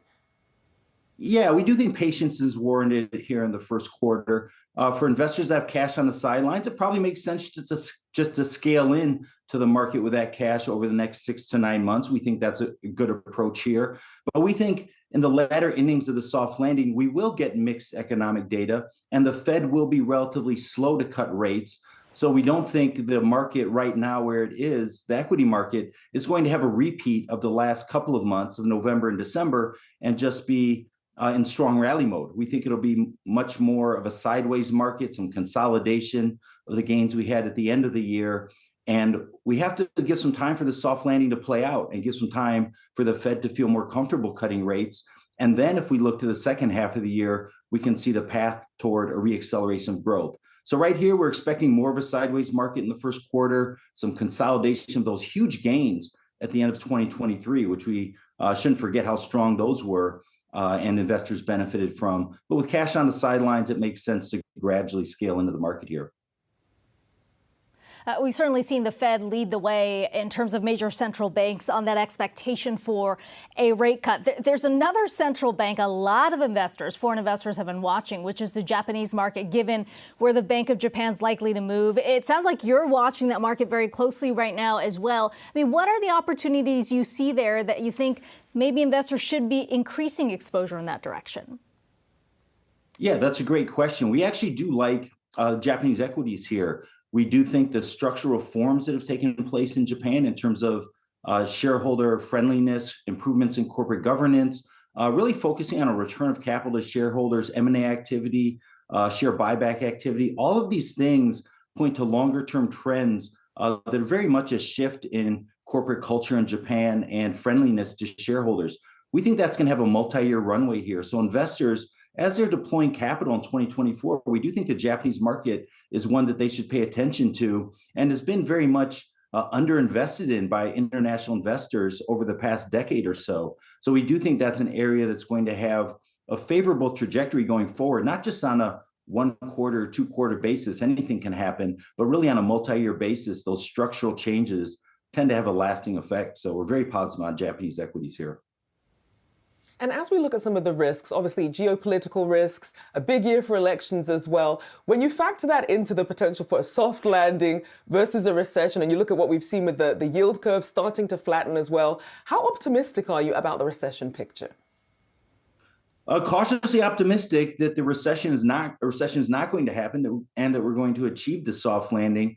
Yeah, we do think patience is warranted here in the first quarter. For investors that have cash on the sidelines, it probably makes sense just to scale in to the market with that cash over the next 6 to 9 months. We think that's a good approach here. But we think in the latter innings of the soft landing, we will get mixed economic data, and the Fed will be relatively slow to cut rates. So we don't think the market right now where it is, the equity market, is going to have a repeat of the last couple of months of November and December and just be in strong rally mode. We think it'll be much more of a sideways market, some consolidation of the gains we had at the end of the year. And we have to give some time for the soft landing to play out and give some time for the Fed to feel more comfortable cutting rates. And then if we look to the second half of the year, we can see the path toward a reacceleration of growth. So right here, we're expecting more of a sideways market in the first quarter, some consolidation of those huge gains at the end of 2023, which we shouldn't forget how strong those were and investors benefited from. But with cash on the sidelines, it makes sense to gradually scale into the market here. We've certainly seen the Fed lead the way in terms of major central banks on that expectation for a rate cut. There's another central bank a lot of investors, foreign investors, have been watching, which is the Japanese market, given where the Bank of Japan's likely to move. It sounds like you're watching that market very closely right now as well. I mean, what are the opportunities you see there that you think maybe investors should be increasing exposure in that direction? Yeah, that's a great question. We actually do like Japanese equities here. We do think the structural reforms that have taken place in Japan in terms of shareholder friendliness, improvements in corporate governance, really focusing on a return of capital to shareholders, M&A activity, share buyback activity, all of these things point to longer term trends that are very much a shift in corporate culture in Japan and friendliness to shareholders. We think that's going to have a multi-year runway here. So investors, as they're deploying capital in 2024, we do think the Japanese market is one that they should pay attention to and has been very much underinvested in by international investors over the past decade or so. So we do think that's an area that's going to have a favorable trajectory going forward, not just on a 1 quarter, 2 quarter basis. Anything can happen, but really on a multi-year basis, those structural changes tend to have a lasting effect. So we're very positive on Japanese equities here. And as we look at some of the risks, obviously geopolitical risks, a big year for elections as well, when you factor that into the potential for a soft landing versus a recession, and you look at what we've seen with the yield curve starting to flatten as well, how optimistic are you about the recession picture? Cautiously optimistic that the recession is not going to happen and that we're going to achieve the soft landing.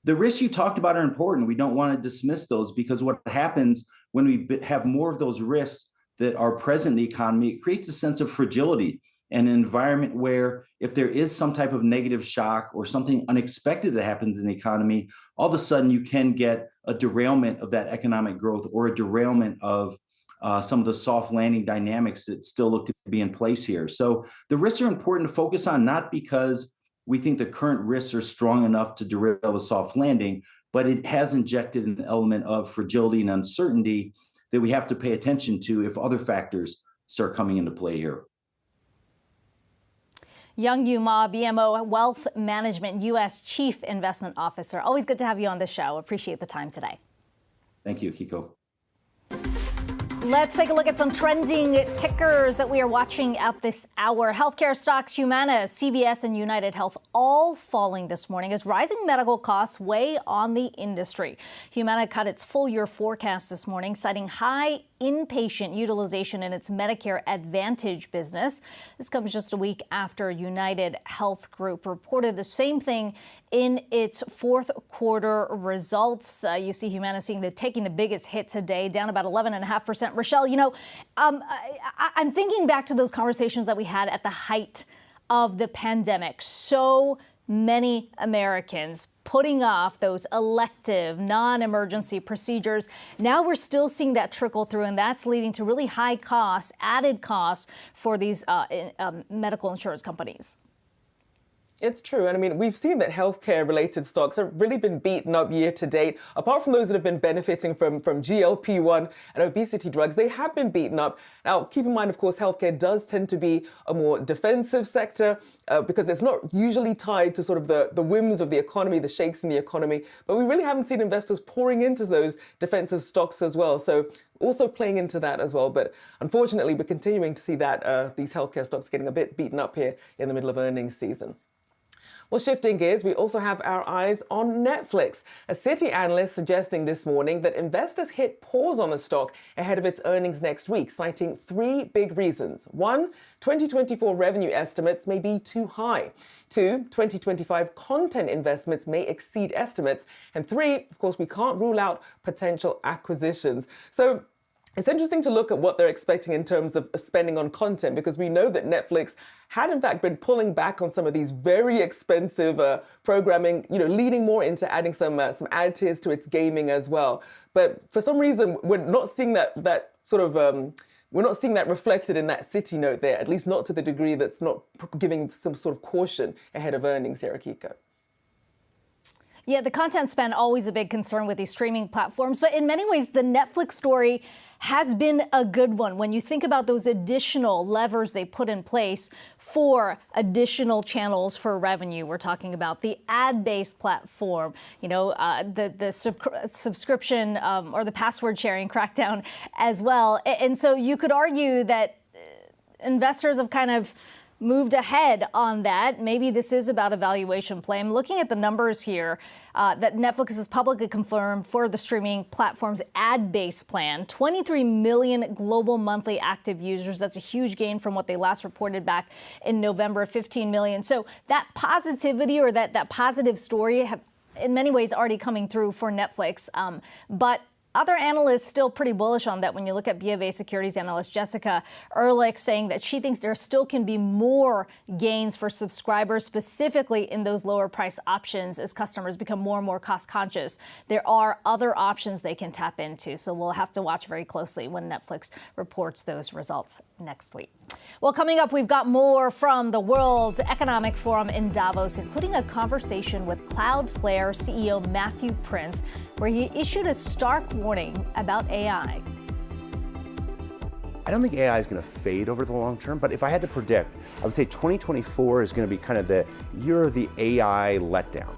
The risks you talked about are important. We don't want to dismiss those, because what happens when we have more of those risks that are present in the economy, it creates a sense of fragility and an environment where if there is some type of negative shock or something unexpected that happens in the economy, all of a sudden you can get a derailment of that economic growth or a derailment of some of the soft landing dynamics that still look to be in place here. So the risks are important to focus on, not because we think the current risks are strong enough to derail the soft landing, but it has injected an element of fragility and uncertainty that we have to pay attention to if other factors start coming into play here. Young-Yu Ma, BMO Wealth Management U.S. Chief Investment Officer. Always good to have you on the show. Appreciate the time today. Thank you, Kiko. Let's take a look at some trending tickers that we are watching at this hour. Healthcare stocks, Humana, CVS, and United Health all falling this morning as rising medical costs weigh on the industry. Humana cut its full-year forecast this morning, citing high inpatient utilization in its Medicare Advantage business. This comes just a week after United Health Group reported the same thing in its fourth quarter results. You see Humana taking the biggest hit today, down about 11.5%. Rochelle, I'm thinking back to those conversations that we had at the height of the pandemic. So many Americans putting off those elective, non-emergency procedures. Now we're still seeing that trickle through, and that's leading to really high costs, added costs for these medical insurance companies. It's true. And I mean, we've seen that healthcare-related stocks have really been beaten up year to date. Apart from those that have been benefiting from GLP-1 and obesity drugs, they have been beaten up. Now, keep in mind, of course, healthcare does tend to be a more defensive sector because it's not usually tied to sort of the whims of the economy, the shakes in the economy. But we really haven't seen investors pouring into those defensive stocks as well. So also playing into that as well. But unfortunately, we're continuing to see that these healthcare stocks getting a bit beaten up here in the middle of earnings season. Well, shifting gears, we also have our eyes on Netflix. A Citi analyst suggesting this morning that investors hit pause on the stock ahead of its earnings next week, citing 3 big reasons. 1, 2024 revenue estimates may be too high. 2, 2025 content investments may exceed estimates. And 3, of course, we can't rule out potential acquisitions. So it's interesting to look at what they're expecting in terms of spending on content, because we know that Netflix had in fact been pulling back on some of these very expensive programming, leaning more into adding some ad tiers to its gaming as well. But for some reason, we're not seeing that we're not seeing that reflected in that Citi note there, at least not to the degree that's not giving some sort of caution ahead of earnings here, Akiko. Yeah, the content spend always a big concern with these streaming platforms. But in many ways, the Netflix story has been a good one. When you think about those additional levers they put in place for additional channels for revenue, we're talking about the ad-based platform, the subscription or the password sharing crackdown as well. And so you could argue that investors have kind of moved ahead on that. Maybe this is about a valuation play. I'm looking at the numbers here that Netflix has publicly confirmed for the streaming platform's ad-based plan. 23 million global monthly active users. That's a huge gain from what they last reported back in November, 15 million. So that positivity or that positive story have in many ways already coming through for Netflix. But other analysts still pretty bullish on that. When you look at BofA Securities analyst Jessica Ehrlich saying that she thinks there still can be more gains for subscribers, specifically in those lower price options as customers become more and more cost conscious. There are other options they can tap into. So we'll have to watch very closely when Netflix reports those results next week. Well, coming up, we've got more from the World Economic Forum in Davos, including a conversation with Cloudflare CEO Matthew Prince, where he issued a stark warning about AI. I don't think AI is going to fade over the long term, but if I had to predict, I would say 2024 is going to be kind of the year of the AI letdown.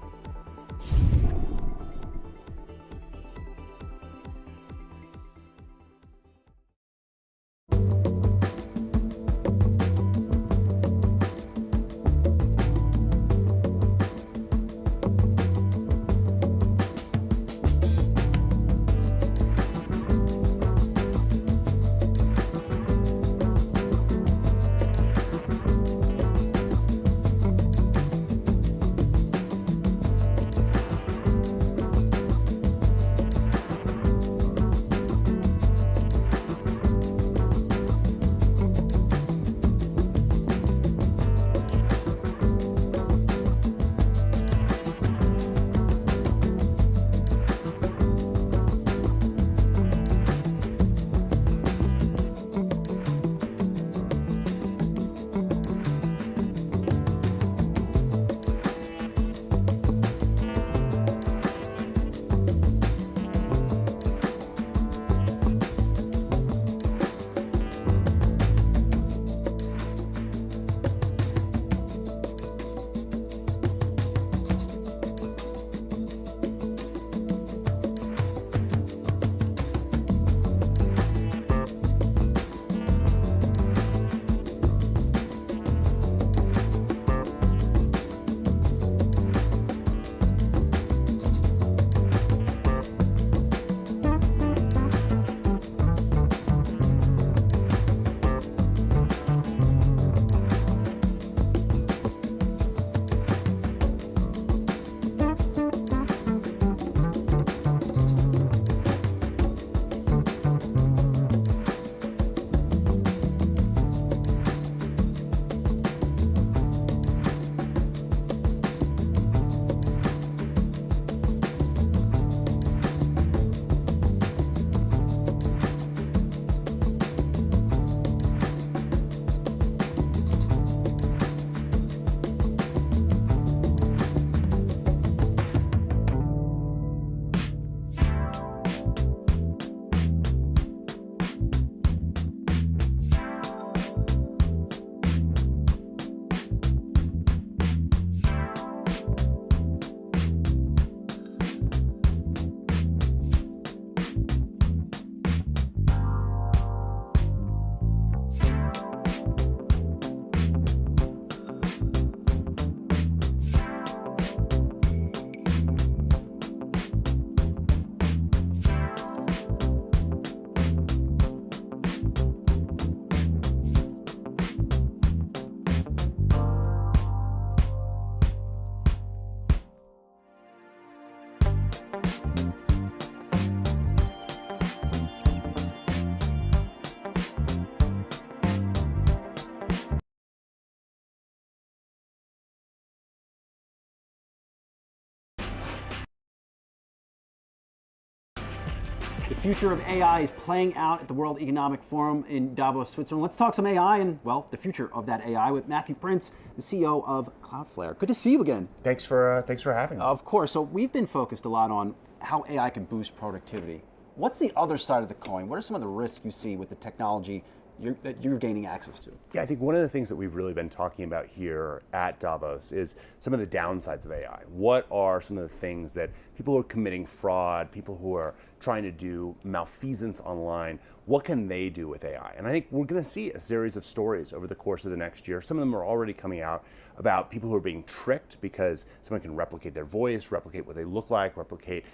The future of AI is playing out at the World Economic Forum in Davos, Switzerland. Let's talk some AI and, well, the future of that AI with Matthew Prince, the CEO of Cloudflare. Good to see you again. Thanks for having me. Of course. So we've been focused a lot on how AI can boost productivity. What's the other side of the coin? What are some of the risks you see with the technology that you're gaining access to? Yeah, I think one of the things that we've really been talking about here at Davos is some of the downsides of AI. What are some of the things that people who are committing fraud, people who are trying to do malfeasance online, what can they do with AI? And I think we're going to see a series of stories over the course of the next year. Some of them are already coming out about people who are being tricked because someone can replicate their voice, replicate what they look like, replicate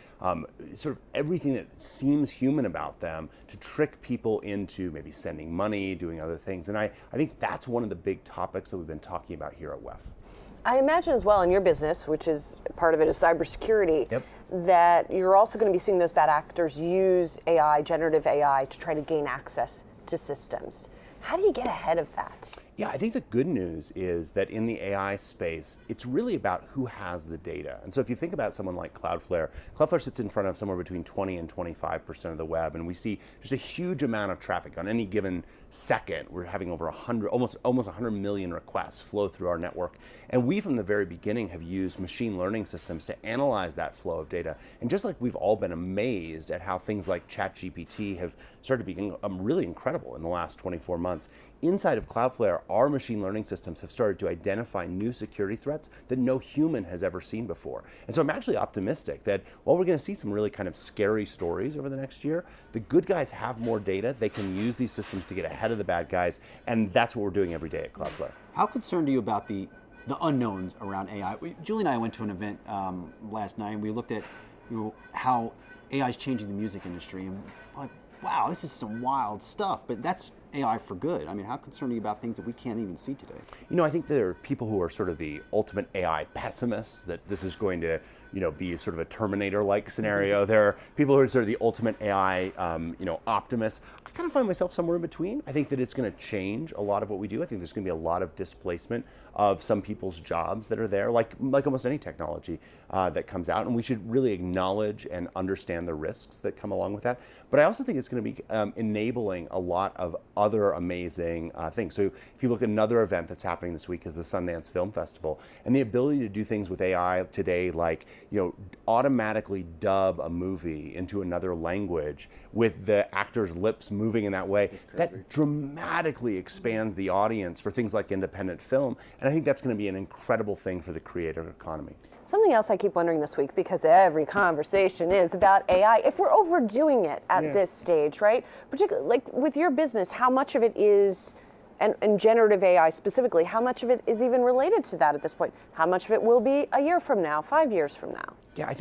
sort of everything that seems human about them to trick people into maybe sending money, doing other things. And I think that's one of the big topics that we've been talking about here at WEF. I imagine as well in your business, which is part of it is cybersecurity, that you're also going to be seeing those bad actors use AI, generative AI, to try to gain access to systems. How do you get ahead of that? Yeah, I think the good news is that in the AI space, it's really about who has the data. And so if you think about someone like Cloudflare, Cloudflare sits in front of somewhere between 20 and 25% of the web, and we see just a huge amount of traffic on any given second. We're having over 100, almost 100 million requests flow through our network. And we, from the very beginning, have used machine learning systems to analyze that flow of data. And just like we've all been amazed at how things like ChatGPT have started being really incredible in the last 24 months, inside of Cloudflare, our machine learning systems have started to identify new security threats that no human has ever seen before. And so I'm actually optimistic that while we're going to see some really kind of scary stories over the next year, the good guys have more data. They can use these systems to get ahead of the bad guys, and that's what we're doing every day at Cloudflare. How concerned are you about the unknowns around AI? Julie and I went to an event last night, and we looked at how AI is changing the music industry, and like, wow, this is some wild stuff, but that's AI for good. I mean, how concerned are you about things that we can't even see today? You know, I think there are people who are sort of the ultimate AI pessimists, that this is going to, be sort of a Terminator-like scenario. There are people who are sort of the ultimate AI, optimists. I kind of find myself somewhere in between. I think that it's going to change a lot of what we do. I think there's going to be a lot of displacement of some people's jobs that are there, like almost any technology that comes out, and we should really acknowledge and understand the risks that come along with that. But I also think it's going to be enabling a lot of other amazing things. So if you look at another event that's happening this week is the Sundance Film Festival, and the ability to do things with AI today, like automatically dub a movie into another language with the actor's lips moving in that way, that dramatically expands the audience for things like independent film. And I think that's going to be an incredible thing for the creator economy. Something else I keep wondering this week, because every conversation is about AI, if we're overdoing it at this stage, right? Particularly like with your business, how much of it is, and generative AI specifically, how much of it is even related to that at this point? How much of it will be a year from now, 5 years from now? Yeah,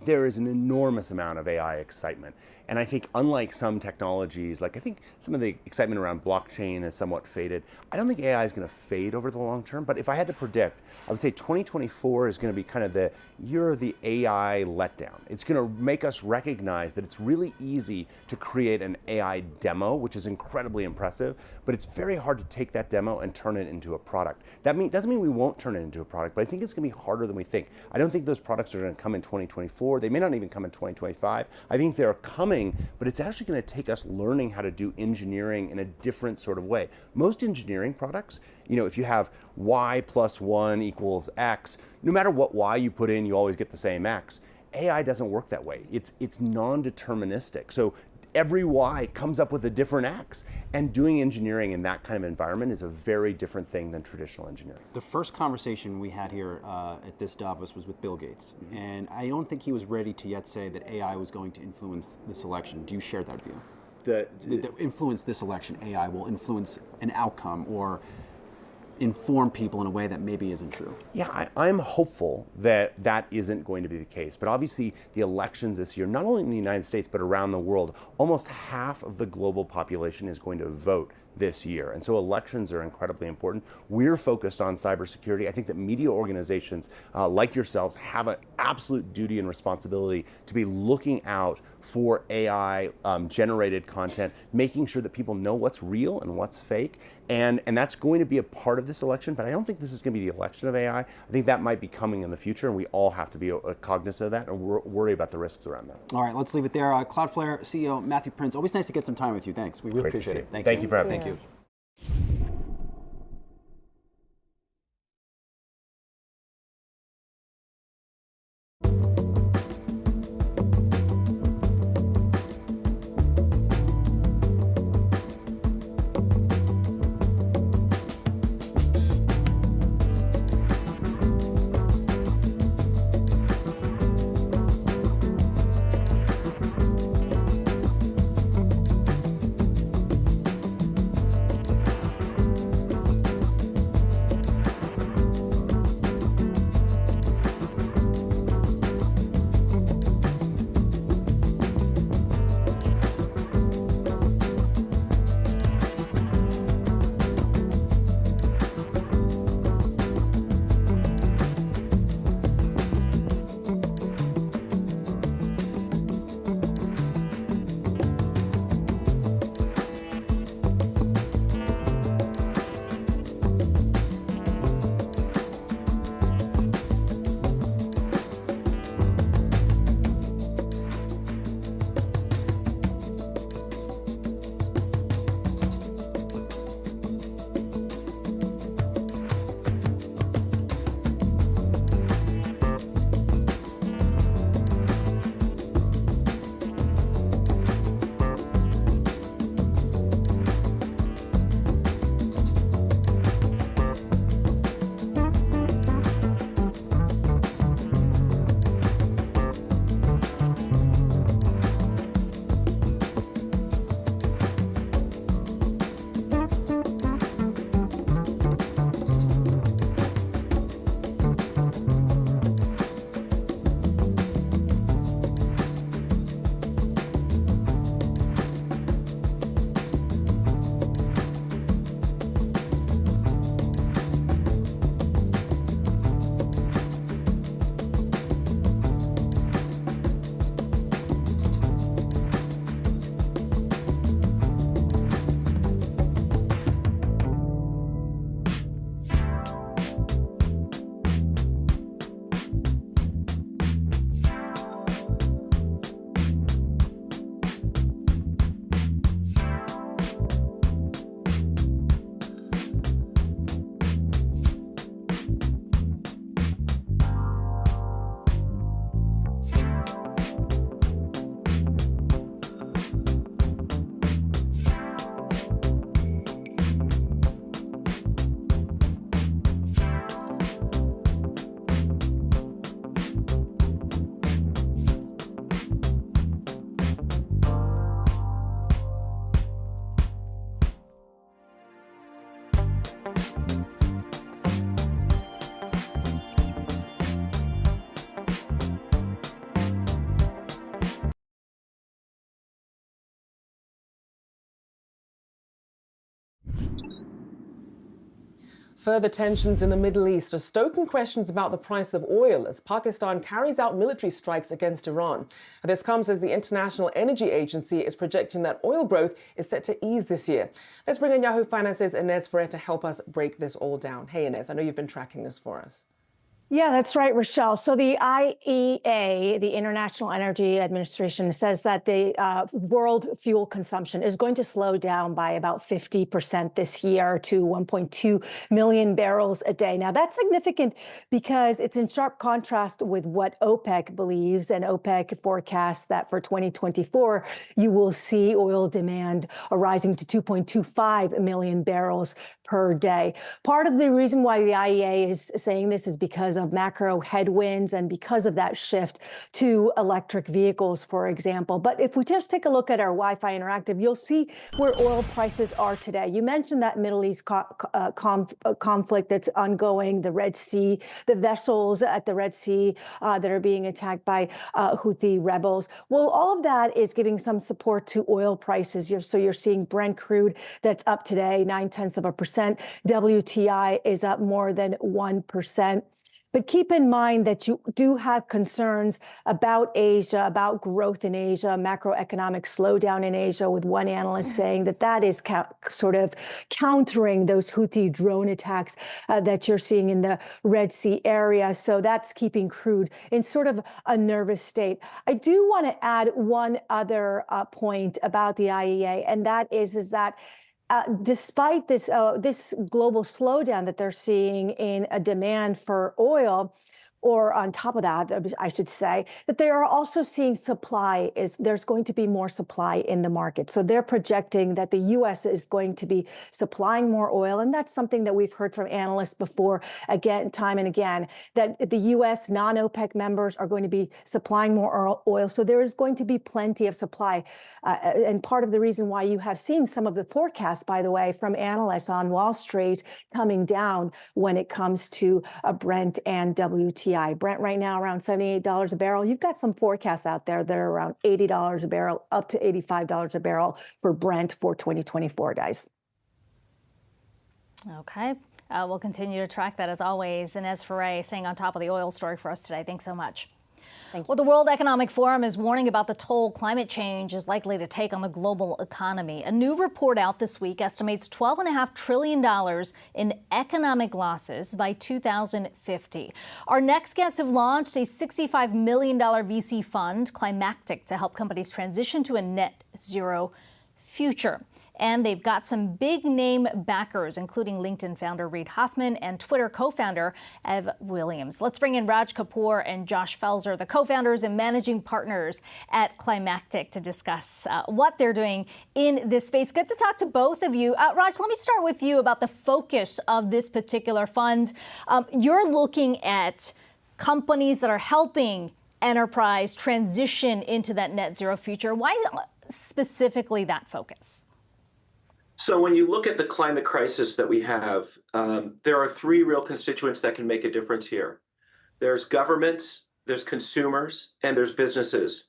there is an enormous amount of AI excitement. And I think unlike some technologies, like I think some of the excitement around blockchain has somewhat faded. I don't think AI is going to fade over the long term, but if I had to predict, I would say 2024 is going to be kind of the year of the AI letdown. It's going to make us recognize that it's really easy to create an AI demo, which is incredibly impressive, but it's very hard to take that demo and turn it into a product. That doesn't mean we won't turn it into a product, but I think it's going to be harder than we think. I don't think those products are going to come in 2024. They may not even come in 2025. I think they're coming, but it's actually going to take us learning how to do engineering in a different sort of way. Most engineering products, if you have y plus 1 equals x, no matter what y you put in, you always get the same x. AI doesn't work that way. It's non-deterministic. So every y comes up with a different x. And doing engineering in that kind of environment is a very different thing than traditional engineering. The first conversation we had here at this Davos was with Bill Gates. And I don't think he was ready to yet say that AI was going to influence this election. Do you share that view? That influence this election, AI will influence an outcome or inform people in a way that maybe isn't true. Yeah, I'm hopeful that that isn't going to be the case. But obviously, the elections this year, not only in the United States, but around the world, almost half of the global population is going to vote this year. And so elections are incredibly important. We're focused on cybersecurity. I think that media organizations like yourselves have an absolute duty and responsibility to be looking out for AI generated content, making sure that people know what's real and what's fake. And that's going to be a part of this election, but I don't think this is going to be the election of AI. I think that might be coming in the future, and we all have to be cognizant of that and worry about the risks around that. All right, let's leave it there. Cloudflare CEO Matthew Prince, always nice to get some time with you. Thanks. We really appreciate it. Thank you for having me. Thank you. Further tensions in the Middle East are stoking questions about the price of oil as Pakistan carries out military strikes against Iran. This comes as the International Energy Agency is projecting that oil growth is set to ease this year. Let's bring in Yahoo Finance's Inez Ferrer to help us break this all down. Hey, Inez, I know you've been tracking this for us. Yeah, that's right, Rochelle. So the IEA, the International Energy Administration, says that the world fuel consumption is going to slow down by about 50% this year to 1.2 million barrels a day. Now, that's significant because it's in sharp contrast with what OPEC believes, and OPEC forecasts that for 2024, you will see oil demand rising to 2.25 million barrels per day. Part of the reason why the IEA is saying this is because of macro headwinds and because of that shift to electric vehicles, for example. But if we just take a look at our Wi-Fi Interactive, you'll see where oil prices are today. You mentioned that Middle East conflict that's ongoing, the Red Sea, the vessels at the Red Sea that are being attacked by Houthi rebels. Well, all of that is giving some support to oil prices. So you're seeing Brent crude that's up today, 0.9%. WTI is up more than 1%. But keep in mind that you do have concerns about Asia, about growth in Asia, macroeconomic slowdown in Asia, with one analyst saying that that is sort of countering those Houthi drone attacks that you're seeing in the Red Sea area. So that's keeping crude in sort of a nervous state. I do want to add one other point about the IEA, and that is that despite this global slowdown that they're seeing in a demand for oil, or on top of that, I should say, that they are also seeing there's going to be more supply in the market. So they're projecting that the U.S. is going to be supplying more oil. And that's something that we've heard from analysts before, again, time and again, that the U.S. non-OPEC members are going to be supplying more oil. So there is going to be plenty of supply. And part of the reason why you have seen some of the forecasts, by the way, from analysts on Wall Street coming down when it comes to Brent and WTI. Brent right now around $78 a barrel. You've got some forecasts out there that are around $80 a barrel, up to $85 a barrel for Brent for 2024, guys. Okay. We'll continue to track that as always. Inez Ferrer staying on top of the oil story for us today. Thanks so much. Well, the World Economic Forum is warning about the toll climate change is likely to take on the global economy. A new report out this week estimates $12.5 trillion in economic losses by 2050. Our next guests have launched a $65 million VC fund, Climactic, to help companies transition to a net zero future. And they've got some big name backers, including LinkedIn founder Reid Hoffman and Twitter co-founder Ev Williams. Let's bring in Raj Kapoor and Josh Felser, the co-founders and managing partners at Climactic, to discuss what they're doing in this space. Good to talk to both of you. Raj, let me start with you about the focus of this particular fund. You're looking at companies that are helping enterprise transition into that net zero future. Why specifically that focus? So when you look at the climate crisis that we have, there are three real constituents that can make a difference here. There's governments, there's consumers, and there's businesses.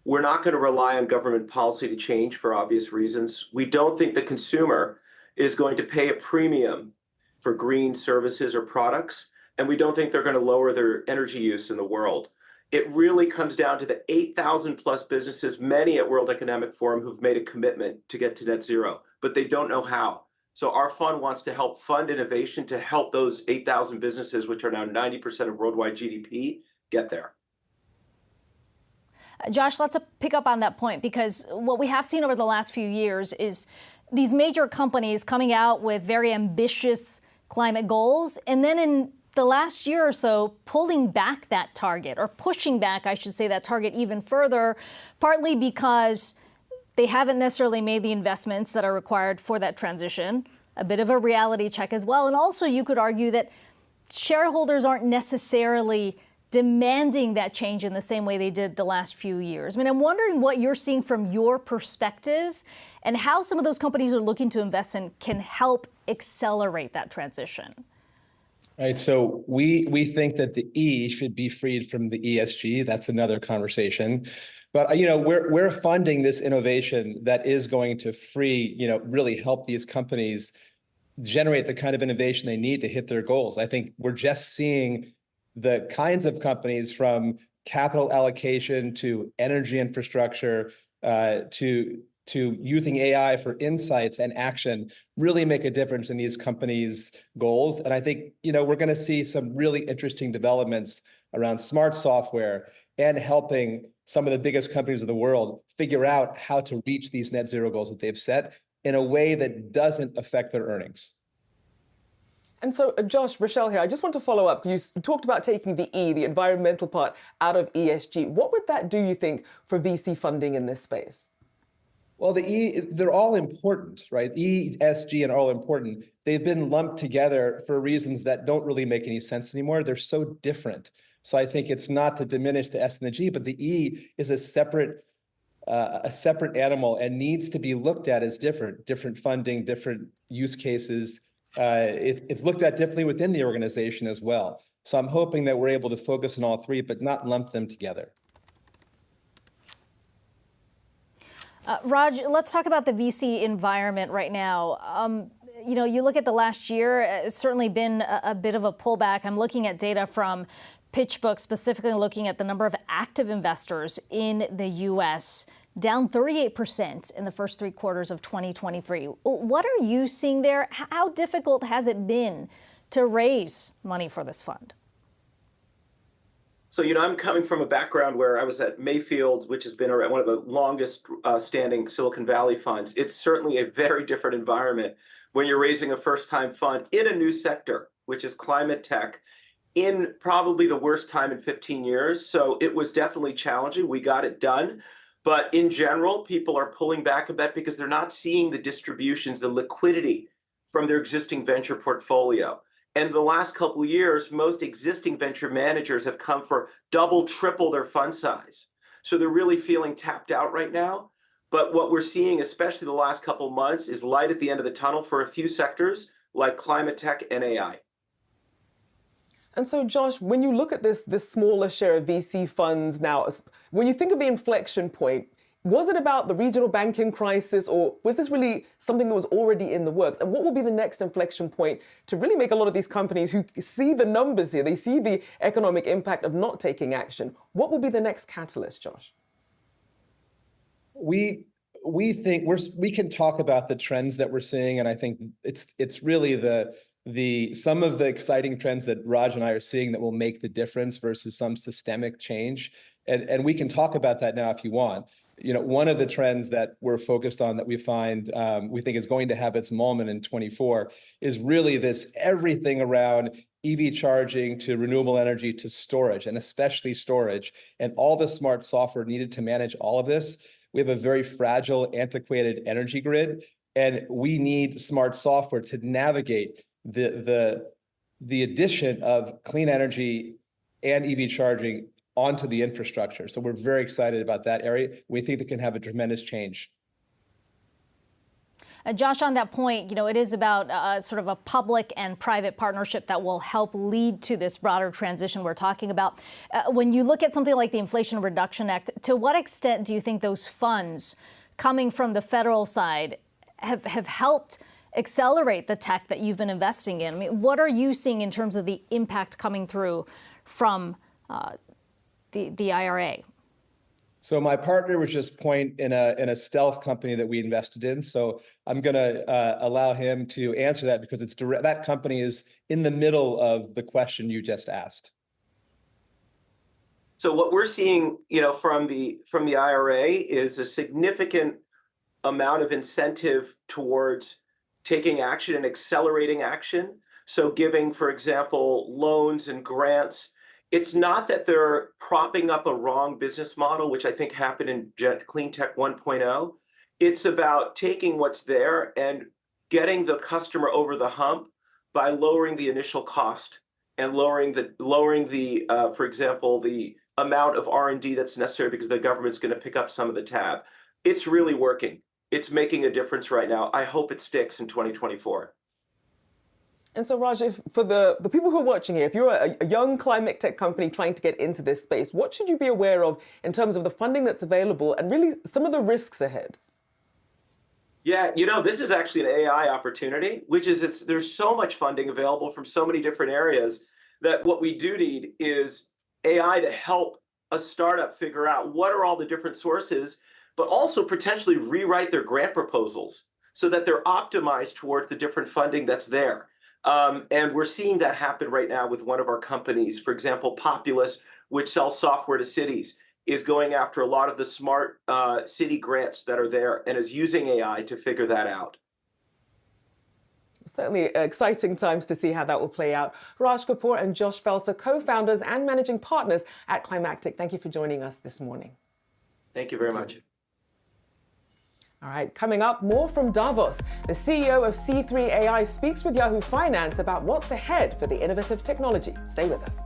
We're not going to rely on government policy to change for obvious reasons. We don't think the consumer is going to pay a premium for green services or products, and we don't think they're going to lower their energy use in the world. It really comes down to the 8,000 plus businesses, many at World Economic Forum, who've made a commitment to get to net zero, but they don't know how. So our fund wants to help fund innovation to help those 8,000 businesses, which are now 90% of worldwide GDP, get there. Josh, let's pick up on that point, because what we have seen over the last few years is these major companies coming out with very ambitious climate goals, and then in the last year or so pulling back that target, or pushing back, I should say, that target even further, partly because they haven't necessarily made the investments that are required for that transition, a bit of a reality check as well. And also you could argue that shareholders aren't necessarily demanding that change in the same way they did the last few years. I mean, I'm wondering what you're seeing from your perspective and how some of those companies are looking to invest in can help accelerate that transition. Right. So we think that the E should be freed from the ESG. That's another conversation. But, we're funding this innovation that is going to free, really help these companies generate the kind of innovation they need to hit their goals. I think we're just seeing the kinds of companies from capital allocation to energy infrastructure to using AI for insights and action really make a difference in these companies' goals. And I think, we're going to see some really interesting developments around smart software and helping some of the biggest companies of the world figure out how to reach these net zero goals that they've set in a way that doesn't affect their earnings. And so, Josh, Rochelle here, I just want to follow up. You talked about taking the E, the environmental part, out of ESG. What would that do, you think, for VC funding in this space? Well, the E, they're all important, right? E, S, G, and all important. They've been lumped together for reasons that don't really make any sense anymore. They're so different. So I think it's not to diminish the S and the G, but the E is a separate animal and needs to be looked at as different funding, different use cases. It's looked at differently within the organization as well. So I'm hoping that we're able to focus on all three, but not lump them together. Raj, let's talk about the VC environment right now. You look at the last year, it's certainly been a bit of a pullback. I'm looking at data from PitchBook, specifically looking at the number of active investors in the U.S., down 38% in the first 3 quarters of 2023. What are you seeing there? How difficult has it been to raise money for this fund? So, I'm coming from a background where I was at Mayfield, which has been one of the longest standing Silicon Valley funds. It's certainly a very different environment when you're raising a first-time fund in a new sector, which is climate tech, in probably the worst time in 15 years. So it was definitely challenging. We got it done. But in general, people are pulling back a bit because they're not seeing the distributions, the liquidity from their existing venture portfolio. And the last couple of years, most existing venture managers have come for double, triple their fund size. So they're really feeling tapped out right now. But what we're seeing, especially the last couple of months, is light at the end of the tunnel for a few sectors like climate tech and AI. And so, Josh, when you look at this smaller share of VC funds now, when you think of the inflection point, was it about the regional banking crisis, or was this really something that was already in the works? And what will be the next inflection point to really make a lot of these companies who see the numbers here, they see the economic impact of not taking action? What will be the next catalyst, Josh? We think we can talk about the trends that we're seeing, and I think it's really some of the exciting trends that Raj and I are seeing that will make the difference versus some systemic change. And we can talk about that now if you want. One of the trends that we're focused on that we find we think is going to have its moment in 24 is really this everything around EV charging to renewable energy to storage, and especially storage, and all the smart software needed to manage all of this. We have a very fragile, antiquated energy grid, and we need smart software to navigate the addition of clean energy and EV charging onto the infrastructure. So we're very excited about that area. We think it can have a tremendous change. Josh, on that point, it is about sort of a public and private partnership that will help lead to this broader transition we're talking about. When you look at something like the Inflation Reduction Act, to what extent do you think those funds coming from the federal side have helped accelerate the tech that you've been investing in? I mean, what are you seeing in terms of the impact coming through from the IRA? So my partner was just point in a stealth company that we invested in. So I'm going to allow him to answer that because that company is in the middle of the question you just asked. So what we're seeing, from the IRA is a significant amount of incentive towards taking action and accelerating action. So giving, for example, loans and grants. It's not that they're propping up a wrong business model, which I think happened in Clean Tech 1.0. It's about taking what's there and getting the customer over the hump by lowering the initial cost and lowering the for example, the amount of R&D that's necessary because the government's going to pick up some of the tab. It's really working. It's making a difference right now. I hope it sticks in 2024. And so, Raj, for the people who are watching here, if you're a young climate tech company trying to get into this space, what should you be aware of in terms of the funding that's available and really some of the risks ahead? Yeah, this is actually an AI opportunity, which is there's so much funding available from so many different areas that what we do need is AI to help a startup figure out what are all the different sources, but also potentially rewrite their grant proposals so that they're optimized towards the different funding that's there. And we're seeing that happen right now with one of our companies. For example, Populous, which sells software to cities, is going after a lot of the smart city grants that are there and is using AI to figure that out. Certainly exciting times to see how that will play out. Raj Kapoor and Josh Felser, co-founders and managing partners at Climactic, thank you for joining us this morning. Thank you very much. All right, coming up, more from Davos. The CEO of C3 AI speaks with Yahoo Finance about what's ahead for the innovative technology. Stay with us.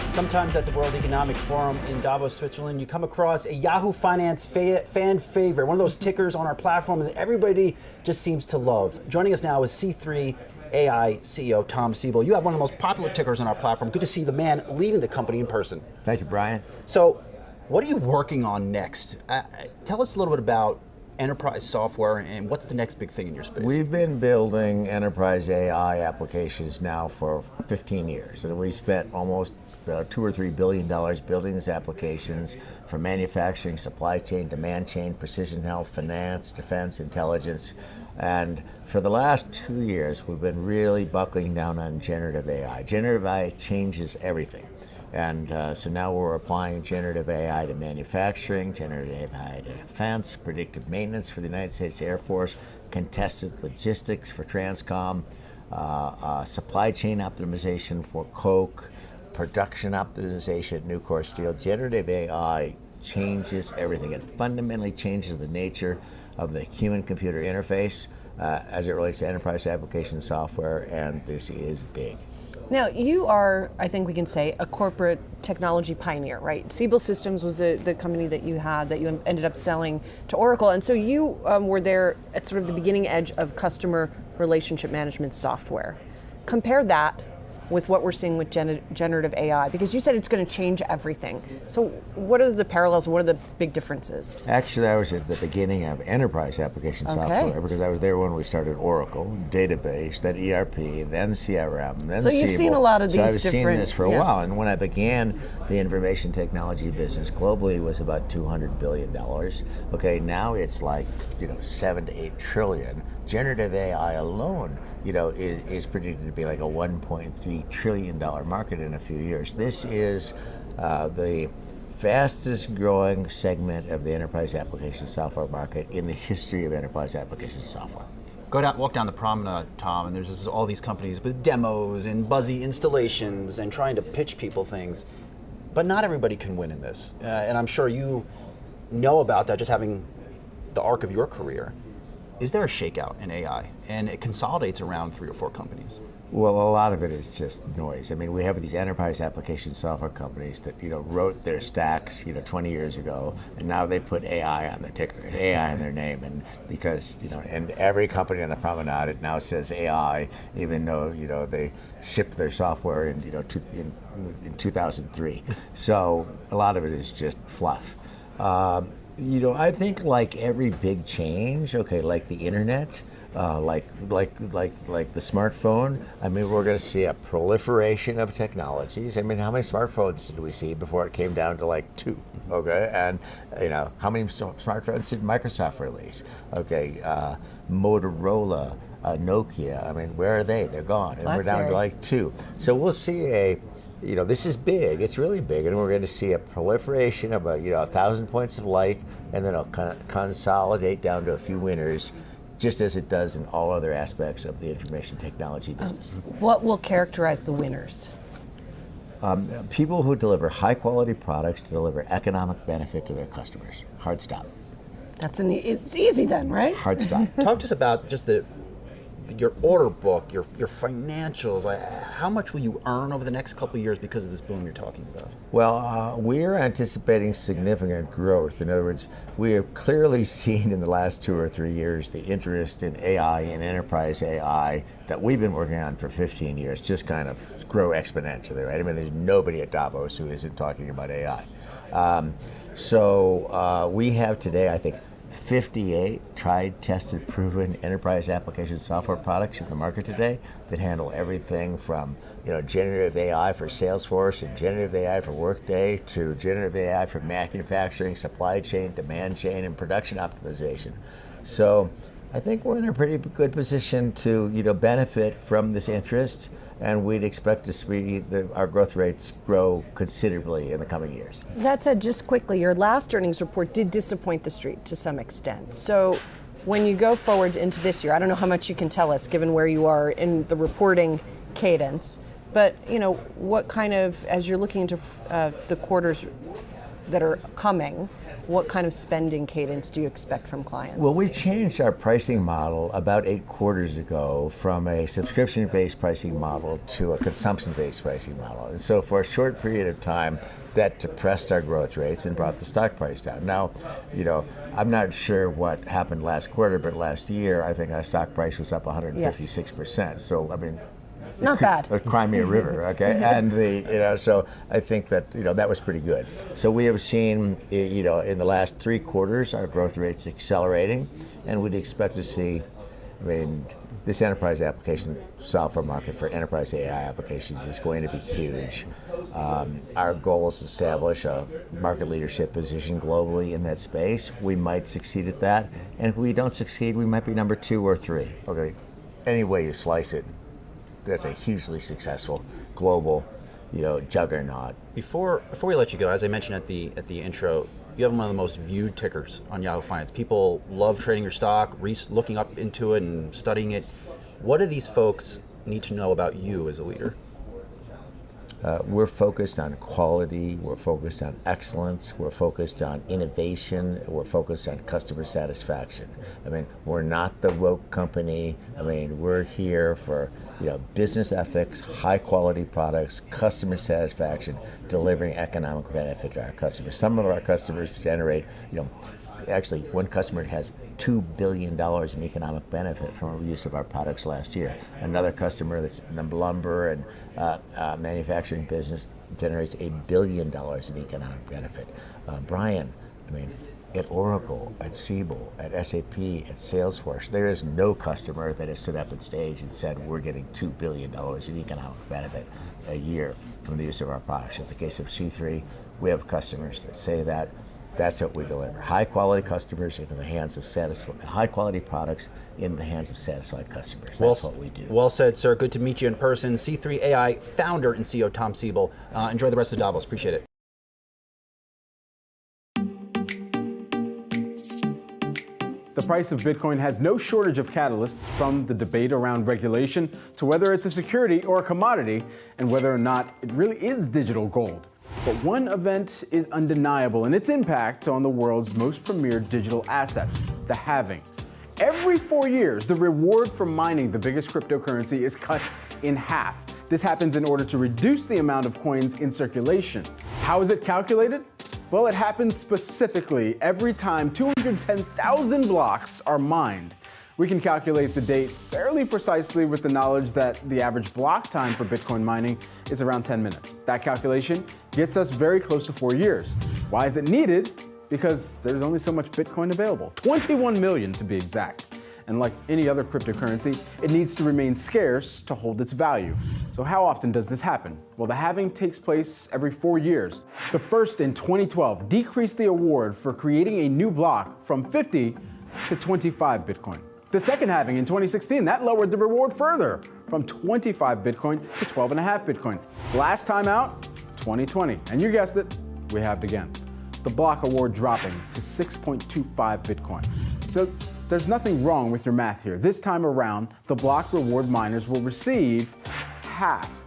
Sometimes at the World Economic Forum in Davos, Switzerland, you come across a Yahoo Finance fan favorite, one of those tickers on our platform that everybody just seems to love. Joining us now is C3 AI CEO Tom Siebel. You have one of the most popular tickers on our platform. Good to see the man leading the company in person. Thank you, Brian. So, what are you working on next? Tell us a little bit about enterprise software and what's the next big thing in your space? We've been building enterprise AI applications now for 15 years, and we spent almost $2 or $3 billion building these applications for manufacturing, supply chain, demand chain, precision health, finance, defense, intelligence. And for the last 2 years, we've been really buckling down on generative AI. Generative AI changes everything. And so now we're applying generative AI to manufacturing, generative AI to defense, predictive maintenance for the United States Air Force, contested logistics for Transcom, supply chain optimization for Coke, production optimization at Nucor Steel. Generative AI changes everything. It fundamentally changes the nature of the human-computer interface as it relates to enterprise application software, and this is big. Now, you are, I think we can say, a corporate technology pioneer, right? Siebel Systems was the company that you had that you ended up selling to Oracle. And so you were there at sort of the beginning edge of customer relationship management software. Compare that with what we're seeing with generative AI, because you said it's going to change everything. So what are the parallels and what are the big differences? Actually, I was at the beginning of enterprise application software because I was there when we started Oracle, database, then ERP, then CRM, then So you've seen a lot of these I've different... seen this for a while. And when I began the information technology business globally, it was about $200 billion. Okay, now it's like, 7 to 8 trillion. Generative AI alone, is predicted to be like a $1.3 trillion market in a few years. This is the fastest growing segment of the enterprise application software market in the history of enterprise application software. Walk down the promenade, Tom, and there's all these companies with demos and buzzy installations and trying to pitch people things. But not everybody can win in this. And I'm sure you know about that just having the arc of your career. Is there a shakeout in AI? And it consolidates around 3 or 4 companies. Well, a lot of it is just noise. I mean, we have these enterprise application software companies that, wrote their stacks, 20 years ago, and now they put AI on their ticker, AI in their name, and because, and every company on the promenade, it now says AI, even though, they shipped their software in, in 2003. So a lot of it is just fluff. I think like every big change, like the internet, like the smartphone, I mean, we're going to see a proliferation of technologies. I mean, how many smartphones did we see before it came down to like 2? Okay, and how many smartphones did Microsoft release? Okay, Motorola, Nokia. I mean, where are they? They're gone, and we're down to like 2. So we'll see this is big. It's really big, and we're going to see a proliferation of 1,000 points of light, and then it'll consolidate down to a few winners, just as it does in all other aspects of the information technology business. What will characterize the winners? People who deliver high-quality products to deliver economic benefit to their customers. Hard stop. It's easy then, right? Hard stop. Talk to us about just your order book, your financials. How much will you earn over the next couple of years because of this boom you're talking about? Well, we're anticipating significant growth. In other words, we have clearly seen in the last 2 or 3 years the interest in AI and enterprise AI that we've been working on for 15 years just kind of grow exponentially, right? I mean, there's nobody at Davos who isn't talking about AI. So we have today, I think, 58 tried, tested, proven enterprise application software products in the market today that handle everything from generative AI for Salesforce and generative AI for Workday to generative AI for manufacturing, supply chain, demand chain, and production optimization. So I think we're in a pretty good position to benefit from this interest, and we'd expect to see our growth rates grow considerably in the coming years. That said, just quickly, your last earnings report did disappoint the street to some extent. So when you go forward into this year, I don't know how much you can tell us given where you are in the reporting cadence, but what kind of, as you're looking into the quarters that are coming, what kind of spending cadence do you expect from clients? Well, we changed our pricing model about 8 quarters ago from a subscription-based pricing model to a consumption-based pricing model. And so for a short period of time, that depressed our growth rates and brought the stock price down. Now, I'm not sure what happened last quarter, but last year, I think our stock price was up 156%. Yes. So, I mean, not bad. The Crimea River, okay, and so I think that that was pretty good. So we have seen in the last 3 quarters our growth rates accelerating, and we'd expect to see. I mean, this enterprise application software market for enterprise AI applications is going to be huge. Our goal is to establish a market leadership position globally in that space. We might succeed at that, and if we don't succeed, we might be number 2 or 3. Okay, any way you slice it. That's a hugely successful global juggernaut. Before we let you go, as I mentioned at the intro, you have one of the most viewed tickers on Yahoo Finance. People love trading your stock, looking up into it and studying it. What do these folks need to know about you as a leader? We're focused on quality, we're focused on excellence, we're focused on innovation, we're focused on customer satisfaction. I mean, we're not the woke company. I mean, we're here for business ethics, high quality products, customer satisfaction, delivering economic benefit to our customers. Some of our customers generate, actually one customer has $2 billion in economic benefit from the use of our products last year. Another customer that's in the lumber and manufacturing business generates $1 billion in economic benefit. Brian, at Oracle, at Siebel, at SAP, at Salesforce, there is no customer that has stood up on stage and said we're getting $2 billion in economic benefit a year from the use of our products. In the case of C3, we have customers that say that. That's what we deliver. High quality customers into the hands of high quality products in the hands of satisfied customers. That's what we do. Well said, sir. Good to meet you in person. C3 AI founder and CEO Tom Siebel. Enjoy the rest of Davos. Appreciate it. The price of Bitcoin has no shortage of catalysts, from the debate around regulation to whether it's a security or a commodity, and whether or not it really is digital gold. But one event is undeniable in its impact on the world's most premier digital asset, the halving. Every 4 years, the reward for mining the biggest cryptocurrency is cut in half. This happens in order to reduce the amount of coins in circulation. How is it calculated? Well, it happens specifically every time 210,000 blocks are mined. We can calculate the date fairly precisely with the knowledge that the average block time for Bitcoin mining is around 10 minutes. That calculation gets us very close to 4 years. Why is it needed? Because there's only so much Bitcoin available, 21 million to be exact. And like any other cryptocurrency, it needs to remain scarce to hold its value. So how often does this happen? Well, the halving takes place every 4 years. The first in 2012 decreased the award for creating a new block from 50 to 25 Bitcoin. The second halving in 2016, that lowered the reward further from 25 Bitcoin to 12.5 Bitcoin. Last time out, 2020. And you guessed it, we halved again. The block award dropping to 6.25 Bitcoin. So there's nothing wrong with your math here. This time around, the block reward miners will receive half,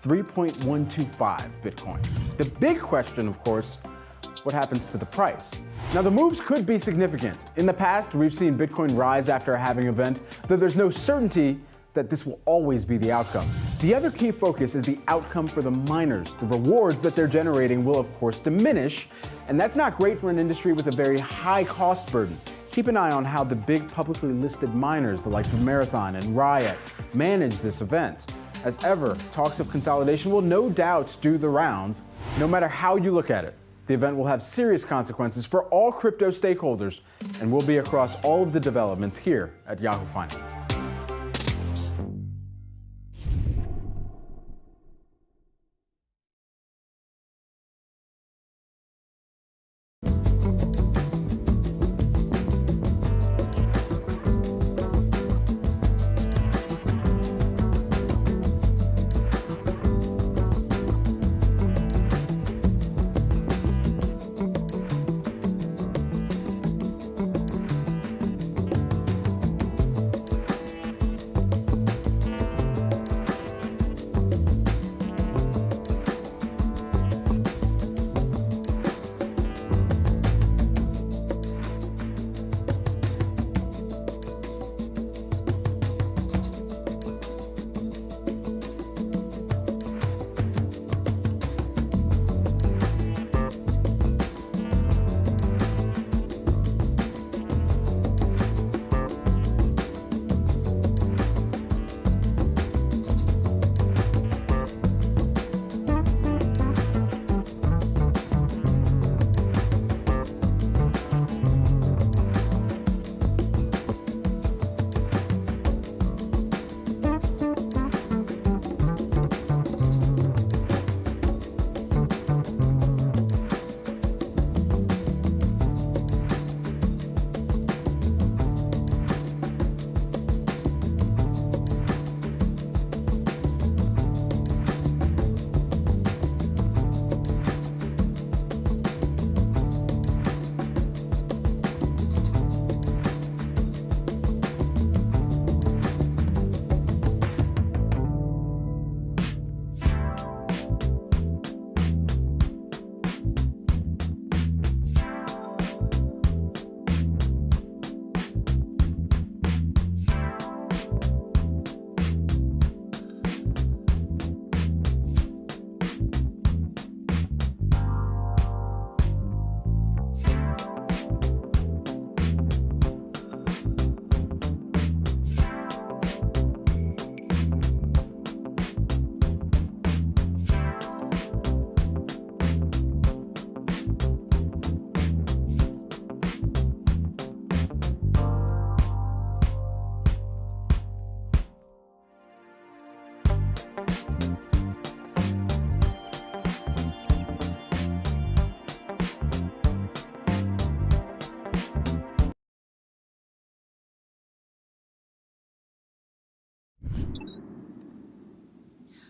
3.125 Bitcoin. The big question, of course, what happens to the price? Now, the moves could be significant. In the past, we've seen Bitcoin rise after a halving event, though there's no certainty that this will always be the outcome. The other key focus is the outcome for the miners. The rewards that they're generating will, of course, diminish, and that's not great for an industry with a very high cost burden. Keep an eye on how the big publicly listed miners, the likes of Marathon and Riot, manage this event. As ever, talks of consolidation will no doubt do the rounds. No matter how you look at it, the event will have serious consequences for all crypto stakeholders and will be across all of the developments here at Yahoo Finance.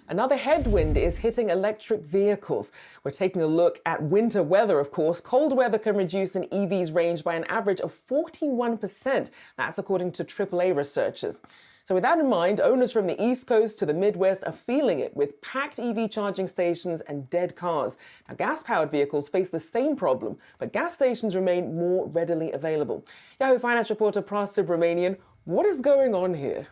Another headwind is hitting electric vehicles. We're taking a look at winter weather, of course. Cold weather can reduce an EV's range by an average of 41%. That's according to AAA researchers. So with that in mind, owners from the East Coast to the Midwest are feeling it with packed EV charging stations and dead cars. Now, gas-powered vehicles face the same problem, but gas stations remain more readily available. Yahoo Finance reporter Pras Subramanian, what is going on here?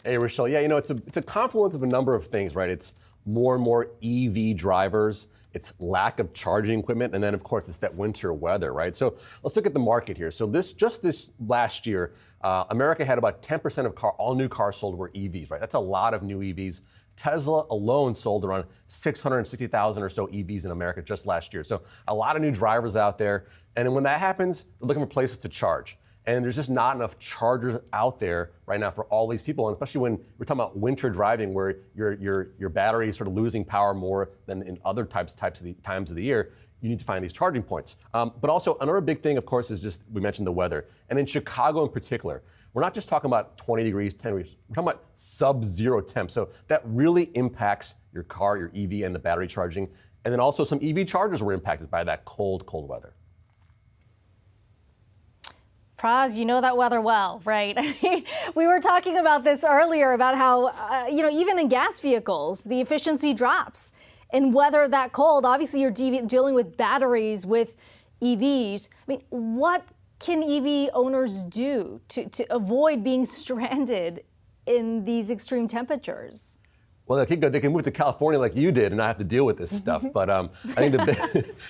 Hey, Rochelle. Yeah, it's a confluence of a number of things, right? It's more and more EV drivers, it's lack of charging equipment, and then, of course, it's that winter weather, right? So let's look at the market here. So this last year, America had about 10% of all new cars sold were EVs, right? That's a lot of new EVs. Tesla alone sold around 660,000 or so EVs in America just last year. So a lot of new drivers out there. And when that happens, they're looking for places to charge. And there's just not enough chargers out there right now for all these people, and especially when we're talking about winter driving, where your battery is sort of losing power more than in other times of the year. You need to find these charging points. But also another big thing, of course, is just we mentioned the weather, and in Chicago in particular, we're not just talking about 20 degrees, 10 degrees. We're talking about sub-zero temps. So that really impacts your car, your EV, and the battery charging. And then also some EV chargers were impacted by that cold weather. Pras, you know that weather well, right? I mean, we were talking about this earlier about how, even in gas vehicles, the efficiency drops in weather that cold. Obviously, you're dealing with batteries, with EVs. I mean, what can EV owners do to avoid being stranded in these extreme temperatures? Well, they can move to California like you did and not have to deal with this stuff. But I think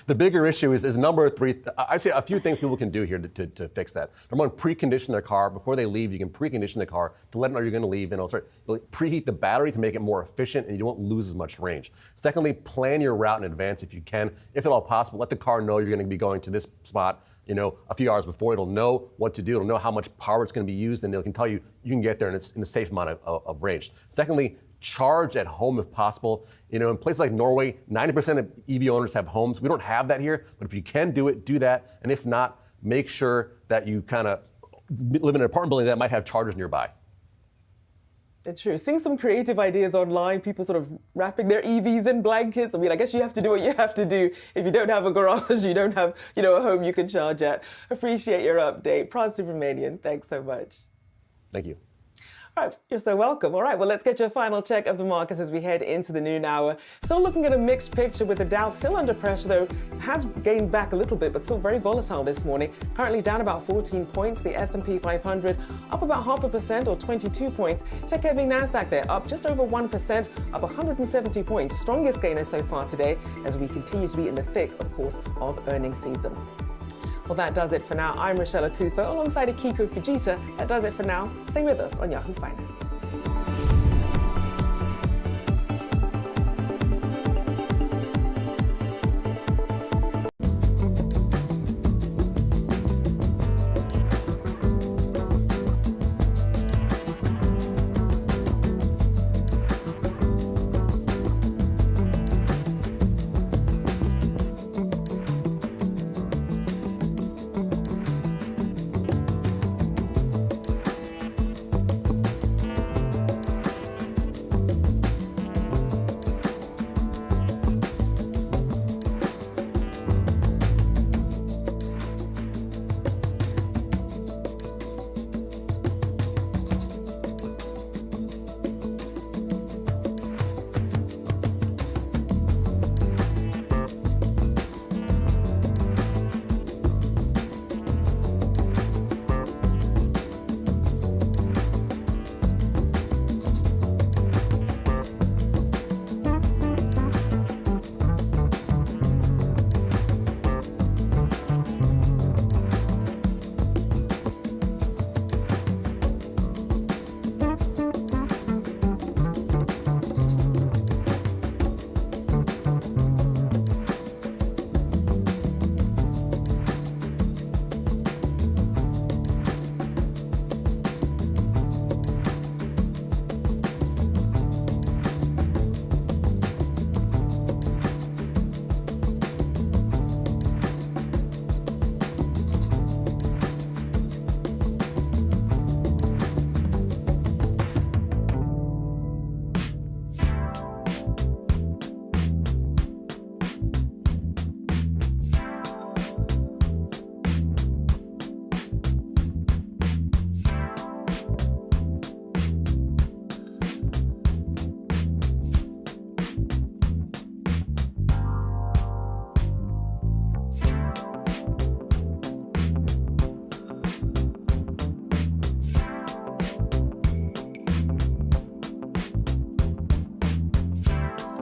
the bigger issue is a number of three. I say a few things people can do here to fix that. Number one, precondition their car. Before they leave, you can precondition the car to let them know you're going to leave. And also preheat the battery to make it more efficient and you won't lose as much range. Secondly, plan your route in advance if you can. If at all possible, let the car know you're going to be going to this spot a few hours before. It'll know what to do. It'll know how much power it's going to be used, and it can tell you can get there and it's in a safe amount of range. Secondly, charge at home if possible. In places like Norway, 90% of EV owners have homes. We don't have that here, but if you can do it, do that. And if not, make sure that you kind of live in an apartment building that might have chargers nearby. It's true. Seeing some creative ideas online, people sort of wrapping their EVs in blankets. I mean, I guess you have to do what you have to do. If you don't have a garage, you don't have, a home you can charge at. Appreciate your update. Pras Subramanian, thanks so much. Thank you. All right, you're so welcome. All right, well, let's get your final check of the markets as we head into the noon hour. Still looking at a mixed picture with the Dow still under pressure, though has gained back a little bit, but still very volatile this morning. Currently down about 14 points. The S&P 500 up about 0.5% or 22 points. Tech-heavy Nasdaq there up just over 1%, up 170 points. Strongest gainer so far today as we continue to be in the thick, of course, of earnings season. Well, that does it for now. I'm Rochelle Akutho alongside Akiko Fujita. That does it for now. Stay with us on Yahoo Finance.